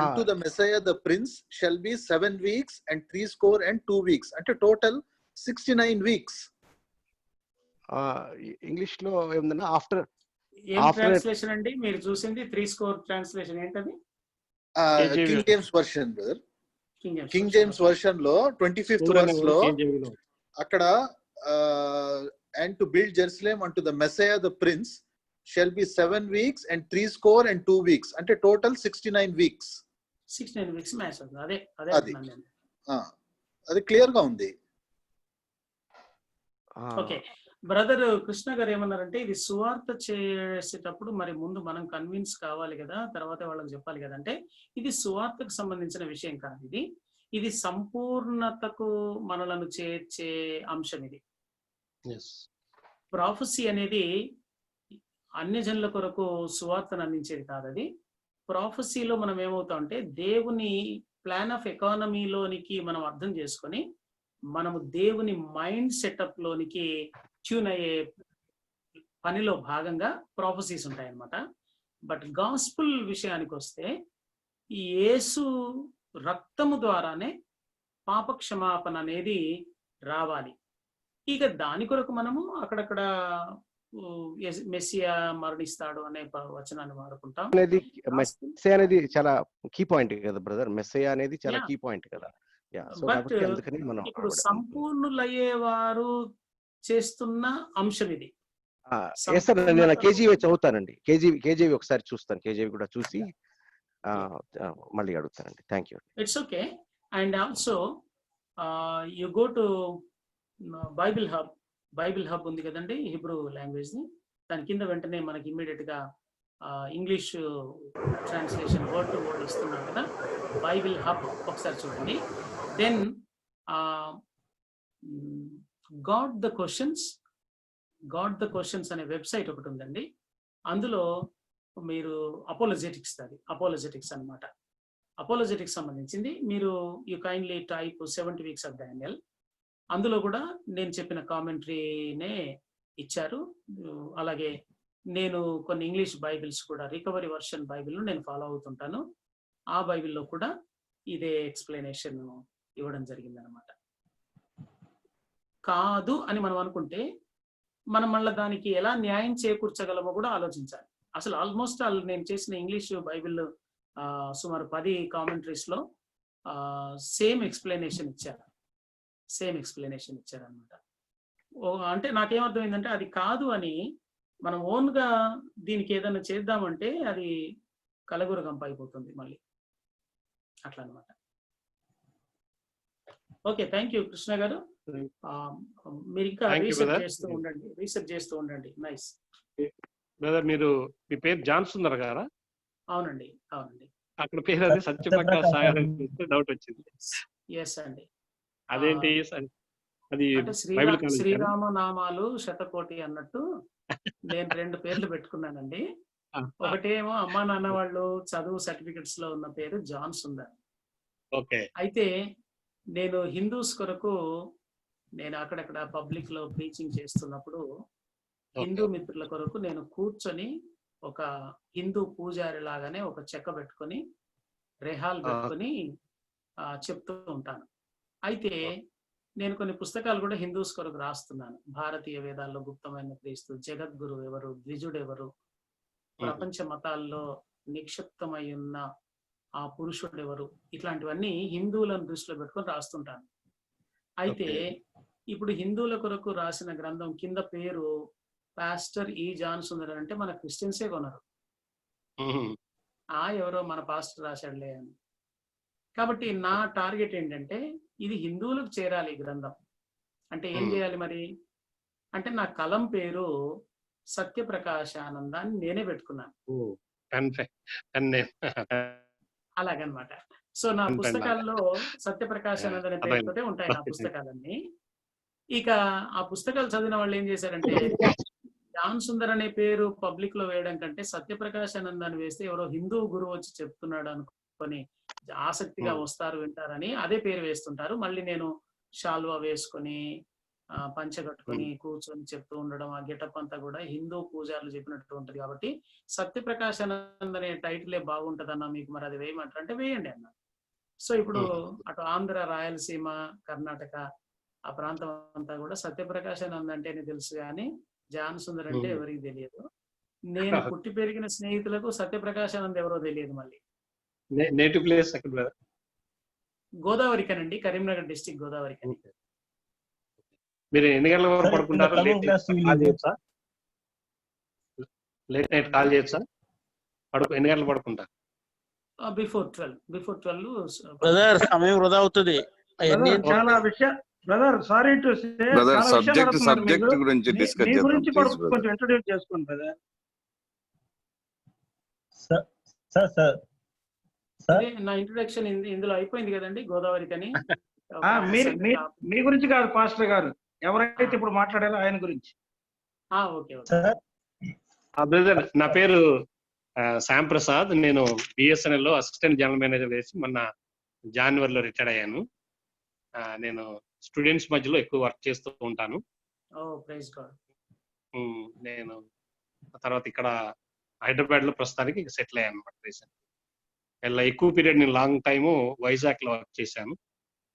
unto the Messiah the prince shall be 7 weeks and 62 weeks, అంటే టోటల్ 69 weeks. ఇంగ్లీష్ లో ఏముందన్నా ఆఫ్టర్ ట్రాన్స్లేషన్ అండి మీరు చూసింది 3 ట్రాన్స్లేషన్ ఏంటది? King James version brother. King James version లో 25th verse లో అక్కడ and to build Jerusalem unto the Messiah the prince shall be 7 weeks and 3 score and 2 weeks. అంటే total 69 weeks. 69 weeks మ్యాచ్ అవుతుంది. అదే అదే అది అంటున్నాను నేను. అది క్లియర్ గా ఉంది. ఓకే, బ్రదర్ కృష్ణ గారు ఏమన్నారంటే ఇది సువార్త చేసేటప్పుడు మరి ముందు మనం కన్విన్స్ కావాలి కదా, తర్వాత వాళ్ళకి చెప్పాలి కదా. అంటే ఇది సువార్తకు సంబంధించిన విషయం కాదు, ఇది సంపూర్ణతకు మనలను చేర్చే అంశం. ఇది ప్రాఫెసీ అనేది అన్యజనుల కొరకు సువార్తను అందించేది కాదు. అది ప్రాఫెసీలో మనం ఏమవుతాం అంటే దేవుని ప్లాన్ ఆఫ్ ఎకానమీలోనికి మనం అర్థం చేసుకొని మనము దేవుని మైండ్ సెటప్ లోనికి ట్యూన్ అయ్యే పనిలో భాగంగా ప్రాఫెసీస్ ఉంటాయి అన్నమాట. బట్ గాస్పుల్ విషయానికి వస్తే ఈ యేసు రక్తము ద్వారానే పాప క్షమాపణ అనేది రావాలి. ఇక దాని కొరకు మనము అక్కడక్కడ మెస్సియా మరణిస్తాడు అనే వచనాన్ని వాడుకుంటాం. మెస్సియా అనేది చాలా కీ పాయింట్ కదా బ్రదర్, మెస్సియా అనేది చాలా కీ పాయింట్ కదా. బట్ ఇప్పుడు సంపూర్ణులయ్యేవారు చేస్తున్న అంశం ఇది. నేను కేజీవి చదువుతానండి, కేజీవి ఒకసారి చూస్తాను, కేజీవి కూడా చూసి మళ్ళీ అడుగుతానండి. Thank you. It's okay. And also you go to Bible hub ఉంది కదండి, హిబ్రూ లాంగ్వేజ్ ని. దాని కింద వెంటనే మనకి ఇమ్మీడియట్ గా English translation word to word ఇస్తున్నాం కదా, బైబిల్ హబ్ ఒకసారి చూడండి. దెన్ గాడ్ ద క్వశ్చన్స్ అనే వెబ్సైట్ ఒకటి ఉందండి. అందులో మీరు అపోలజెటిక్స్ అన్నమాట. అపోలజెటిక్స్ సంబంధించింది. మీరు you kindly type 70 weeks of Daniel. అందులో కూడా నేను చెప్పిన కామెంటరీనే ఇచ్చారు. అలాగే నేను కొన్ని ఇంగ్లీష్ బైబిల్స్ కూడా, రికవరీ వర్షన్ బైబిల్ను నేను ఫాలో అవుతుంటాను. ఆ బైబిల్లో కూడా ఇదే ఎక్స్ప్లెనేషన్ ఇవ్వడం జరిగింది అనమాట. కాదు అని మనం అనుకుంటే మనం మళ్ళీ దానికి ఎలా న్యాయం చేకూర్చగలమో కూడా ఆలోచించాలి. అసలు ఆల్మోస్ట్ నేను చేసిన ఇంగ్లీష్ బైబిల్ సుమారు 10 కామెంటరీస్ లో సేమ్ ఎక్స్ప్లెనేషన్ ఇచ్చారనమాట. అంటే నాకేమర్థమైందంటే అది కాదు అని మనం ఓన్ గా దీనికి ఏదైనా చేద్దామంటే అది కలగురగంప అయిపోతుంది మళ్ళీ, అట్లా అనమాట. ఓకే, థ్యాంక్ యూ కృష్ణ గారు. మీరు ఇంకా రీసెర్చ్ చేస్తూ ఉండండి. Nice brother. మీ పేరు జాన్ సుందర్ గారా? అవునండి. అక్కడ పేరు అది సత్యప్రకాష్ సాగర్ డౌట్ వచ్చింది. ఎస్ అండి. అదేంటి అది శ్రీరామ నామాలు శతకోటి అన్నట్టు నేను 2 పేర్లు పెట్టుకున్నానండి. ఒకటేమో అమ్మా నాన్న వాళ్ళు చదువు సర్టిఫికెట్స్ లో ఉన్న పేరు జాన్ సుందర్. అయితే నేను హిందూస్ కొరకు నేను అక్కడక్కడ పబ్లిక్ లో ప్రీచింగ్ చేస్తున్నప్పుడు హిందూ మిత్రుల కొరకు నేను కూర్చొని ఒక హిందూ పూజారి లాగానే ఒక చెక్క పెట్టుకొని రెహాల్ పెట్టుకొని చెప్తూ ఉంటాను. అయితే నేను కొన్ని పుస్తకాలు కూడా హిందూస్ కొరకు రాస్తున్నాను. భారతీయ వేదాల్లో గుప్తమైన క్రీస్తు, జగద్గురు ఎవరు, ద్విజుడు ఎవరు, ప్రపంచ మతాల్లో నిక్షిప్తమై ఉన్న ఆ పురుషుడు ఎవరు, ఇట్లాంటివన్నీ హిందువులను దృష్టిలో పెట్టుకొని రాస్తుంటాను. అయితే ఇప్పుడు హిందువుల కొరకు రాసిన గ్రంథం కింద పేరు పాస్టర్ ఈ జాన్ సుందర్ అంటే మన క్రిస్టియన్సే కొనరు. ఎవరో మన పాస్టర్ రాశాడులే అని. కాబట్టి నా టార్గెట్ ఏంటంటే ఇది హిందువులకు చేరాలి ఈ గ్రంథం. అంటే ఏం చేయాలి మరి అంటే నా కలం పేరు సత్యప్రకాశానందాన్ని నేనే పెట్టుకున్నాను. అలాగనమాట. సో నా పుస్తకాల్లో సత్యప్రకాశానంద అనే పేరుతోటే ఉంటాయి నా పుస్తకాలన్నీ. ఇక ఆ పుస్తకాలు చదివిన వాళ్ళు ఏం చేశారంటే జాన్ సుందర్ అనే పేరు పబ్లిక్ లో వేయడం కంటే సత్యప్రకాశానందాన్ని వేస్తే ఎవరో హిందూ గురువు వచ్చి చెప్తున్నాడు అనుకొని ఆసక్తిగా వస్తారు, వింటారని అదే పేరు వేస్తుంటారు. మళ్ళీ నేను షాల్వా వేసుకొని పంచ కట్టుకొని కూర్చొని చెప్తూ ఉండడం, ఆ గెటప్ అంతా కూడా హిందూ పూజారులు చెప్పినట్టు ఉంటది. కాబట్టి సత్యప్రకాశానంద అనే టైటిలే బాగుంటదన్నా, మీకు మరి అది వేయమంటారు అంటే వేయండి అన్న. సో ఇప్పుడు అటు ఆంధ్ర, రాయలసీమ, కర్ణాటక ఆ ప్రాంతం అంతా కూడా సత్యప్రకాశానంద అంటేనే తెలుసు కానీ జాన్ సుందర్ అంటే ఎవరికి తెలియదు. నేను పుట్టి పెరిగిన స్నేహితులకు సత్యప్రకాశానంద ఎవరో తెలియదు. మళ్ళీ నేటివ్ ప్లేస్ గోదావరికనండి, కరీంనగర్ డిస్ట్రిక్ట్ గోదావరికని. మీరు ఎన్ని గంటల వరకు పడుకుంటారు? లేట్ నైట్ కాల్ చేయొచ్చా? ఎన్ని గంటలు పడుకుంటా? బిఫోర్ 12 బ్రదర్ సమయం వృధా అవుతుంది. చాలా విషయం brother, sorry to say, brother చాలా విషయాలు అడుగుతున్నారు సబ్జెక్ట్ మీరు. గురించి డిస్కస్ మీ చేద్దాం గురించి ప్లీజ్ కొంచెం బ్రదర్. ఇంట్రొడ్యూస్ చేసుకోండి బ్రదర్. సార్ నా ఇంట్రొడక్షన్ ఇందులో అయిపోయింది కదండి, గోదావరికని. మీ గురించి కాదు పాస్టర్ గారు, ఎవరైతే ఇప్పుడు మాట్లాడారో ఆయన గురించి. Okay okay. సార్ బ్రదర్ నా పేరు శ్యామ్ ప్రసాద్. నేను బిఎస్ఎన్ఎల్ లో అసిస్టెంట్ జనరల్ మేనేజర్ చేసి మొన్న జనవరిలో రిటైర్డ్ అయ్యాను. నేను స్టూడెంట్స్ మధ్యలో ఎక్కువ వర్క్ చేస్తూ ఉంటాను. Praise God. నేను తర్వాత ఇక్కడ హైదరాబాద్ లో ప్రస్తుతానికి సెటిల్ అయ్యాను అనమాట. రీసెంట్ ఇలా ఎక్కువ పీరియడ్ నేను లాంగ్ టైము వైజాగ్ లో వర్క్ చేశాను.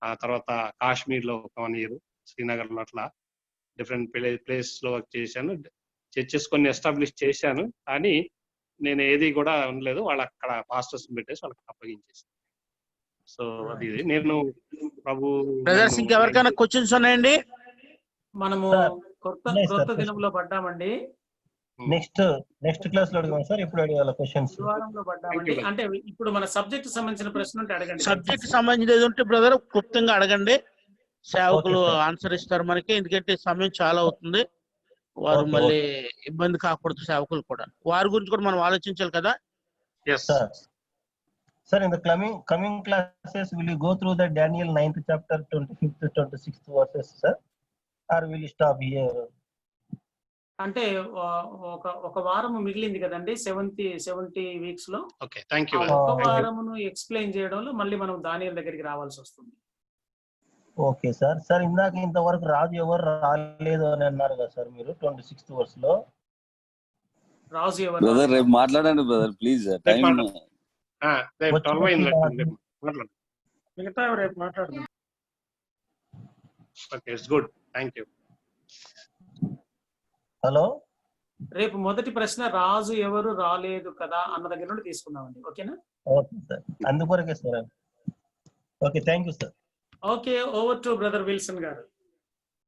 ఆ తర్వాత కాశ్మీర్ లో ఒక 1 year, శ్రీనగర్ లో అట్లా డిఫరెంట్ ప్లేసెస్ లో వర్క్ చేశాను. చర్చెస్ కొన్ని ఎస్టాబ్లిష్ చేశాను, కానీ నేను ఏది కూడా ఉండలేదు. వాళ్ళు అక్కడ పాస్టర్స్ పెట్టేసి వాళ్ళకి అప్పగించేసాను. సో అది నేను ప్రభు బ్రదర్స్ ఇంకెవరికైనా క్వశ్చన్స్ ఉన్నాయండి? మనము కొత్త దినంలో పడ్డామండి. నెక్స్ట్ క్లాస్ లో అడిగాం సార్, ఇప్పుడు అడిగాల క్వశ్చన్స్. గురువారంలో పడ్డామండి. అంటే ఇప్పుడు మన సబ్జెక్ట్ సంబంధించిన ప్రశ్న ఉంటే అడగండి. సబ్జెక్ట్ సంబంధించి ఉంటే బ్రదర్ క్లుప్తంగా అడగండి, సేవకులు ఆన్సర్ ఇస్తారు మనకి. ఎందుకంటే సమయం చాలా అవుతుంది, వారు మళ్ళీ ఇబ్బంది కాకూడదు సేవకులు కూడా. వారి గురించి కూడా మనం ఆలోచించాలి కదా. Sir, in the coming classes, will you go through the Daniel 9th chapter, 25th to 26th verses, sir? Or will you stop here? అంటే ఒక వారం మిగిలింది కదండి 70 weeks లో. Okay, thank you. ఒక వారమును ఎక్స్ప్లెయిన్ చేయడంలో మళ్ళీ మనం దానియేలు దగ్గరికి రావాల్సి వస్తుంది. Okay sir. సార్ ఇందాక ఇంతవరకు రాజు ఎవరు రాలేదు అని అన్నారు కదా సార్ మీరు 26th verse లో. రాజు ఎవరు? బ్రదర్ రేపు మాట్లాడండి బ్రదర్ ప్లీజ్. టైం మిగతా రేపు మాట్లాడదాం. Okay, it's good, thank you. Hello, రేపు మొదటి ప్రశ్న రాజు ఎవరు రాలేదు కదా అన్న దగ్గర నుండి తీసుకుందామండి. ఓకేనా? ఓకే సార్, అందుకొరకే sir. Okay, thank you sir. Okay, over to brother Wilson గారు.